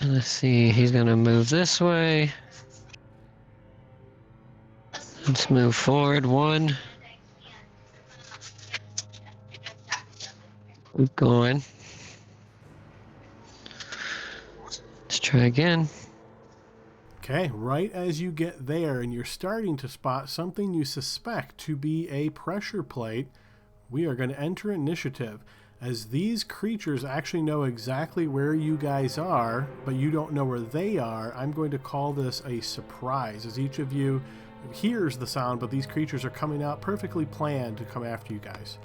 And let's see, he's gonna move this way. Let's move forward one. Keep going. Let's try again. Okay, right as you get there and you're starting to spot something you suspect to be a pressure plate, we are going to enter initiative. As these creatures actually know exactly where you guys are, but you don't know where they are, I'm going to call this a surprise, as each of you hears the sound, but these creatures are coming out perfectly planned to come after you guys.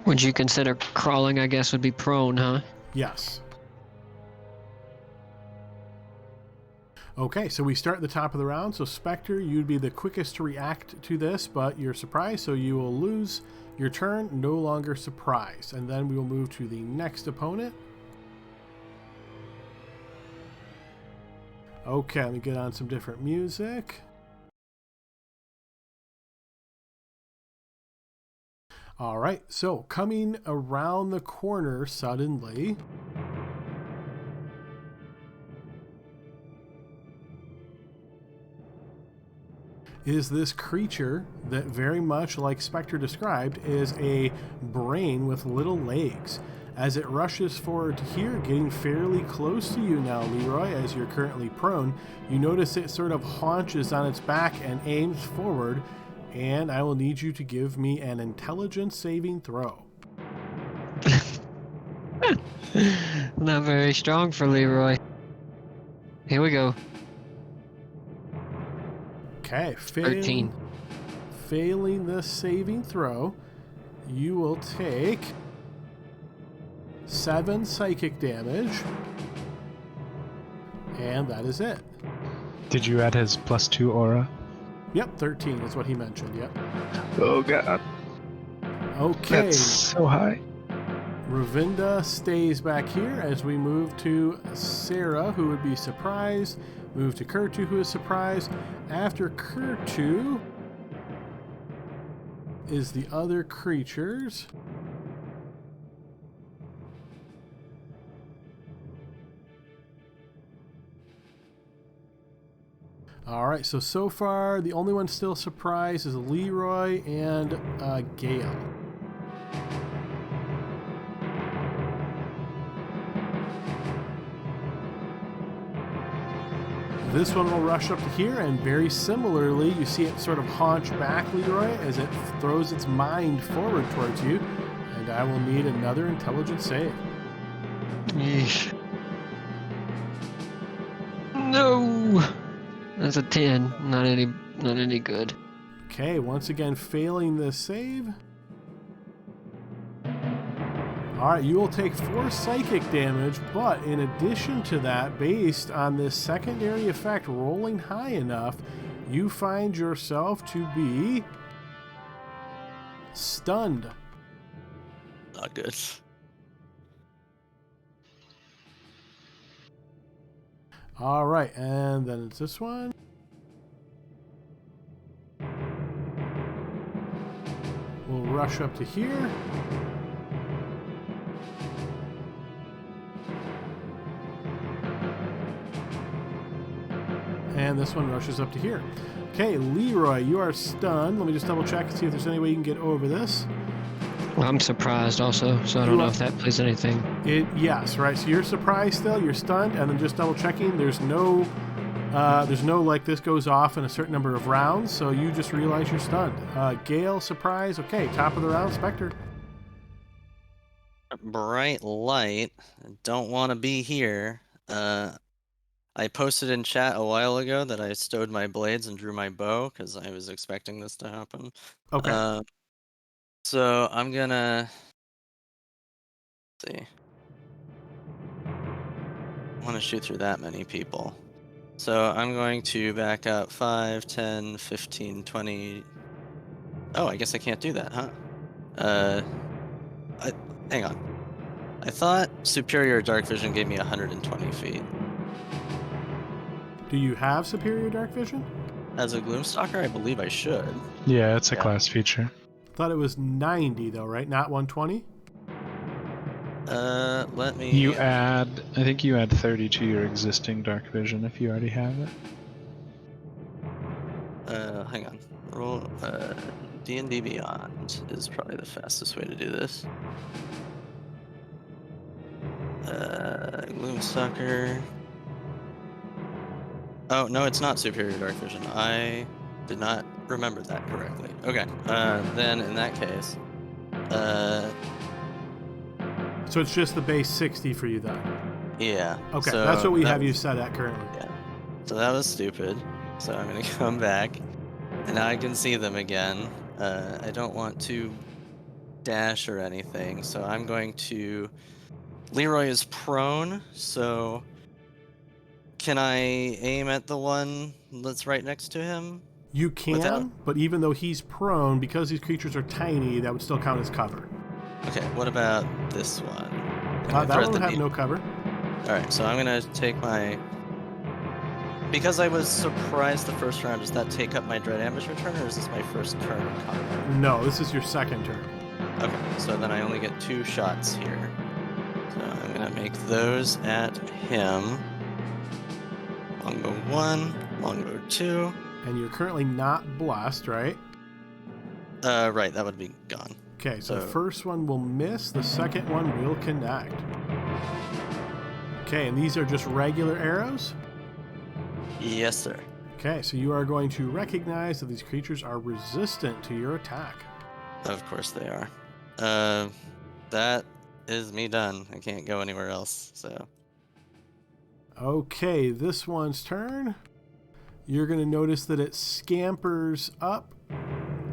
Would you consider crawling, I guess, would be prone, huh? Yes. Okay, so we start at the top of the round. So Spectre, you'd be the quickest to react to this, but you're surprised, so you will lose your turn, no longer surprised. And then we will move to the next opponent. Okay, let me get on some different music. All right, so coming around the corner suddenly is this creature that, very much like Spectre described, is a brain with little legs. As it rushes forward to here, getting fairly close to you now, Leroy, as you're currently prone, you notice it sort of haunches on its back and aims forward, and I will need you to give me an intelligence saving throw. Not very strong for Leroy. Here we go. Okay, 13. Failing this saving throw, you will take 7 psychic damage, and that is it. Did you add his +2 aura? Yep, 13 is what he mentioned, yep. Oh god. Okay, That's so high. Ravinda stays back here as we move to Sarah, who would be surprised. Move to Kurtu, who is surprised. After Kurtu is the other creatures. All right, so far the only one still surprised is Leroy and Gale. This one will rush up to here, and very similarly, you see it sort of haunch back, Leroy, as it throws its mind forward towards you, and I will need another intelligence save. Yeesh. No! That's a 10. Not any good. Okay, once again, failing this save. Alright, you will take 4 psychic damage, but in addition to that, based on this secondary effect rolling high enough, you find yourself to be stunned. Not good. Alright, and then it's this one. We'll rush up to here. And this one rushes up to here. Okay, Leroy, you are stunned. Let me just double check and see if there's any way you can get over this. I'm surprised also, so I don't know if that plays anything. Yes, right. So you're surprised still, you're stunned, and then just double checking, there's no like this goes off in a certain number of rounds, so you just realize you're stunned. Gale, surprise. Okay, top of the round, Spectre. Bright light. Don't want to be here. I posted in chat a while ago that I stowed my blades and drew my bow because I was expecting this to happen. Okay. So I'm gonna see. I want to shoot through that many people. So I'm going to back up 5, 10, 15, 20. Oh, I guess I can't do that, huh? Hang on. I thought Superior Dark Vision gave me 120 feet. Do you have Superior Dark Vision? As a Gloomstalker, I believe I should. Yeah, it's a class feature. Thought it was 90 though, right? Not 120? Let me... I think you add 30 to your existing Dark Vision if you already have it. Hang on. Roll, D&D Beyond is probably the fastest way to do this. Gloomstalker... Oh, no, it's not Superior Dark Vision. I did not remember that correctly. Okay, then in that case... So it's just the base 60 for you then? Yeah. Okay, so that's what we have you set at currently. Yeah. So that was stupid. So I'm gonna come back, and now I can see them again. I don't want to dash or anything, so I'm going to. Leroy is prone, so can I aim at the one that's right next to him? You can, Without- but even though he's prone, because these creatures are tiny, that would still count as cover. Okay, what about this one? Can I That thread one the would have needle? no cover. Alright, so I'm gonna take my. Because I was surprised the first round, does that take up my Dread Ambush return, or is this my first turn in combat? No, this is your second turn. Okay, so then I only get 2 shots here. So I'm gonna make those at him. Longbow 1, longbow 2. And you're currently not blessed, right? Right, that would be gone. Okay, so the So- first one will miss, the second one will connect. Okay, and these are just regular arrows? Yes, sir. Okay, so you are going to recognize that these creatures are resistant to your attack. Of course they are. That is me done. I can't go anywhere else, so. Okay, this one's turn. You're going to notice that it scampers up,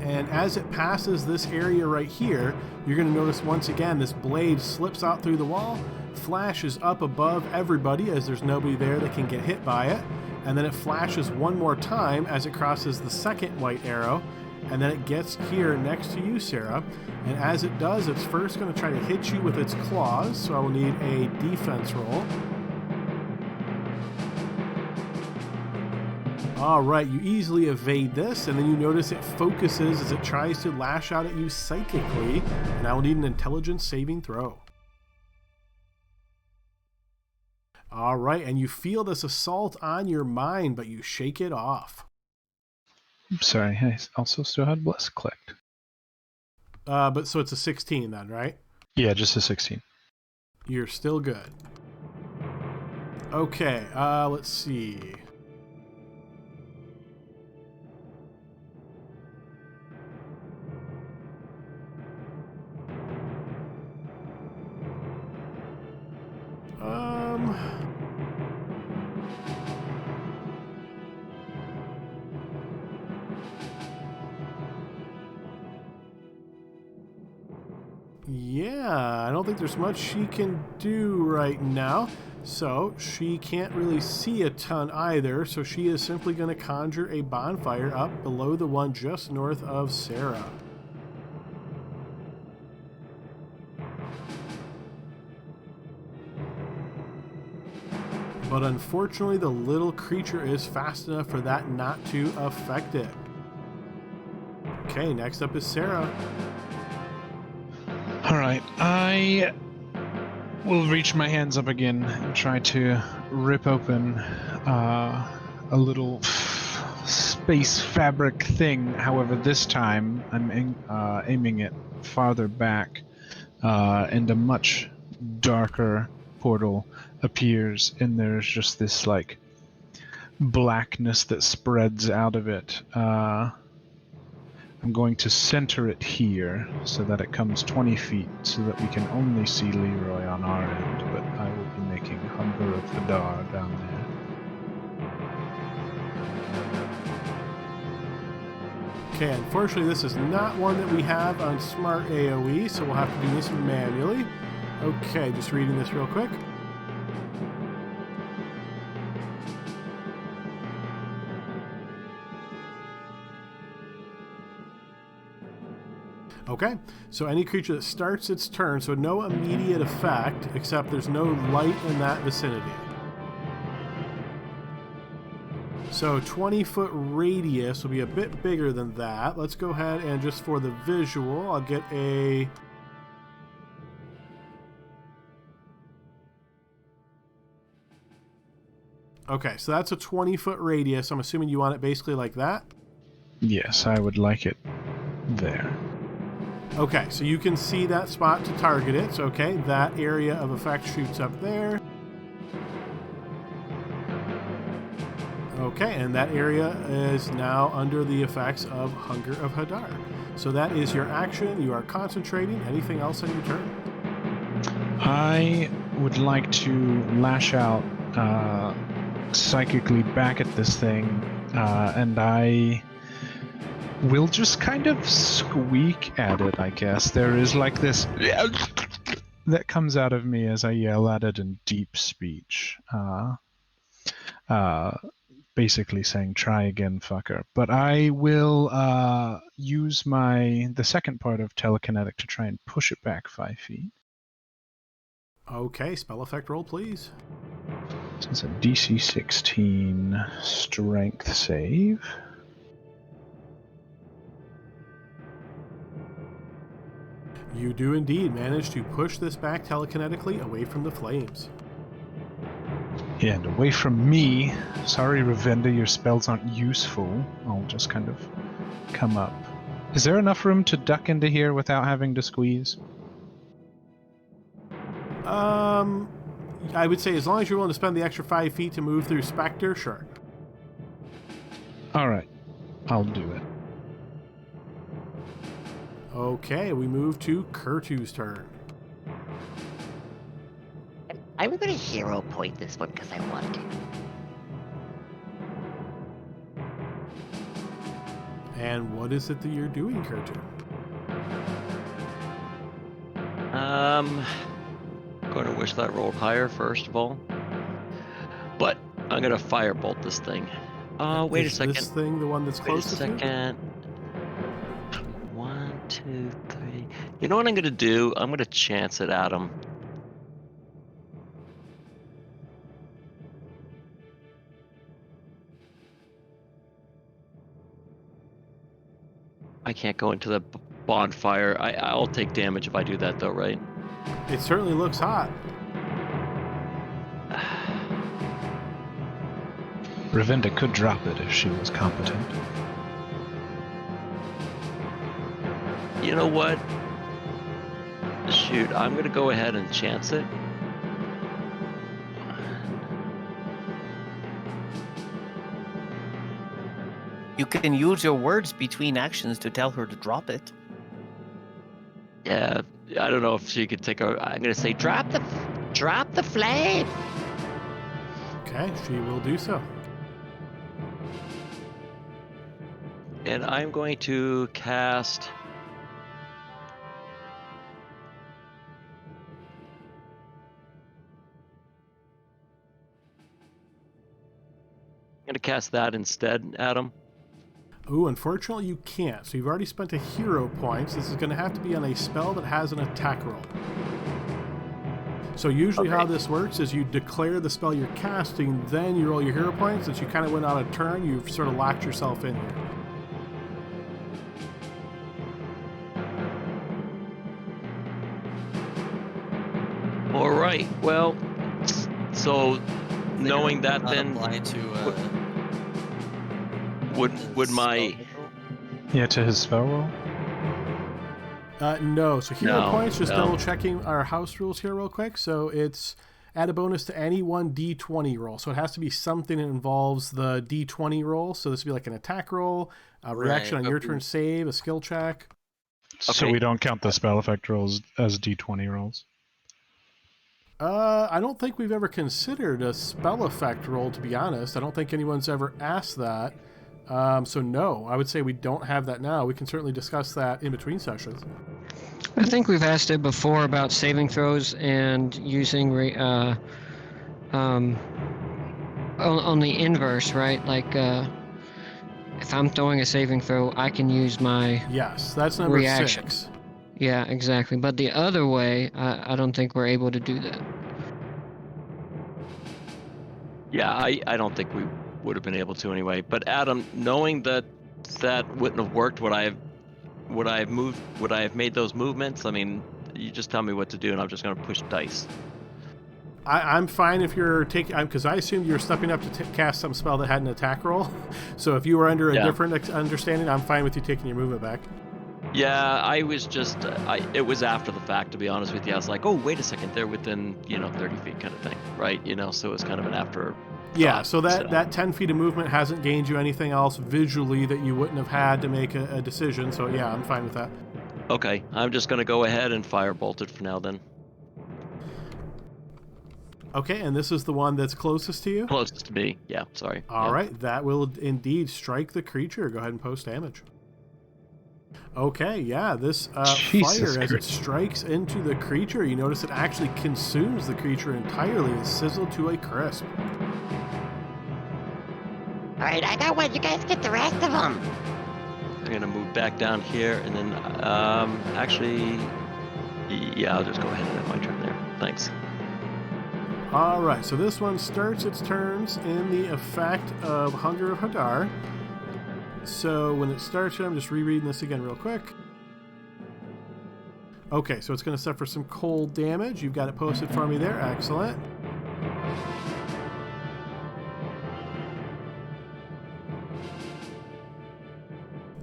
and as it passes this area right here, you're going to notice once again this blade slips out through the wall, flashes up above everybody as there's nobody there that can get hit by it, and then it flashes one more time as it crosses the second white arrow, and then it gets here next to you, Sarah. And as it does, it's first going to try to hit you with its claws, so I will need a defense roll. All right, you easily evade this, and then you notice it focuses as it tries to lash out at you psychically, and I will need an intelligence saving throw. All right, and you feel this assault on your mind, but you shake it off. I'm sorry, I also still had Bless clicked. But so it's a 16 then, right? Yeah, just a 16. You're still good. Okay, let's see. Yeah, I don't think there's much she can do right now. So she can't really see a ton either, so she is simply going to conjure a bonfire up below the one just north of Sarah. But unfortunately, the little creature is fast enough for that not to affect it. Okay, next up is Sarah. Alright, I will reach my hands up again and try to rip open a little space fabric thing. However, this time I'm aiming it farther back, and a much darker portal appears, and there's just this like blackness that spreads out of it. I'm going to center it here so that it comes 20 feet so that we can only see Leroy on our end, but I will be making Hunger of Hadar down there. Okay, unfortunately this is not one that we have on Smart AoE, so we'll have to do this manually. Okay, just reading this real quick. Okay, so any creature that starts its turn, so no immediate effect, except there's no light in that vicinity. So 20-foot radius will be a bit bigger than that. Let's go ahead and just for the visual, I'll get a... Okay, so that's a 20-foot radius. I'm assuming you want it basically like that? Yes, I would like it there. Okay, so you can see that spot to target it. So, okay, that area of effect shoots up there. Okay, and that area is now under the effects of Hunger of Hadar. So that is your action. You are concentrating. Anything else on your turn? I would like to lash out psychically back at this thing, and I We'll just kind of squeak at it, I guess. There is like this that comes out of me as I yell at it in deep speech. Basically saying, try again, fucker. But I will use the second part of telekinetic to try and push it back 5 feet. Okay, spell effect roll, please. So it's a DC 16 strength save. You do indeed manage to push this back telekinetically away from the flames. And away from me. Sorry, Ravinda, your spells aren't useful. I'll just kind of come up. Is there enough room to duck into here without having to squeeze? I would say as long as you're willing to spend the extra 5 feet to move through Spectre, sure. Alright, I'll do it. Okay, we move to Kurtu's turn. I'm going to hero point this one because I want to. And what is it that you're doing, Kurtu? Going to wish that rolled higher first of all, but I'm going to firebolt this thing. Wait a Is second. this thing the one that's Wait a closest to you? second. 1, 2, 3. You know what I'm going to do? I'm going to chance it at him. I can't go into the bonfire. I'll take damage if I do that, though, right? It certainly looks hot. Ravinda could drop it if she was competent. You know what? Shoot, I'm going to go ahead and chance it. You can use your words between actions to tell her to drop it. Yeah, I don't know if she could take a... I'm going to say drop the flame. Okay, she will do so. And I'm going to cast... I'm going to cast that instead, Adam. Ooh, unfortunately you can't. So you've already spent a hero point. So this is going to have to be on a spell that has an attack roll. So usually how this works is you declare the spell you're casting, then you roll your hero points. Since you kind of went on a turn, you've sort of locked yourself in here. All right. Well, so knowing that, Not then apply to would my Yeah, to his spell roll? No. So hero No, points, just no. double checking our house rules here real quick. So it's add a bonus to any one d20 roll. So it has to be something that involves the d20 roll. So this would be like an attack roll, a reaction on but your turn save, a skill check. So Okay. we don't count the spell effect rolls as d20 rolls? I don't think we've ever considered a spell effect roll, to be honest. I don't think anyone's ever asked that. So no, I would say we don't have that now. We can certainly discuss that in between sessions. I think we've asked it before about saving throws and using on the inverse, right? Like if I'm throwing a saving throw, I can use my Yes, that's number reaction. 6. Yeah, exactly. But the other way, I don't think we're able to do that. Yeah, I don't think we would have been able to anyway. But Adam, knowing that wouldn't have worked, would I have made those movements? I mean, you just tell me what to do, and I'm just going to push dice. I'm fine if you're taking, because I assumed you were stepping up to cast some spell that had an attack roll. So if you were under a different understanding, I'm fine with you taking your movement back. Yeah, I was just, it was after the fact, to be honest with you. I was like, oh, wait a second, they're within, 30 feet kind of thing, right? So it was kind of an after. Yeah, so that 10 feet of movement hasn't gained you anything else visually that you wouldn't have had to make a decision. So yeah, I'm fine with that. Okay, I'm just going to go ahead and firebolt it for now then. Okay, and this is the one that's closest to you? Closest to me, yeah, sorry. All right, that will indeed strike the creature. Go ahead and post damage. Okay, yeah, this Jesus fire, as it Christ. strikes into the creature, you notice it actually consumes the creature entirely and sizzled to a crisp. All right, I got one. You guys get the rest of them. I'm gonna move back down here, and then actually, yeah, I'll just go ahead and end my turn there. Thanks. All right, so this one starts its turns in the effect of Hunger of Hadar. So when it starts, I'm just rereading this again real quick. Okay, so it's going to suffer some cold damage. You've got it posted for me there. Excellent.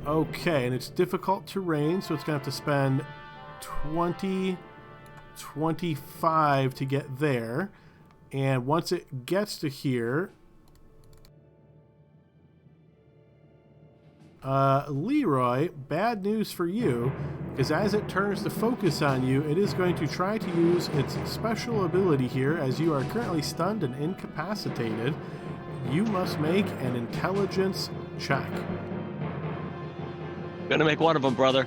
Okay, and it's difficult terrain, so it's going to have to spend 20, 25 to get there. And once it gets to here, Leroy, bad news for you, because as it turns to focus on you, it is going to try to use its special ability here, as you are currently stunned and incapacitated. You must make an intelligence check. Gonna make one of them, brother.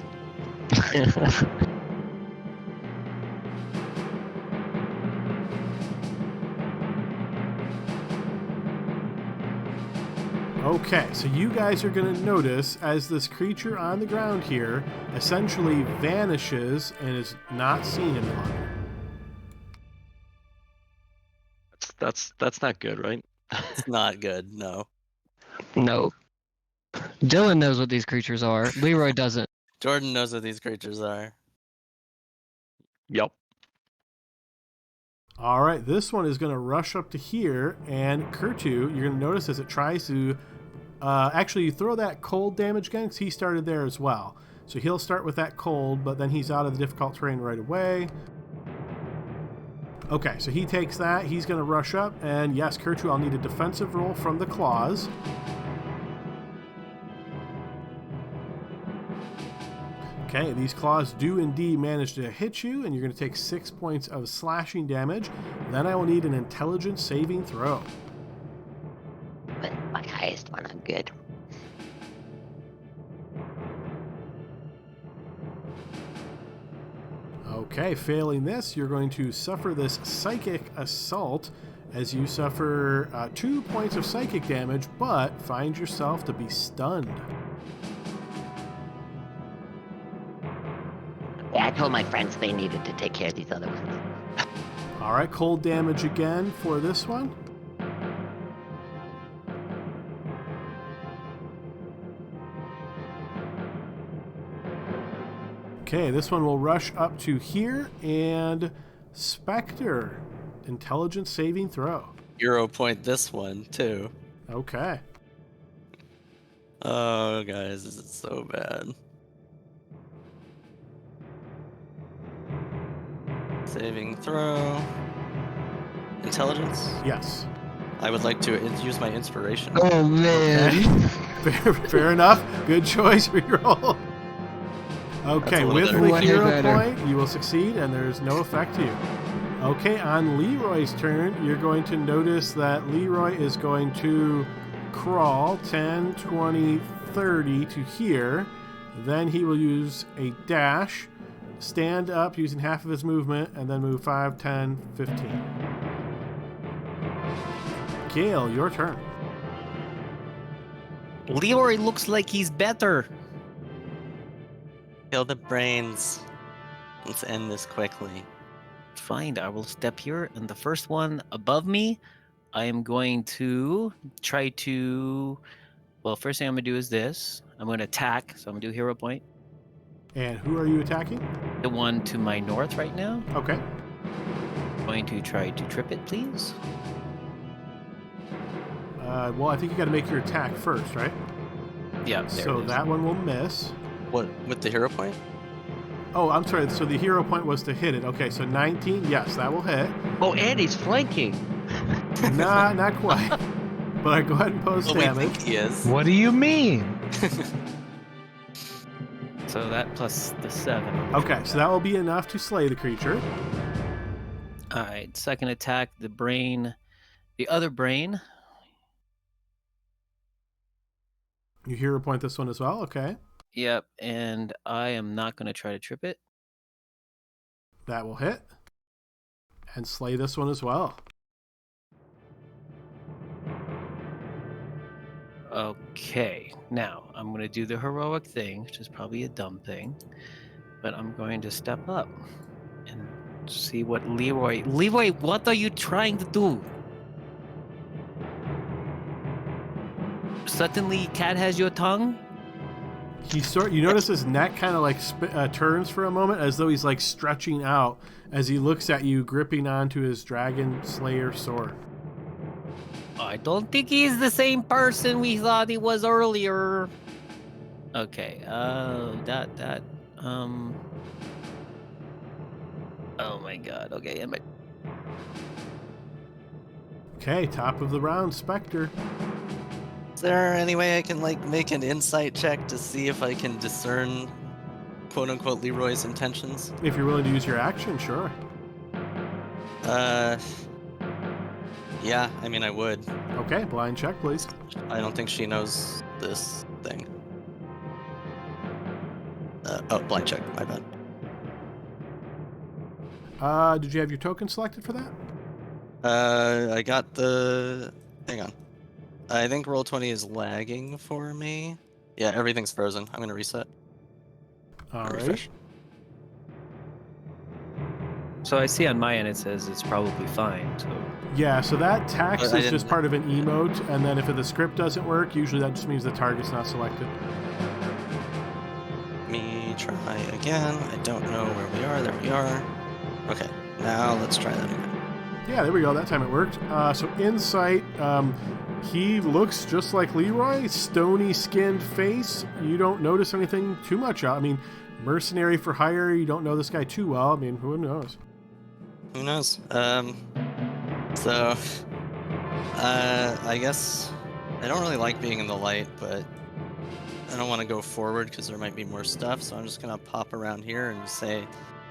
Okay, so you guys are going to notice as this creature on the ground here essentially vanishes and is not seen any longer. That's not good, right? It's not good. No. No. Dylan knows what these creatures are. Leroy doesn't. Jordan knows what these creatures are. Yep. All right, this one is going to rush up to here, and Kurtu, you're going to notice as it tries to actually, you throw that cold damage again, because he started there as well. So he'll start with that cold, but then he's out of the difficult terrain right away. Okay, so he takes that. He's going to rush up, and yes, Kurtu, I'll need a defensive roll from the claws. Okay, these claws do indeed manage to hit you, and you're going to take 6 points of slashing damage. Then I will need an intelligence saving throw. But my highest one, I'm good. Okay, failing this, you're going to suffer this psychic assault as you suffer 2 points of psychic damage, but find yourself to be stunned. Yeah, I told my friends they needed to take care of these other ones. All right, cold damage again for this one. Okay, this one will rush up to here, and Spectre, intelligence saving throw. Hero point this one too. Okay. Oh, guys, this is so bad. Saving throw. Intelligence? Yes. I would like to use my inspiration. Oh, man. Fair enough. Good choice, reroll. Okay, a little with better. the Way hero better. point, you will succeed, and there's no effect to you. Okay, on Leroy's turn, you're going to notice that Leroy is going to crawl 10, 20, 30 to here. Then he will use a dash, stand up using half of his movement, and then move 5, 10, 15. Gale, your turn. Leroy looks like he's better. Kill the brains. Let's end this quickly. Fine, I will step here, and the first one above me, I am going to try to. Well, first thing I'm gonna do is this. I'm gonna attack, so I'm gonna do hero point. And who are you attacking? The one to my north right now. Okay. I'm going to try to trip it, please. Well, I think you got to make your attack first, right? Yeah. There So it is. that one will miss. What, with the hero point? Oh, I'm sorry. So the hero point was to hit it. Okay, so 19. Yes, that will hit. Oh, and he's flanking. Not quite. But I go ahead and post Well, we damage. think he is. What do you mean? So that plus the 7. Okay, so that will be enough to slay the creature. All right. Second attack, the brain, the other brain. You hero point this one as well. Okay. Yep, and I am not going to try to trip it. That will hit. And slay this one as well. Okay, now I'm going to do the heroic thing, which is probably a dumb thing, but I'm going to step up and see what Leroy... Leroy, what are you trying to do? Suddenly, cat has your tongue? You notice his neck kind of like turns for a moment as though he's like stretching out as he looks at you, gripping onto his dragon slayer sword. I don't think he's the same person we thought he was earlier. Okay, oh my god, okay, Okay, top of the round, Spectre. Is there any way I can like make an insight check to see if I can discern quote unquote Leroy's intentions? If you're willing to use your action, sure. Yeah, I mean I would. Okay, blind check, please. I don't think she knows this thing. Blind check, my bad. Did you have your token selected for that? I got the... Hang on. I think Roll20 is lagging for me. Yeah, everything's frozen. I'm gonna reset. All right. Refresh. So I see on my end it says it's probably fine, so... Yeah, so that text But I is just didn't- part of an emote, and then if the script doesn't work, usually that just means the target's not selected. Me try again. I don't know where we are. There we are. Okay, now let's try that again. Yeah, there we go. That time it worked. So insight, he looks just like Leroy, stony-skinned face. You don't notice anything too much. I mean, mercenary for hire. You don't know this guy too well. I mean, who knows? Who knows? So, I guess I don't really like being in the light, but I don't want to go forward because there might be more stuff. So I'm just gonna pop around here and say,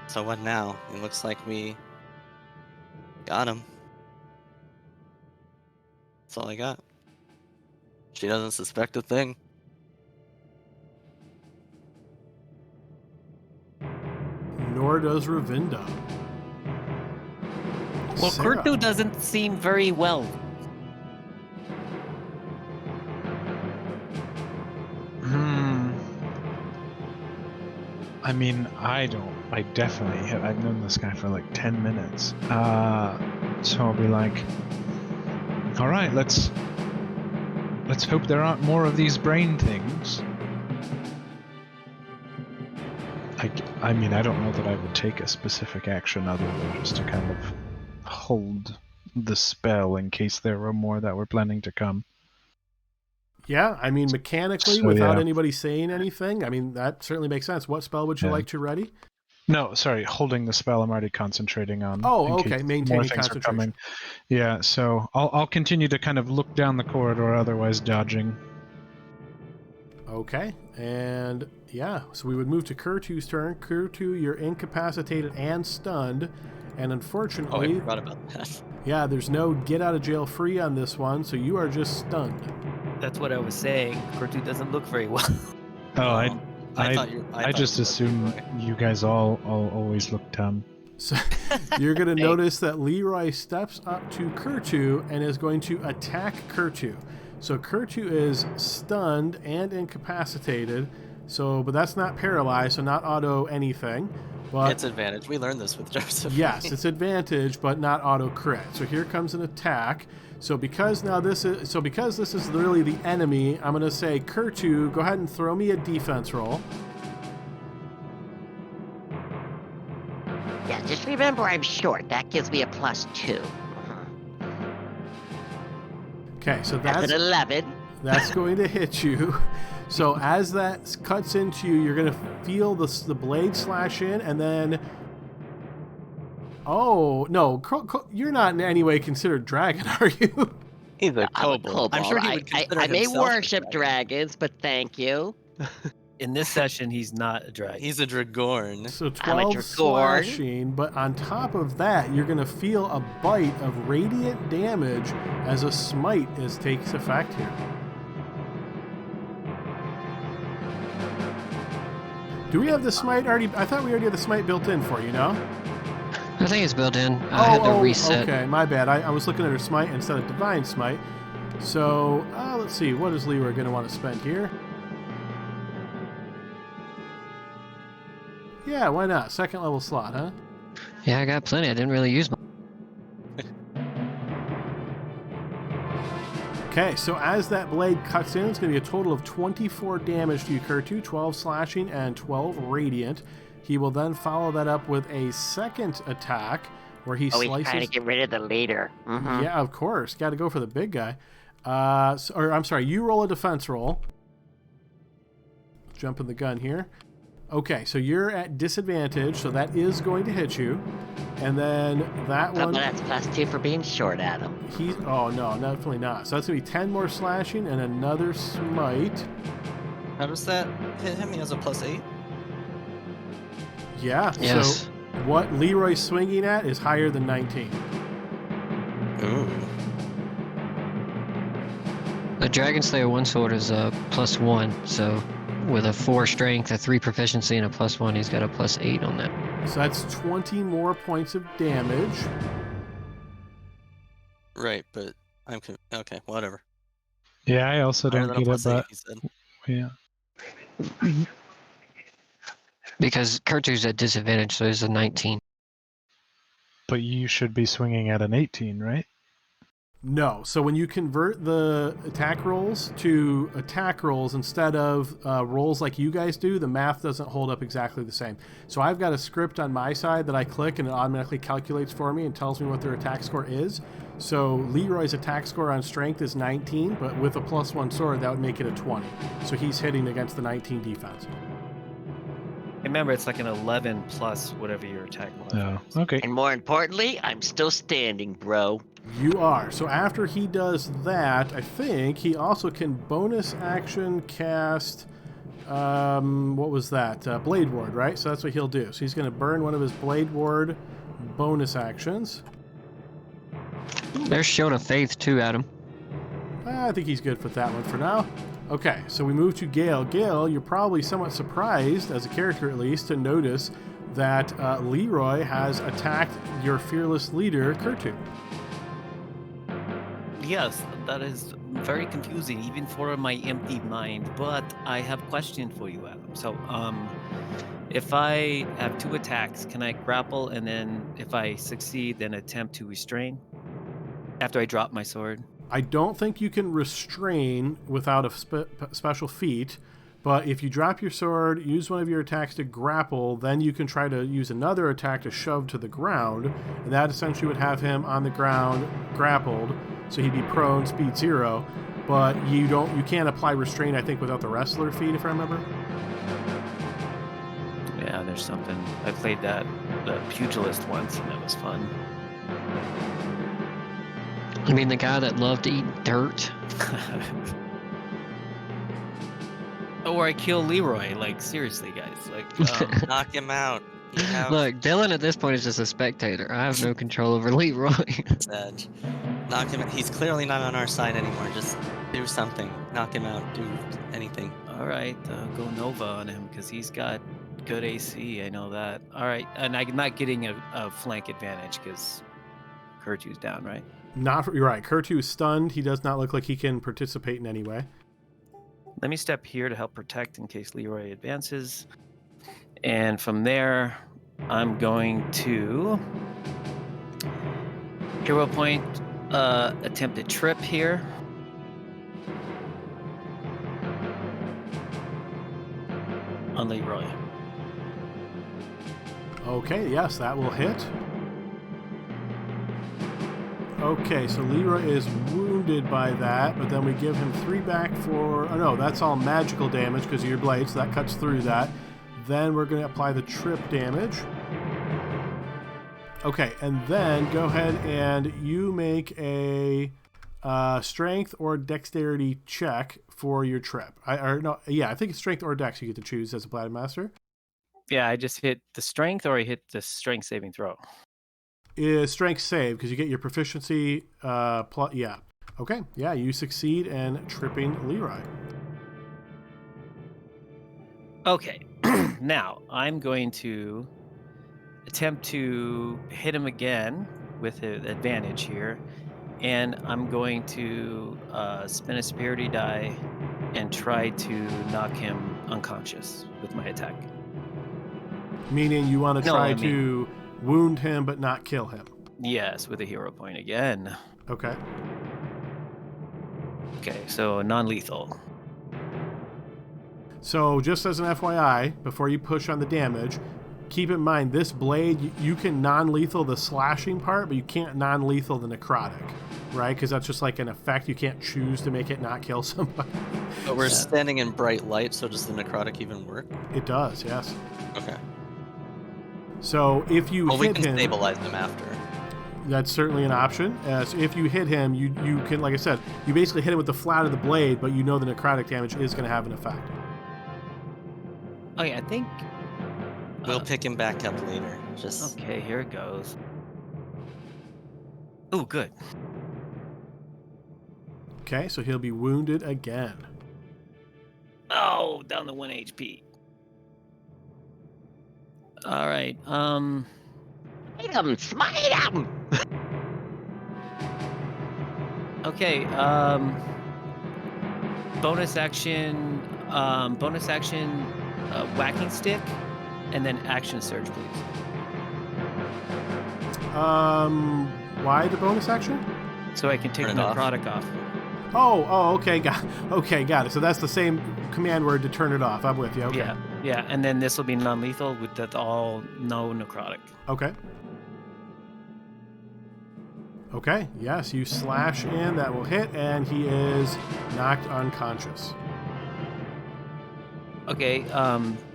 "So what now?" It looks like we got him. That's all I got. She doesn't suspect a thing. Nor does Ravinda. Well, Sarah. Kurtu doesn't seem very well. I mean, I definitely have. I've known this guy for like 10 minutes. So I'll be like, all right, let's hope there aren't more of these brain things. I mean, I don't know that I would take a specific action other than just to kind of hold the spell in case there were more that were planning to come. Yeah, I mean, mechanically, So, without yeah. anybody saying anything, I mean, that certainly makes sense. What spell would you Yeah. like to ready? No, sorry, holding the spell I'm already concentrating on. Oh, in okay, case maintaining more things are concentration. coming. Yeah, so I'll continue to kind of look down the corridor, otherwise dodging. Okay, and yeah, so we would move to Kurtu's turn. Kurtu, you're incapacitated and stunned, and Oh, I unfortunately, forgot about that. yeah, there's no get out of jail free on this one, so you are just stunned. That's what I was saying. Kurtu doesn't look very well. Oh, I thought just you were assume Leroy. you guys all always look dumb. So you're going to notice that Leroy steps up to Kurtu and is going to attack Kurtu. So Kurtu is stunned and incapacitated. So, but that's not paralyzed, so not auto anything. But It's advantage. We learned this with Joseph. yes, it's advantage, but not auto crit. So here comes an attack. So because this is really the enemy, I'm going to say Kurtu, go ahead and throw me a defense roll. Yeah, just remember I'm short. That gives me a +2. Okay, so That's that's an 11. That's going to hit you. So as that cuts into you, you're going to feel the blade slash in, and then... Oh, no, you're not in any way considered dragon, are you? He's a I'm a kobold. I'm sure he would consider I may himself a worship dragon. dragons, but thank you. In this session, he's not a dragon. He's a dragorn. So I'm a 12 dragon. slashing, but on top of that, you're going to feel a bite of radiant damage as a smite takes effect here. Do we have the smite already? I thought we already had the smite built in for you, no? I think it's built in. I had to reset. Okay, my bad. I was looking at her smite instead of divine smite. So, let's see. What is Leroy going to want to spend here? Yeah, why not? Second level slot, huh? Yeah, I got plenty. I didn't really use mine. Okay, so as that blade cuts in, it's going to be a total of 24 damage to you, Kurtu, 12 slashing and 12 radiant. He will then follow that up with a second attack where he slices... he's trying to get rid of the leader. Mm-hmm. Yeah, of course. Got to go for the big guy. I'm sorry, you roll a defense roll. Jumping the gun here. Okay, so you're at disadvantage, so that is going to hit you. And then that one... that's +2 for being short, Adam. Oh, no, definitely not. So that's going to be 10 more slashing and another smite. How does that hit him? He has a +8? Yeah, Yes. so what Leroy's swinging at is higher than 19. Ooh. The Dragon Slayer one sword is a +1, so with a 4 strength, a 3 proficiency, and a +1, he's got a +8 on that. So that's 20 more points of damage. Right, but okay, whatever. Yeah, I also Higher don't than a get it, +8, but he said. yeah. Because Kurtu's at disadvantage, so he's a 19. But you should be swinging at an 18, right? No. So when you convert the attack rolls to attack rolls instead of rolls like you guys do, the math doesn't hold up exactly the same. So I've got a script on my side that I click and it automatically calculates for me and tells me what their attack score is. So Leroy's attack score on strength is 19, but with a +1 sword, that would make it a 20. So he's hitting against the 19 defense. Remember, it's like an 11 plus whatever your attack modifier is. Oh, okay. And more importantly, I'm still standing, bro. You are. So after he does that, I think he also can bonus action cast, what was that? Blade Ward, right? So that's what he'll do. So he's going to burn one of his Blade Ward bonus actions. There's Shield of Faith too, Adam. I think he's good for that one for now. Okay, so we move to Gale. Gale, you're probably somewhat surprised, as a character at least, to notice that Leroy has attacked your fearless leader, Kurtu. Yes, that is very confusing, even for my empty mind. But I have a question for you, Adam. So, if I have 2 attacks, can I grapple and then, if I succeed, then attempt to restrain after I drop my sword? I don't think you can restrain without a special feat, but if you drop your sword, use one of your attacks to grapple, then you can try to use another attack to shove to the ground, and that essentially would have him on the ground grappled, so he'd be prone, speed 0, but you can't apply restrain, I think, without the wrestler feat, if I remember. Yeah, there's something. I played the pugilist once, and that was fun. I mean, the guy that loved to eat dirt. Or I kill Leroy. Like, seriously, guys. Like, Knock him out. Look, Dylan at this point is just a spectator. I have no control over Leroy. Said, knock him out. He's clearly not on our side anymore. Just do something. Knock him out. Do anything. all right, go Nova on him because he's got good AC. I know that. All right, and I'm not getting a flank advantage because Kurtu's down, right? You're right. Kurtu is stunned. He does not look like he can participate in any way. Let me step here to help protect in case Leroy advances. And from there, I'm going to hero point, attempt a trip here. On Leroy. Okay, yes, that will hit. Okay, so Leroy is wounded by that, but then we give him 3 back for... Oh, no, that's all magical damage because of your blade, so that cuts through that. Then we're going to apply the trip damage. Okay, and then go ahead and you make a strength or dexterity check for your trip. I think it's strength or dex you get to choose as a Bladder Master. Yeah, I just hit the strength or I hit the strength saving throw. Is strength save because you get your proficiency plus. Yeah. Okay. Yeah, you succeed in tripping Leroy. Okay, Now, I'm going to attempt to hit him again with an advantage here. And I'm going to spin a superiority die and try to knock him unconscious with my attack. Meaning you want to No, try I mean- to wound him but not kill him. Yes, with a hero point again. Okay. Okay, so non-lethal. So just as an FYI, before you push on the damage, keep in mind this blade, you can non-lethal the slashing part, but you can't non-lethal the necrotic, right? Because that's just like an effect. You can't choose to make it not kill somebody. But we're standing in bright light, so does the necrotic even work? It does, yes. Okay. So if you Well, we hit can him, stabilize them after. that's certainly an option. So if you hit him, you can, like I said, you basically hit him with the flat of the blade, but you know the necrotic damage is going to have an effect. Okay, I think... We'll pick him back up later. Just Okay, here it goes. Oh, good. Okay, so he'll be wounded again. Oh, down to 1 HP. All right. Smite him! Okay. Bonus action. Whacking stick, and then action surge, please. Why the bonus action? So I can take the Turn it off. necrotic off. Okay, got it. So that's the same command word to turn it off. I'm with you. Okay. Yeah, and then this will be non-lethal with that all no necrotic. Okay. Okay, yes, you slash in, that will hit, and he is knocked unconscious. Okay.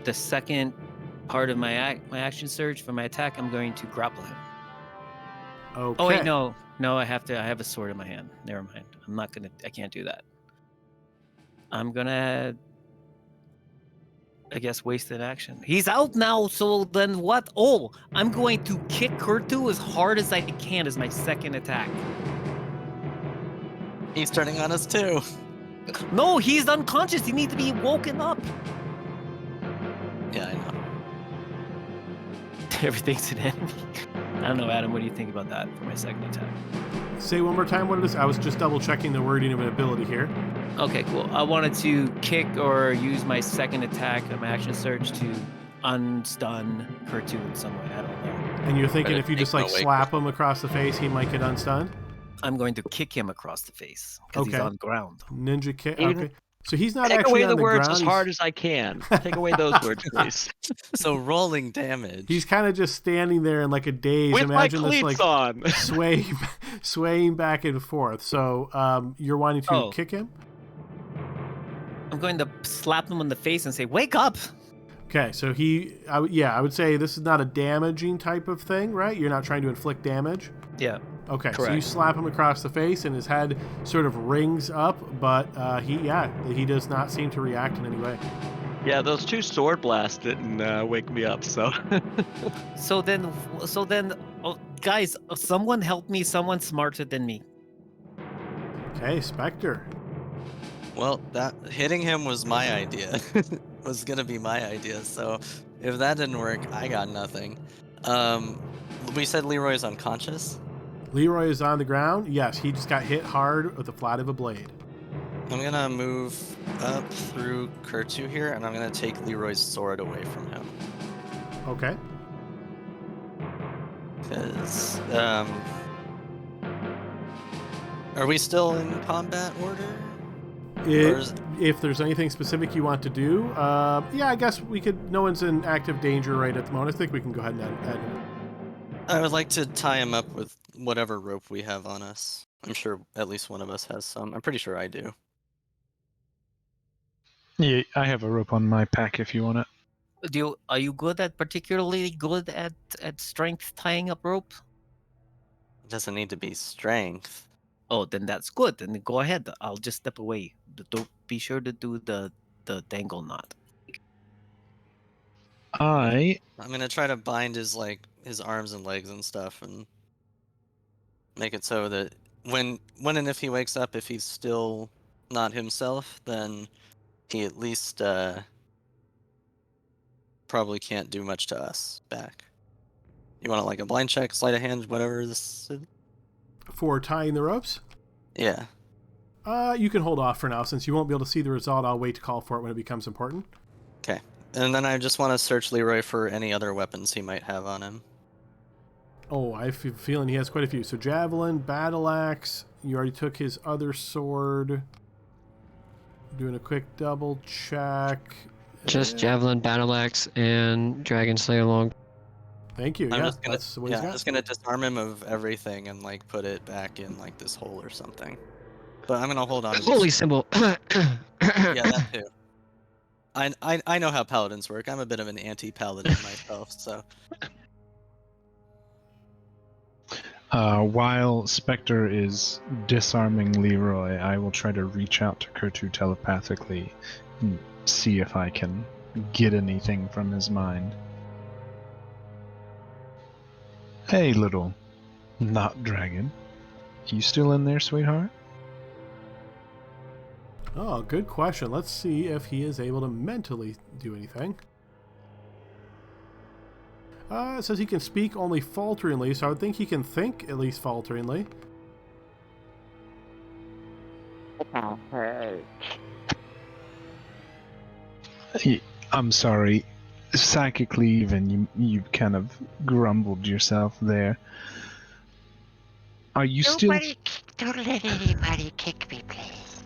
The second part of my action surge for my attack, I'm going to grapple him. Okay. Oh wait, no, I have a sword in my hand. Never mind. I can't do that. I'm gonna, I guess, waste an action. He's out now, so then what? Oh, I'm going to kick Kurtu as hard as I can as my second attack. he's turning on us too. No, he's unconscious. He needs to be woken up. Yeah, I know. Everything's an enemy. I don't know, Adam. What do you think about that for my second attack? Say one more time what it is. I was just double checking the wording of an ability here. Okay, cool. I wanted to kick or use my second attack of my action surge to unstun Kurtu in some way. I don't know. And you're thinking Better if you just take like no wake. slap him across the face, he might get unstunned? I'm going to kick him across the face because he's Okay. on the ground. Ninja kick. Even- Okay. So he's not Take actually away on the words ground. as hard as I can. Take away those words, please. So rolling damage. He's kind of just standing there in like a daze. With my Imagine this cleats like on. swaying back and forth. So you're wanting to Oh. kick him? I'm going to slap him on the face and say, "Wake up!" Okay, so I would say this is not a damaging type of thing, right? You're not trying to inflict damage. Yeah. Okay, so you Correct. slap him across the face, and his head sort of rings up, but he does not seem to react in any way. Yeah, those two sword blasts didn't wake me up, so. So then, oh, guys, someone help me. Someone smarter than me. Okay, Spectre. Well, that hitting him was my idea. Was gonna be my idea. So if that didn't work, I got nothing. We said Leroy's unconscious. Leroy is on the ground. Yes, he just got hit hard with the flat of a blade. I'm gonna move up through Kurtu here, and I'm gonna take Leroy's sword away from him. Okay. Because, are we still in combat order? Or is- If there's anything specific you want to do, I guess we could. No one's in active danger right at the moment. I think we can go ahead and add him. I would like to tie him up with whatever rope we have on us. I'm sure at least one of us has some. I'm pretty sure I do. Yeah, I have a rope on my pack if you want it. Are you particularly good at strength tying up rope? It doesn't need to be strength. Oh, then that's good. Then go ahead. I'll just step away. Don't be sure to do the dangle knot. I I'm gonna try to bind his arms and legs and stuff, and make it so that when and if he wakes up, if he's still not himself, then he at least probably can't do much to us back. You want like a blind check, sleight of hand, whatever this is? For tying the ropes? Yeah. You can hold off for now. Since you won't be able to see the result, I'll wait to call for it when it becomes important. Okay. And then I just want to search Leroy for any other weapons he might have on him. Oh, I have a feeling he has quite a few. So javelin, battle axe. You already took his other sword. Doing a quick double check. Just javelin, battle axe, and dragon slayer long. Thank you. I'm Yeah, just gonna, that's what he's I'm got. just gonna disarm him of everything and like put it back in like this hole or something. But I'm gonna hold on. To Holy this. symbol. Yeah, that too. I know how paladins work. I'm a bit of an anti-paladin myself, so. While Spectre is disarming Leroy, I will try to reach out to Kurtu telepathically and see if I can get anything from his mind. Hey, little not dragon. You still in there, sweetheart? Oh, good question. Let's see if he is able to mentally do anything. It says he can speak only falteringly, so I would think he can think at least falteringly. I'm sorry. Psychically, even you kind of grumbled yourself there. Are you Don't let anybody kick me, please.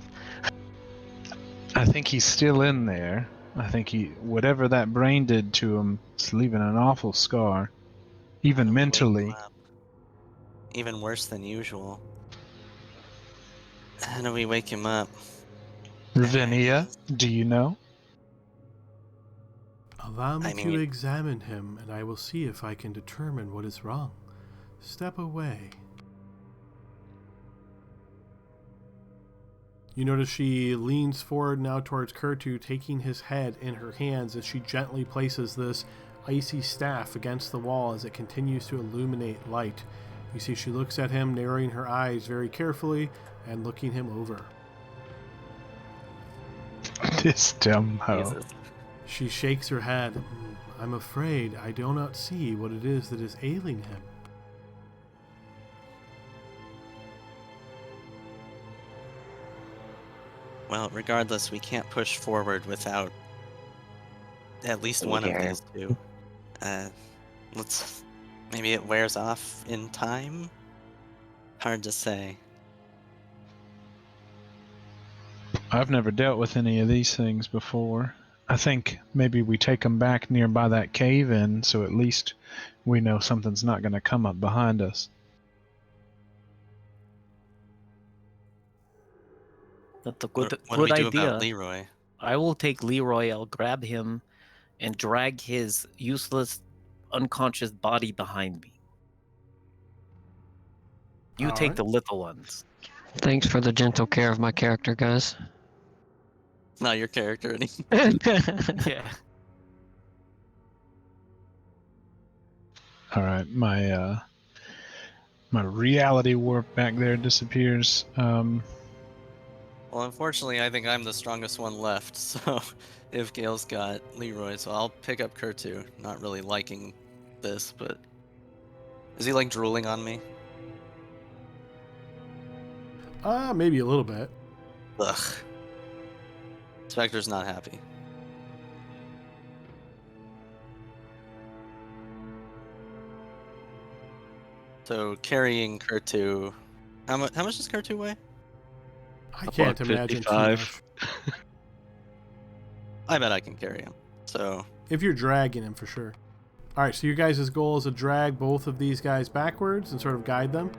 I think he's still in there. I think whatever that brain did to him, it's leaving an awful scar, even How do we wake him mentally. up? Even worse than usual. How do we wake him up? Ravinia, do you know? Allow me I to mean- examine him, and I will see if I can determine what is wrong. Step away. You notice she leans forward now towards Kurtu, taking his head in her hands as she gently places this icy staff against the wall as it continues to illuminate light. You see she looks at him, narrowing her eyes very carefully and looking him over. This dumb hoe. Jesus. She shakes her head. I'm afraid I do not see what it is that is ailing him. Well, regardless, we can't push forward without at least one of Leader. these two. Maybe it wears off in time? Hard to say. I've never dealt with any of these things before. I think maybe we take them back nearby that cave in, so at least we know something's not going to come up behind us. That's a What good do we do idea. about Leroy? I will take Leroy, I'll grab him and drag his useless, unconscious body behind me. You All take right. the little ones. Thanks for the gentle care of my character, guys. Not your character anymore. Yeah. All right, my reality warp back there disappears. Well, unfortunately, I think I'm the strongest one left, so if Gail's got Leroy, so I'll pick up Kurtu. Not really liking this, but... Is he, like, drooling on me? Maybe a little bit. Ugh. Spectre's not happy. So, carrying Kurtu... How much does Kurtu weigh? I can't imagine too 55. much. I bet I can carry him. So, If you're dragging him, for sure. All right, so your guys' goal is to drag both of these guys backwards and sort of guide them.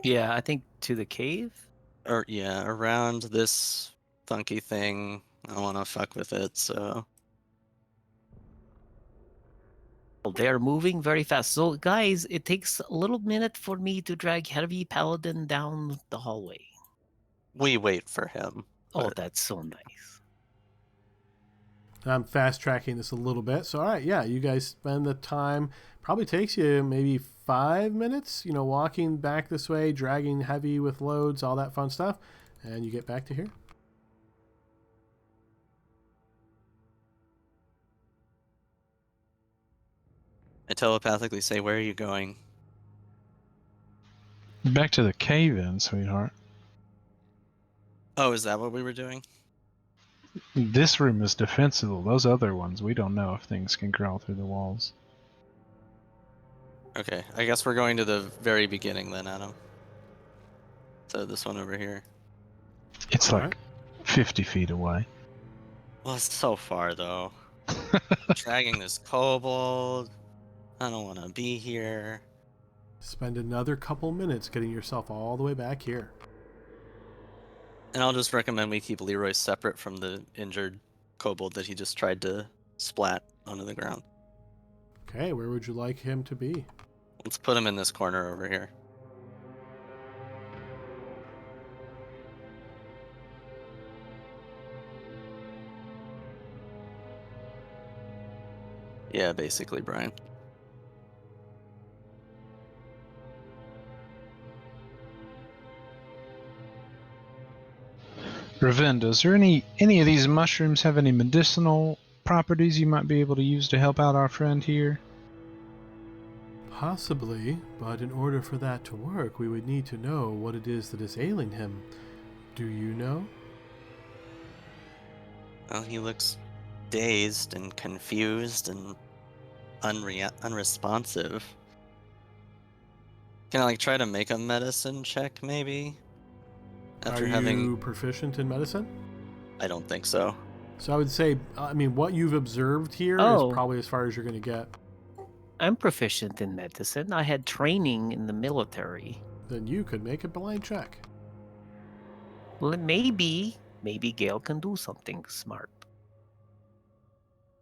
Yeah, I think to the cave. or yeah, around this funky thing. I don't want to fuck with it, so... Well, they're moving very fast. So, guys, it takes a little minute for me to drag Heavy Paladin down the hallway. We wait for him. Oh, but- that's so nice. I'm fast tracking this a little bit. So, all right, yeah, you guys spend the time. Probably takes you maybe 5 minutes, walking back this way, dragging heavy with loads, all that fun stuff. And you get back to here. I telepathically say, "Where are you going?" Back to the cave-in, sweetheart. Oh, is that what we were doing? This room is defensible. Those other ones, we don't know if things can crawl through the walls. Okay, I guess we're going to the very beginning then, Adam. So this one over here. It's All like right. 50 feet away. Well, it's so far though. Dragging this kobold. I don't want to be here. Spend another couple minutes getting yourself all the way back here. And I'll just recommend we keep Leroy separate from the injured kobold that he just tried to splat onto the ground. Okay, where would you like him to be? Let's put him in this corner over here. Yeah, basically, Brian. Ravinda, is there any of these mushrooms have any medicinal properties you might be able to use to help out our friend here? Possibly, but in order for that to work, we would need to know what it is that is ailing him. Do you know? Well, he looks dazed and confused and unresponsive. Can I like try to make a medicine check maybe? After Are having, you proficient in medicine? I don't think so. So I would say, what you've observed here is Oh. probably as far as you're going to get. I'm proficient in medicine. I had training in the military. Then you could make a blind check. Well, maybe Gale can do something smart.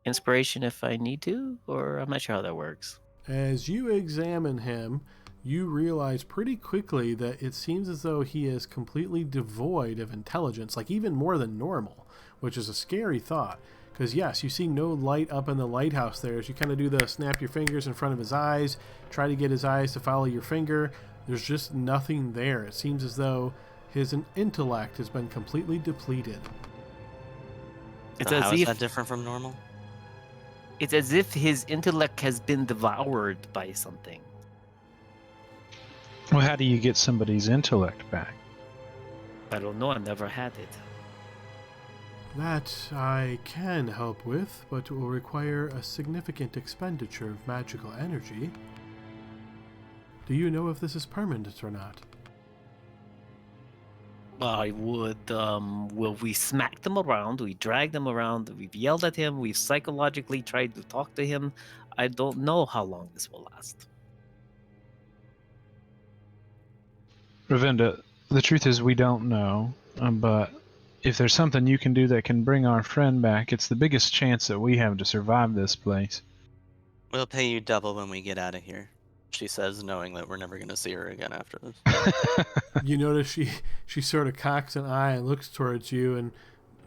Inspiration if I need to, or I'm not sure how that works. As you examine him, you realize pretty quickly that it seems as though he is completely devoid of intelligence, like even more than normal, which is a scary thought. Because yes, you see no light up in the lighthouse there. As you kind of do the snap your fingers in front of his eyes, try to get his eyes to follow your finger, there's just nothing there. It seems as though his intellect has been completely depleted. It's So as how is if that different from normal? it's as if his intellect has been devoured by something. Well, how do you get somebody's intellect back? I don't know. I've never had it. That I can help with, but it will require a significant expenditure of magical energy. Do you know if this is permanent or not? I would. Well, we smacked him around. We dragged him around. We've yelled at him. We've psychologically tried to talk to him. I don't know how long this will last. Ravinda, the truth is we don't know, but if there's something you can do that can bring our friend back, it's the biggest chance that we have to survive this place. We'll pay you double when we get out of here, she says, knowing that we're never going to see her again after this. You notice she sort of cocks an eye and looks towards you and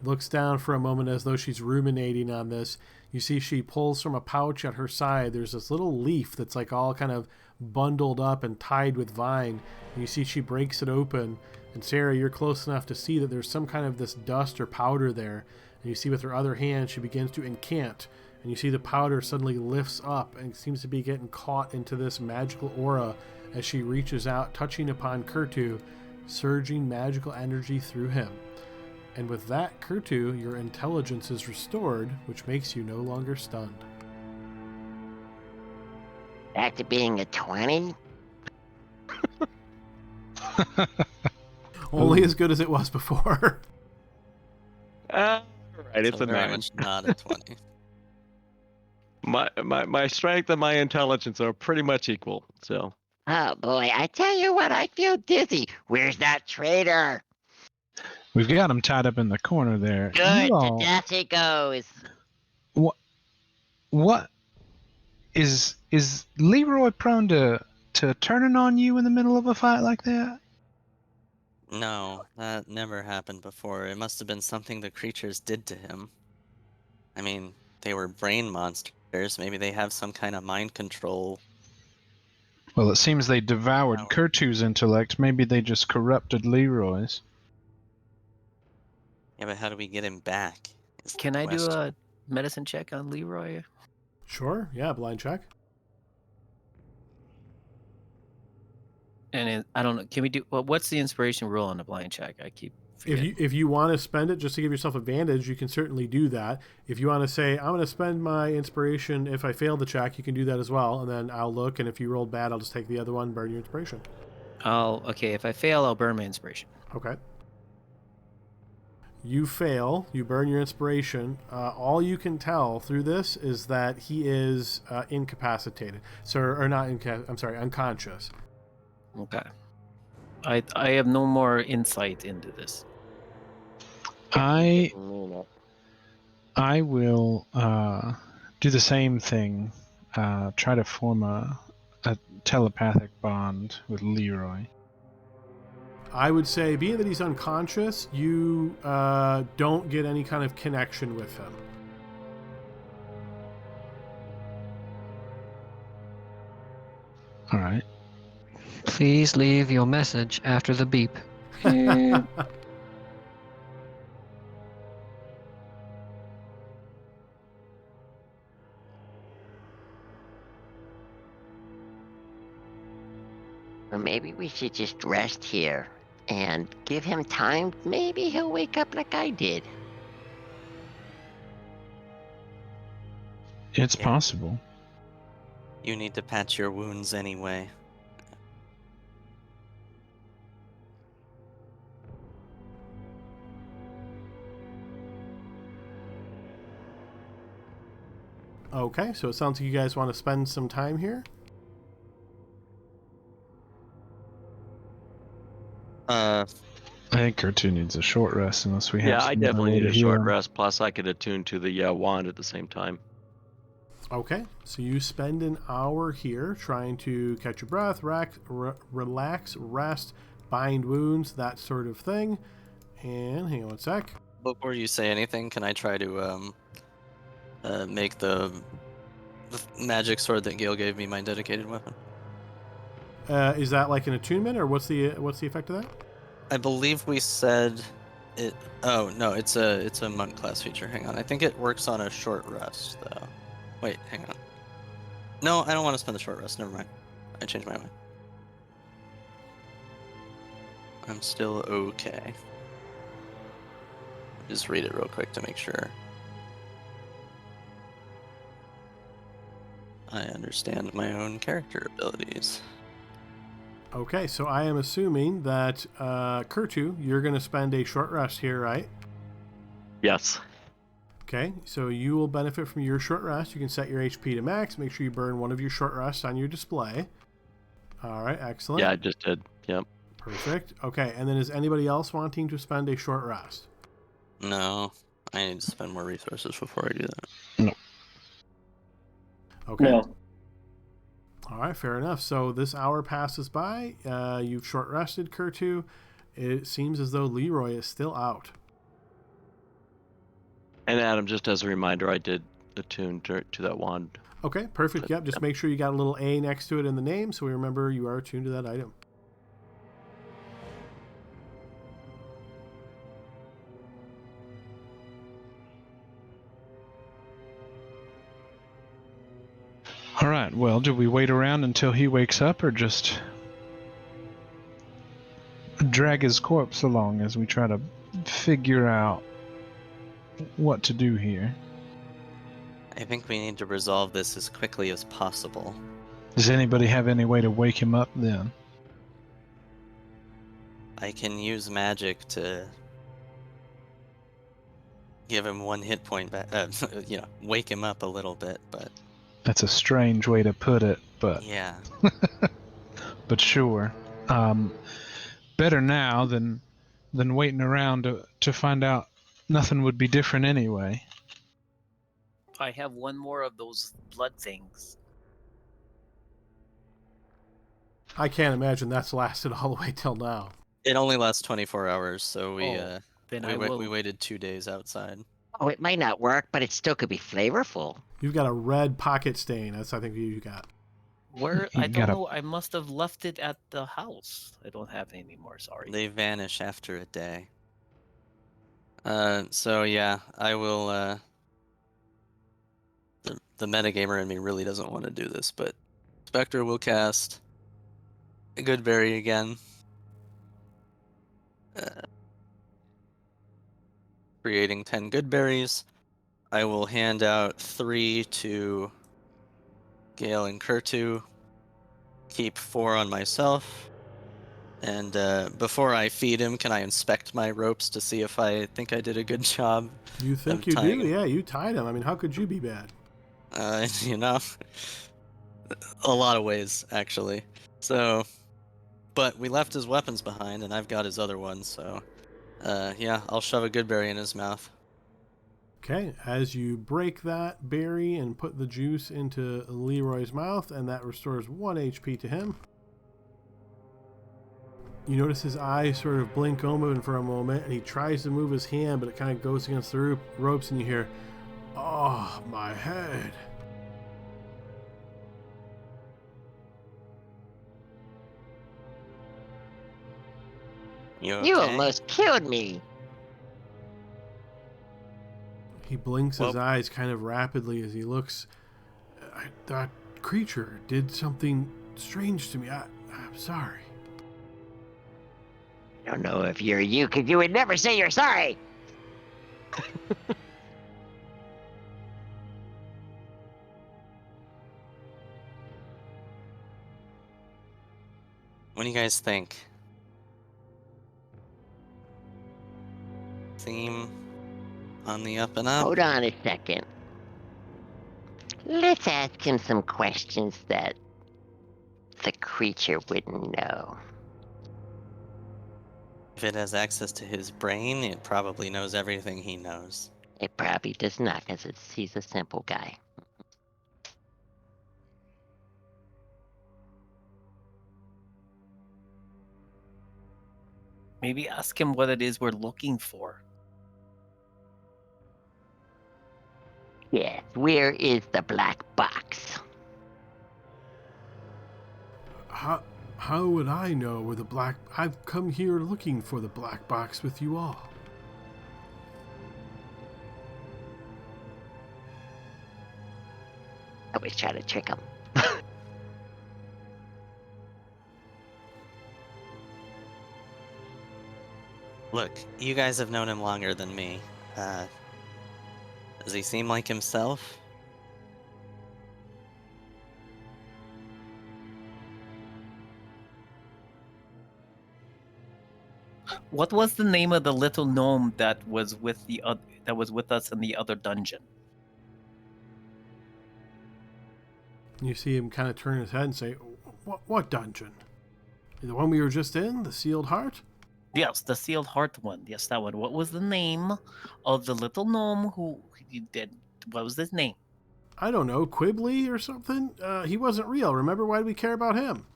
looks down for a moment as though she's ruminating on this. You see she pulls from a pouch at her side. There's this little leaf that's like all kind of bundled up and tied with vine. And you see she breaks it open. And Sarah, you're close enough to see that there's some kind of this dust or powder there. And you see with her other hand she begins to incant. And you see the powder suddenly lifts up and seems to be getting caught into this magical aura as she reaches out, touching upon Kurtu, surging magical energy through him. And with that, Kurtu, your intelligence is restored, which makes you no longer stunned. Back to being a 20? Only as good as it was before. Right, it's So a very 9. much not a 20. My strength and my intelligence are pretty much equal. So Oh boy, I tell you what, I feel dizzy. Where's that traitor? We've got him tied up in the corner there. Good, You to all, death he goes. what is Leroy prone to turning on you in the middle of a fight like that? No, that never happened before. It must have been something the creatures did to him. I mean, they were brain monsters. Maybe they have some kind of mind control. Well, it seems they devoured Power. Kurtu's intellect. Maybe they just corrupted Leroy's. Yeah, but how do we get him back? is the Can I do question. a medicine check on Leroy? Sure, yeah, blind check. And I don't know. Can we do? Well, what's the inspiration rule on the blind check? I keep forgetting. If you want to spend it just to give yourself advantage, you can certainly do that. If you want to say I'm going to spend my inspiration if I fail the check, you can do that as well. And then I'll look, and if you rolled bad, I'll just take the other one, burn your inspiration. Okay. If I fail, I'll burn my inspiration. Okay. You fail. You burn your inspiration. All you can tell through this is that he is incapacitated. So, or not. I'm sorry, unconscious. Okay. I have no more insight into this. I will do the same thing. Try to form a telepathic bond with Leroy. I would say, being that he's unconscious, you don't get any kind of connection with him. All right. Please leave your message after the beep. Or maybe we should just rest here and give him time. Maybe he'll wake up like I did. It's Yeah. possible. You need to patch your wounds anyway. Okay, so it sounds like you guys want to spend some time here. I think Kertu needs a short rest unless we have. Yeah, I some other definitely way need to a heal short him. rest. Plus, I could attune to the wand at the same time. Okay, so you spend an hour here trying to catch your breath, relax, rest, bind wounds, that sort of thing. And hang on one sec. Before you say anything, can I try to make the magic sword that Gale gave me my dedicated weapon? Is that like an attunement, or what's the effect of that? I believe we said it. Oh no, it's a monk class feature. Hang on, I think it works on a short rest though. Wait, hang on. No, I don't want to spend the short rest. Never mind. I changed my mind. I'm still okay. Just read it real quick to make sure I understand my own character abilities. Okay, so I am assuming that Kertu, you're going to spend a short rest here, right? Yes. Okay, so you will benefit from your short rest. You can set your HP to max. Make sure you burn one of your short rests on your display. All right, excellent. Yeah, I just did. Yep. Perfect. Okay, and then is anybody else wanting to spend a short rest? No, I need to spend more resources before I do that. Okay. No. All right, fair enough. So this hour passes by. You've short rested, Kertu. It seems as though Leroy is still out. And Adam, just as a reminder, I did attune to that wand. Okay, perfect. Yep, just make sure you got a little A next to it in the name so we remember you are attuned to that item. All right. Well, do we wait around until he wakes up, or just drag his corpse along as we try to figure out what to do here? I think we need to resolve this as quickly as possible. Does anybody have any way to wake him up then? I can use magic to give him one hit point back, wake him up a little bit, but That's a strange way to put it, but yeah. but sure. Better now than waiting around to find out nothing would be different anyway. I have one more of those blood things. I can't imagine that's lasted all the way till now. It only lasts 24 hours, so We we waited 2 days outside. Oh, it might not work, but it still could be flavorful. You've got a red pocket stain. That's, I think, what you got. Where You I don't gotta- know. I must have left it at the house. I don't have any anymore. Sorry. They vanish after a day. So yeah, I will. The metagamer in me really doesn't want to do this, but Spectre will cast a good berry again. Creating 10 good berries. I will hand out 3 to Gale and Kurtu. Keep 4 on myself. And before I feed him, can I inspect my ropes to see if I think I did a good job? You think of you do? tying him? Yeah, you tied him. I mean, how could you be bad? You know, a lot of ways, actually. So, but we left his weapons behind, and I've got his other ones, so yeah, I'll shove a good berry in his mouth. Okay, as you break that berry and put the juice into Leroy's mouth, and that restores 1 HP to him. You notice his eyes sort of blink open for a moment, and he tries to move his hand, but it kind of goes against the ropes, and you hear, "Oh, my head." You okay? You almost killed me. He blinks his Well- eyes kind of rapidly as he looks. That creature did something strange to me. I'm sorry. I don't know if you're you, because you would never say you're sorry. What do you guys think? Theme on the up and up? Hold on a second. Let's ask him some questions that the creature wouldn't know. If it has access to his brain, it probably knows everything he knows. It probably does not, because he's a simple guy. Maybe ask him what it is we're looking for. Yes, where is the black box? How would I know where the black... I've come here looking for the black box with you all. I was trying to trick him. Look, you guys have known him longer than me. Does he seem like himself? What was the name of the little gnome that was with us in the other dungeon? You see him kind of turn his head and say, What dungeon? The one we were just in? The Sealed Heart? Yes, the sealed heart one. Yes, that one. What was the name of the little gnome who did? What was his name? I don't know, Quibbly or something? He wasn't real. Remember, why do we care about him?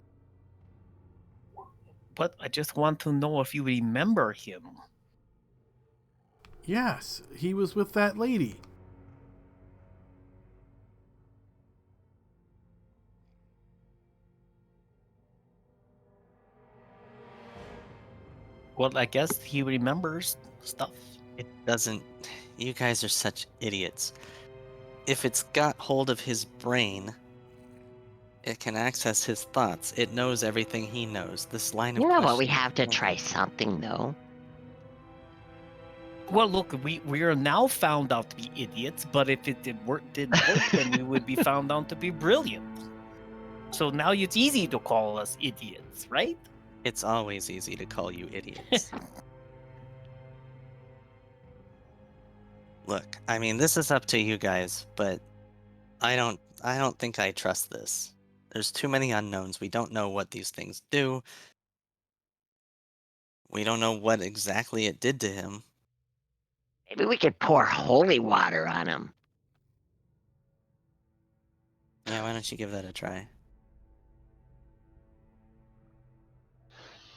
But I just want to know if you remember him. Yes, he was with that lady. Well, I guess he remembers stuff. It doesn't. You guys are such idiots. If it's got hold of his brain, it can access his thoughts. It knows everything he knows. This line of You know what? We questioning- have to try something, though. Well, look, we are now found out to be idiots, but if it didn't work, then we would be found out to be brilliant. So now it's easy to call us idiots, right? It's always easy to call you idiots. Look, I mean, this is up to you guys, but I don't think I trust this. There's too many unknowns. We don't know what these things do. We don't know what exactly it did to him. Maybe we could pour holy water on him. Yeah, why don't you give that a try?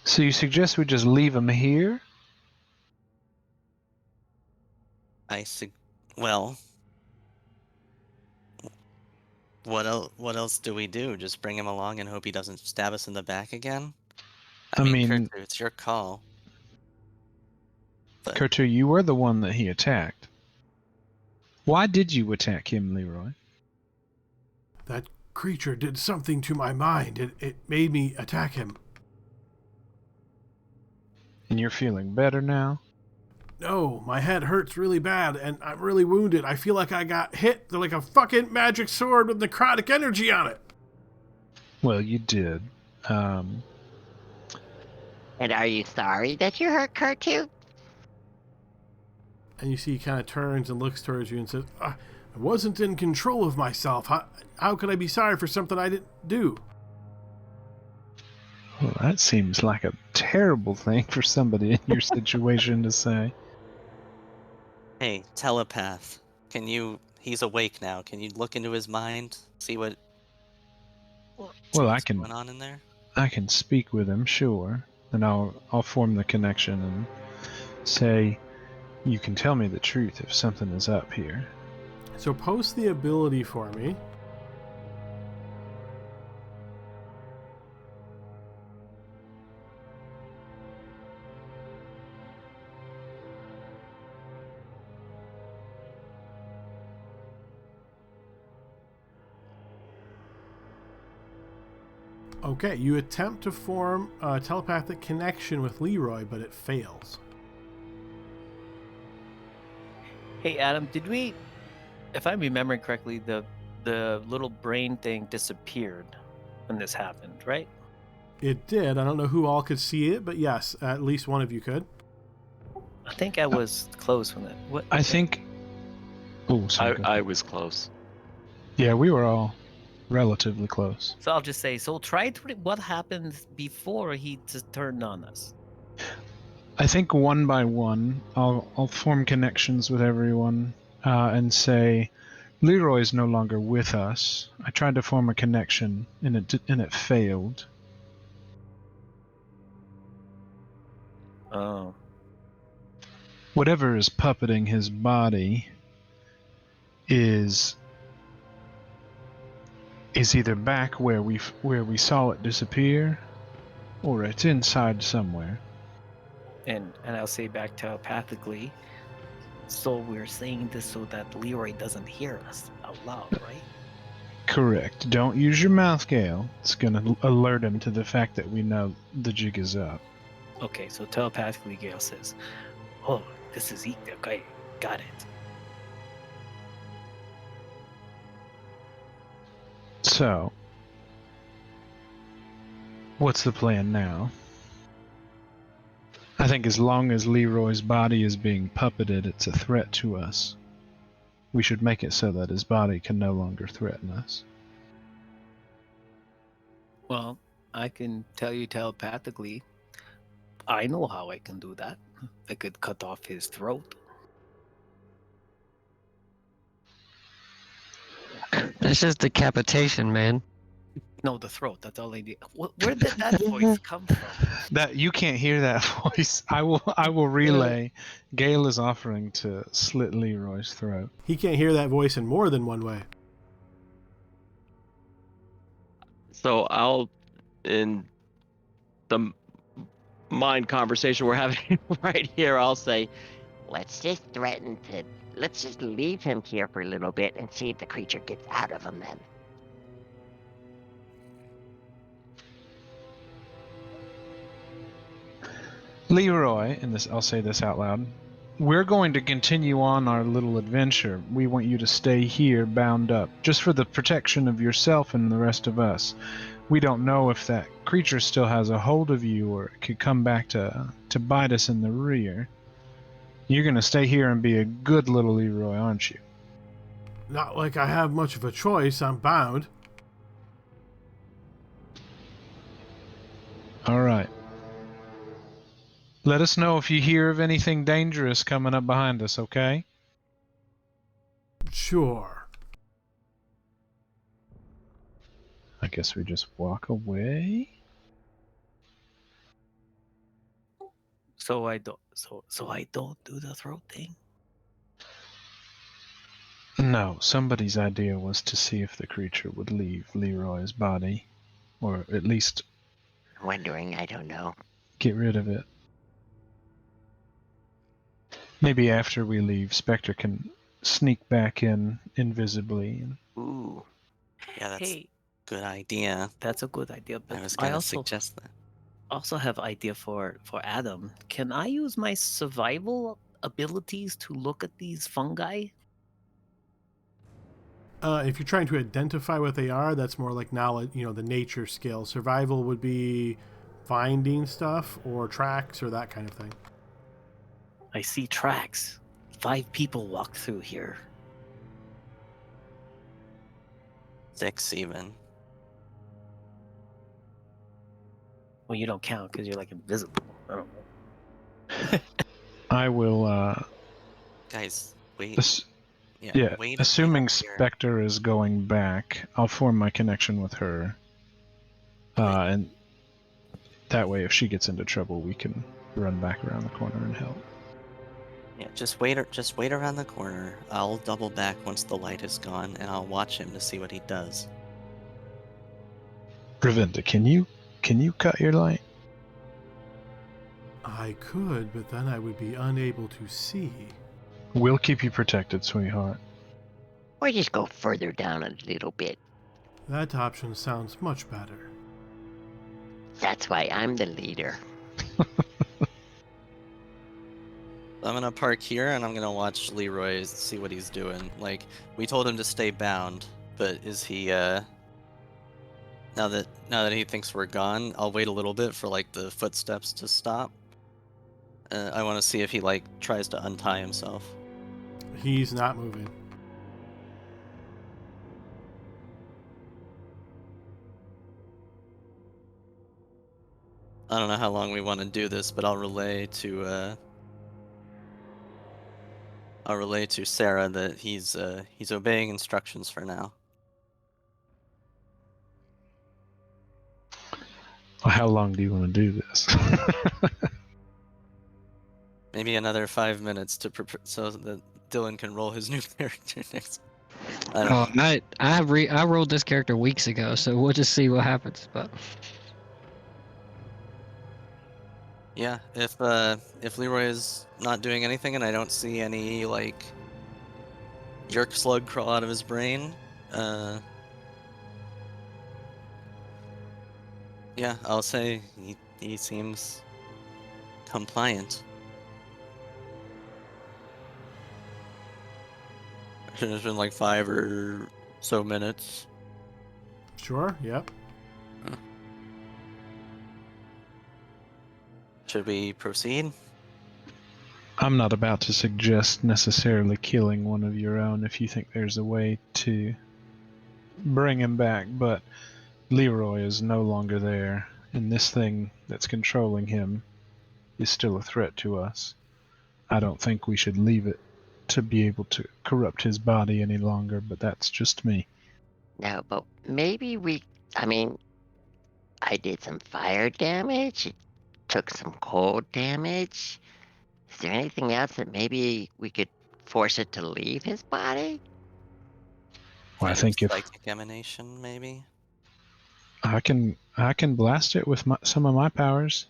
So you suggest we just leave him here? Well, what else do we do? Just bring him along and hope he doesn't stab us in the back again? I mean- Kurtu, it's your call. But Kurtu, you were the one that he attacked. Why did you attack him, Leroy? That creature did something to my mind. It made me attack him. And you're feeling better now? No, my head hurts really bad, and I'm really wounded. I feel like I got hit like a fucking magic sword with necrotic energy on it. Well, you did. And are you sorry that you hurt Kurt too? And you see he kind of turns and looks towards you and says, I wasn't in control of myself. How could I be sorry for something I didn't do? Well, that seems like a terrible thing for somebody in your situation to say. Hey, telepath. He's awake now. Can you look into his mind? See what's going on in there? I can speak with him, sure. And I'll form the connection and say, you can tell me the truth if something is up here. So post the ability for me. Okay, you attempt to form a telepathic connection with Leroy, but it fails. Hey, Adam, did we, if I'm remembering correctly, the little brain thing disappeared when this happened, right? It did. I don't know who all could see it, but yes, at least one of you could. I think I was close when it. What? I think... Oh, sorry. I was close. Yeah, we were all relatively close. So I'll just say, so try to, what happened before he just turned on us? I think one by one, I'll form connections with everyone and say, Leroy's no longer with us. I tried to form a connection and it failed. Oh. Whatever is puppeting his body is either back where we saw it disappear, or it's inside somewhere. And I'll say back telepathically, so we're saying this so that Leroy doesn't hear us out loud, right? Correct. Don't use your mouth, Gale. It's gonna alert him to the fact that we know the jig is up. Okay, so telepathically Gale says, oh, this is okay, got it. So, what's the plan now? I think as long as Leroy's body is being puppeted, it's a threat to us. We should make it so that his body can no longer threaten us. Well, I can tell you telepathically, I know how I can do that. I could cut off his throat. That's just decapitation, man. No, the throat. That's all I need. Where did that voice come from? That you can't hear that voice. I will relay. Gale is offering to slit Leroy's throat. He can't hear that voice in more than one way. So I'll, in the mind conversation we're having right here, I'll say, Let's just leave him here for a little bit and see if the creature gets out of him then. Leroy, and I'll say this out loud, we're going to continue on our little adventure. We want you to stay here bound up, just for the protection of yourself and the rest of us. We don't know if that creature still has a hold of you or it could come back to bite us in the rear. You're going to stay here and be a good little Leroy, aren't you? Not like I have much of a choice. I'm bound. All right. Let us know if you hear of anything dangerous coming up behind us, okay? Sure. I guess we just walk away. So I don't. So I don't do the throat thing. No, somebody's idea was to see if the creature would leave Leroy's body, or at least Wondering, I don't know. get rid of it. Maybe after we leave, Spectre can sneak back in invisibly. Ooh. Yeah, that's Hey, a good idea. that's a good idea. But I was I gonna also suggest that. also have idea for Adam. Can I use my survival abilities to look at these fungi? If you're trying to identify what they are, that's more like knowledge, the nature skill. Survival would be finding stuff or tracks or that kind of thing. I see tracks. 5 people walked through here. 6 even. Well, you don't count because you're like invisible. I don't know. I will. Guys, wait. Yeah, wait assuming here. Spectre is going back, I'll form my connection with her. And that way, if she gets into trouble, we can run back around the corner and help. Yeah, just wait around the corner. I'll double back once the light is gone, and I'll watch him to see what he does. Ravinda, can you cut your light? I could, but then I would be unable to see. We'll keep you protected, sweetheart. Or just go further down a little bit. That option sounds much better. That's why I'm the leader. I'm gonna park here, and I'm gonna watch Leroy see what he's doing. Like, we told him to stay bound, but is he? Now that he thinks we're gone, I'll wait a little bit for like the footsteps to stop. I want to see if he like tries to untie himself. He's not moving. I don't know how long we want to do this, but I'll relay to Sarah that he's obeying instructions for now. Well, how long do you want to do this? Maybe another 5 minutes to so that Dylan can roll his new character next. I don't know. I rolled this character weeks ago, so we'll just see what happens. But Yeah, if Leroy is not doing anything and I don't see any like jerk slug crawl out of his brain, yeah, I'll say he seems compliant. It's been like 5 or so minutes. Sure, yep. Should we proceed? I'm not about to suggest necessarily killing one of your own if you think there's a way to bring him back, but Leroy is no longer there, and this thing that's controlling him is still a threat to us. I don't think we should leave it to be able to corrupt his body any longer, but that's just me. No, but maybe I did some fire damage. It took some cold damage. Is there anything else that maybe we could force it to leave his body? Well, I think if psychic emanation, maybe. I can blast it with some of my powers.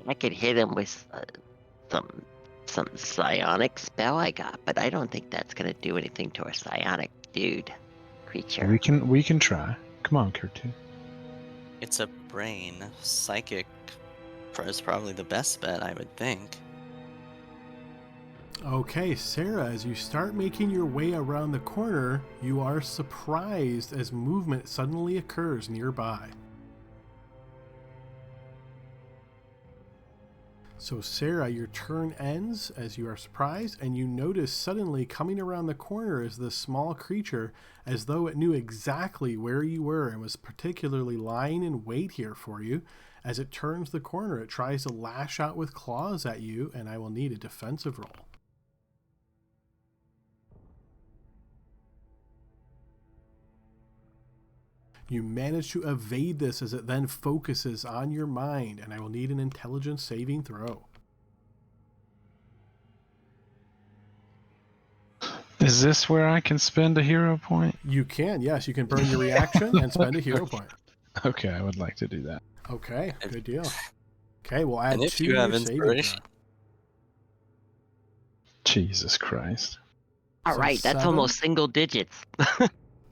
I could hit him with some psionic spell I got, but I don't think that's gonna do anything to a psionic creature. We can try. Come on, Kurtu. It's a brain. Psychic is probably the best bet, I would think. Okay, Sarah, as you start making your way around the corner, you are surprised as movement suddenly occurs nearby. So Sarah, your turn ends as you are surprised, and you notice suddenly coming around the corner is this small creature, as though it knew exactly where you were and was particularly lying in wait here for you. As it turns the corner, it tries to lash out with claws at you, and I will need a defensive roll. You manage to evade this as it then focuses on your mind, and I will need an intelligence saving throw. Is this where I can spend a hero point? You can, yes. You can burn your reaction and spend a hero point. Okay, I would like to do that. Okay, good deal. Okay, we'll add And if 2 you to have your saving inspiration. throw. Jesus Christ. All So right, that's 7? almost single digits.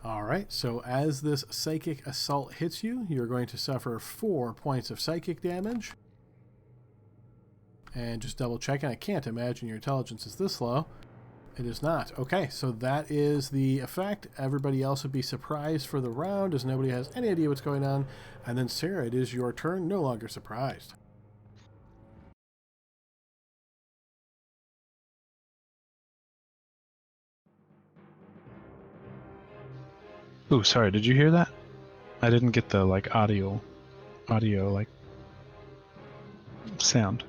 All right, so as this psychic assault hits you, you're going to suffer 4 points of psychic damage. And just double checking, I can't imagine your intelligence is this low. It is not. Okay, so that is the effect. Everybody else would be surprised for the round as nobody has any idea what's going on. And then Sarah, it is your turn, no longer surprised. Oh, sorry, did you hear that? I didn't get the audio sound.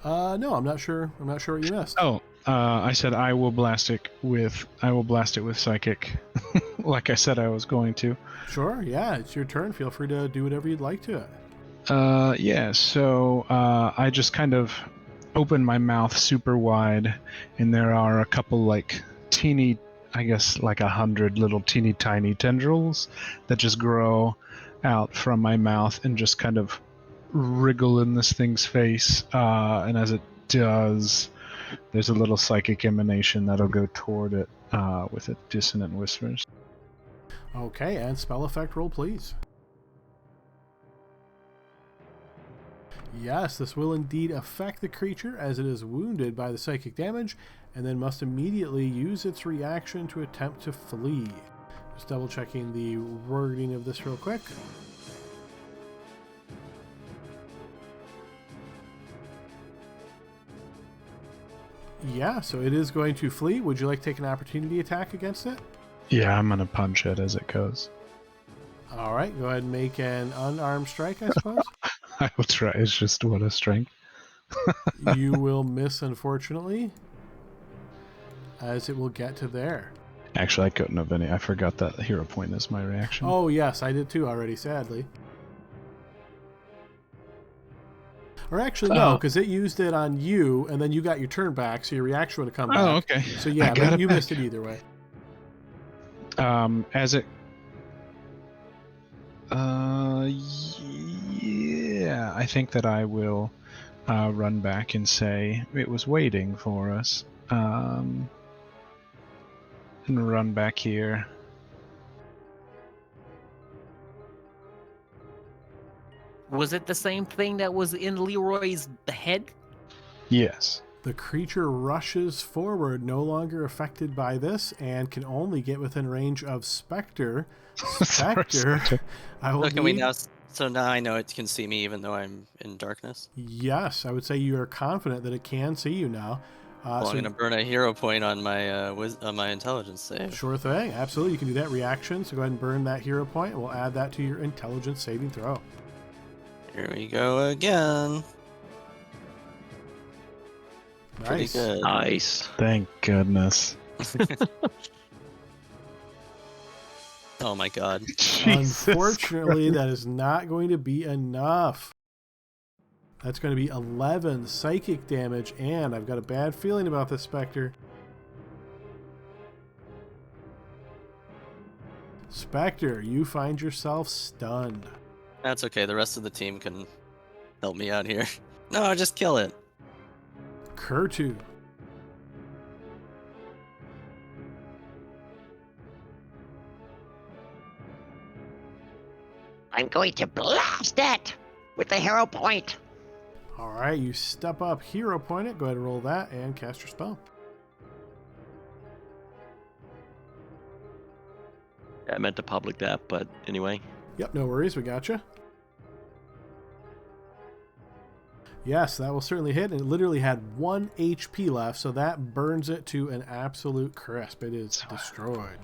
No, I'm not sure. I'm not sure what you missed. Oh, I said I will blast it with psychic, like I said I was going to. Sure, yeah, it's your turn. Feel free to do whatever you'd like to it. Yeah. So I just kind of open my mouth super wide, and there are a couple teeny, I guess 100 little teeny tiny tendrils that just grow out from my mouth and just kind of wriggle in this thing's face. And as it does, there's a little psychic emanation that'll go toward it with a dissonant whispers. Okay, and spell effect roll, please. Yes, this will indeed affect the creature as it is wounded by the psychic damage and then must immediately use its reaction to attempt to flee. Just double checking the wording of this real quick. Yeah, so it is going to flee. Would you like to take an opportunity attack against it? Yeah, I'm gonna punch it as it goes. All right, go ahead and make an unarmed strike, I suppose. I will try. It's just what a strength. You will miss, unfortunately, as it will get to there. Actually, I couldn't have any. I forgot that hero point is my reaction. Oh, yes, I did too already, sadly. Or actually, no, because it used it on you, and then you got your turn back, so your reaction would have come back. Oh, okay. So yeah, but you missed it either way. As it... yeah, I think that I will run back and say it was waiting for us. And run back here. Was it the same thing that was in Leroy's head? Yes. The creature rushes forward, no longer affected by this, and can only get within range of Spectre. Spectre, I will So can we need... now? So now I know it can see me even though I'm in darkness. Yes, I would say you are confident that it can see you now. Well, so I'm gonna burn a hero point on my intelligence save. Sure thing, absolutely. You can do that reaction. So go ahead and burn that hero point. We'll add that to your intelligence saving throw. Here we go again. Pretty Nice. good. Nice. Thank goodness. Oh my god. Jesus Unfortunately, Christ. that is not going to be enough. That's going to be 11 psychic damage, and I've got a bad feeling about this Spectre. Spectre, you find yourself stunned. That's okay. The rest of the team can help me out here. No, just kill it. Kurtu. I'm going to blast it with the hero point. All right, you step up, hero point it. Go ahead and roll that and cast your spell. I meant to public that, but anyway. Yep, no worries. We got you. Yes, that will certainly hit. And it literally had 1 HP left, so that burns it to an absolute crisp. It is destroyed.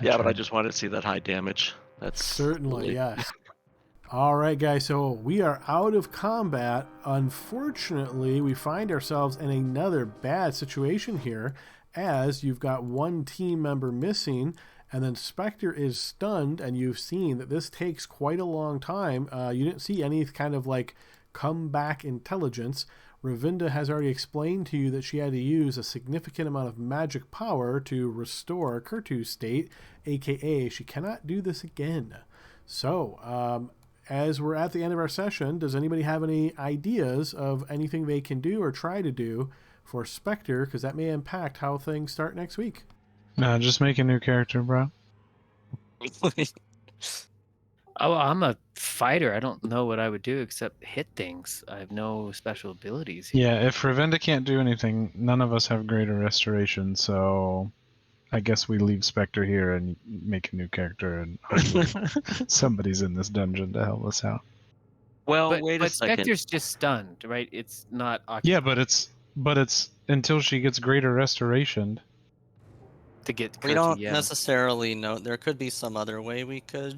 Yeah, but I just wanted to see that high damage. That's Certainly, really- yes. All right, guys, so we are out of combat. Unfortunately, we find ourselves in another bad situation here, as you've got 1 team member missing, and then Spectre is stunned, and you've seen that this takes quite a long time. You didn't see any kind of comeback intelligence. Ravinda has already explained to you that she had to use a significant amount of magic power to restore Kurtu's state, aka she cannot do this again. So, as we're at the end of our session, does anybody have any ideas of anything they can do or try to do for Spectre? Because that may impact how things start next week. No, just make a new character, bro. Oh, I'm a fighter. I don't know what I would do except hit things. I have no special abilities here. Yeah, if Ravinda can't do anything, none of us have greater restoration, so I guess we leave Spectre here and make a new character, and hopefully somebody's in this dungeon to help us out. Well, But, wait a but second. Spectre's just stunned, right? It's not occupied. Yeah, but it's until she gets greater restoration. To get We Kurtu, don't yeah. necessarily know. There could be some other way we could.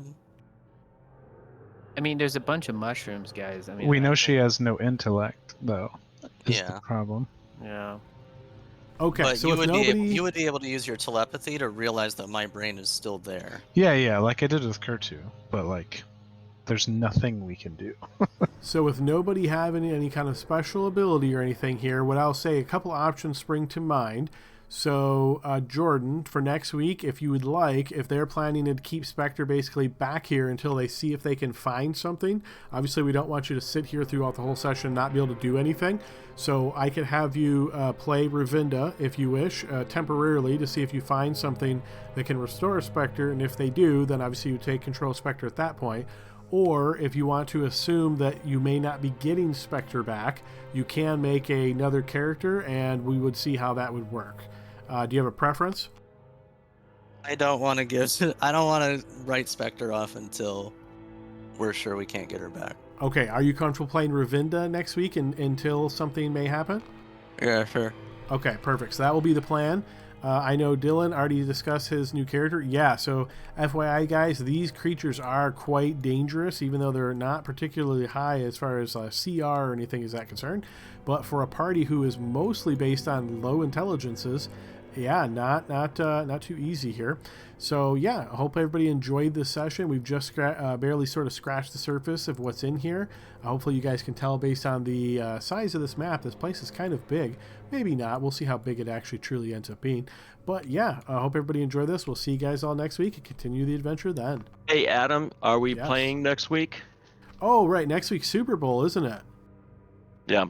I mean, there's a bunch of mushrooms, guys. I mean, We know she has no intellect, though. Is Yeah. the problem. Yeah. Okay, But so you if would nobody, you would be able to use your telepathy to realize that my brain is still there. Yeah, like I did with Kurtu, but like, there's nothing we can do. so with nobody having any kind of special ability or anything here, what I'll say, a couple options spring to mind. So, Jordan, for next week, if you would like, if they're planning to keep Spectre basically back here until they see if they can find something, obviously we don't want you to sit here throughout the whole session and not be able to do anything. So I could have you play Ravinda, if you wish, temporarily to see if you find something that can restore Spectre, and if they do, then obviously you take control of Spectre at that point. Or if you want to assume that you may not be getting Spectre back, you can make another character, and we would see how that would work. Do you have a preference? I don't want to give. I don't want to write Spectre off until we're sure we can't get her back. Okay, are you comfortable playing Ravinda next week until something may happen? Yeah, sure. Okay, perfect. So that will be the plan. I know Dylan already discussed his new character. Yeah, so FYI, guys, these creatures are quite dangerous, even though they're not particularly high as far as CR or anything is that concerned. But for a party who is mostly based on low intelligences, yeah, not too easy here. So yeah, I hope everybody enjoyed this session. We've just barely sort of scratched the surface of what's in here. Hopefully you guys can tell based on the size of this map, this place is kind of big. Maybe not. We'll see how big it actually truly ends up being. But yeah, I hope everybody enjoyed this. We'll see you guys all next week and continue the adventure then. Hey, Adam, are we Yes. playing next week? Oh, right. Next week's Super Bowl, isn't it? Yeah.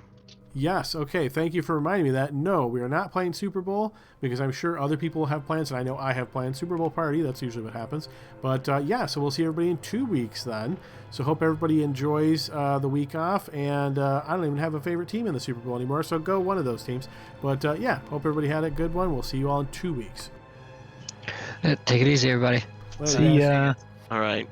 Yes, okay, thank you for reminding me that. No, we are not playing Super Bowl, because I'm sure other people have plans, and I know I have plans. Super Bowl party, that's usually what happens. But yeah, so we'll see everybody in 2 weeks then. So hope everybody enjoys the week off, and I don't even have a favorite team in the Super Bowl anymore, so go one of those teams. But yeah, hope everybody had a good one. We'll see you all in 2 weeks. Take it easy, everybody. Later, See guys. ya. All right.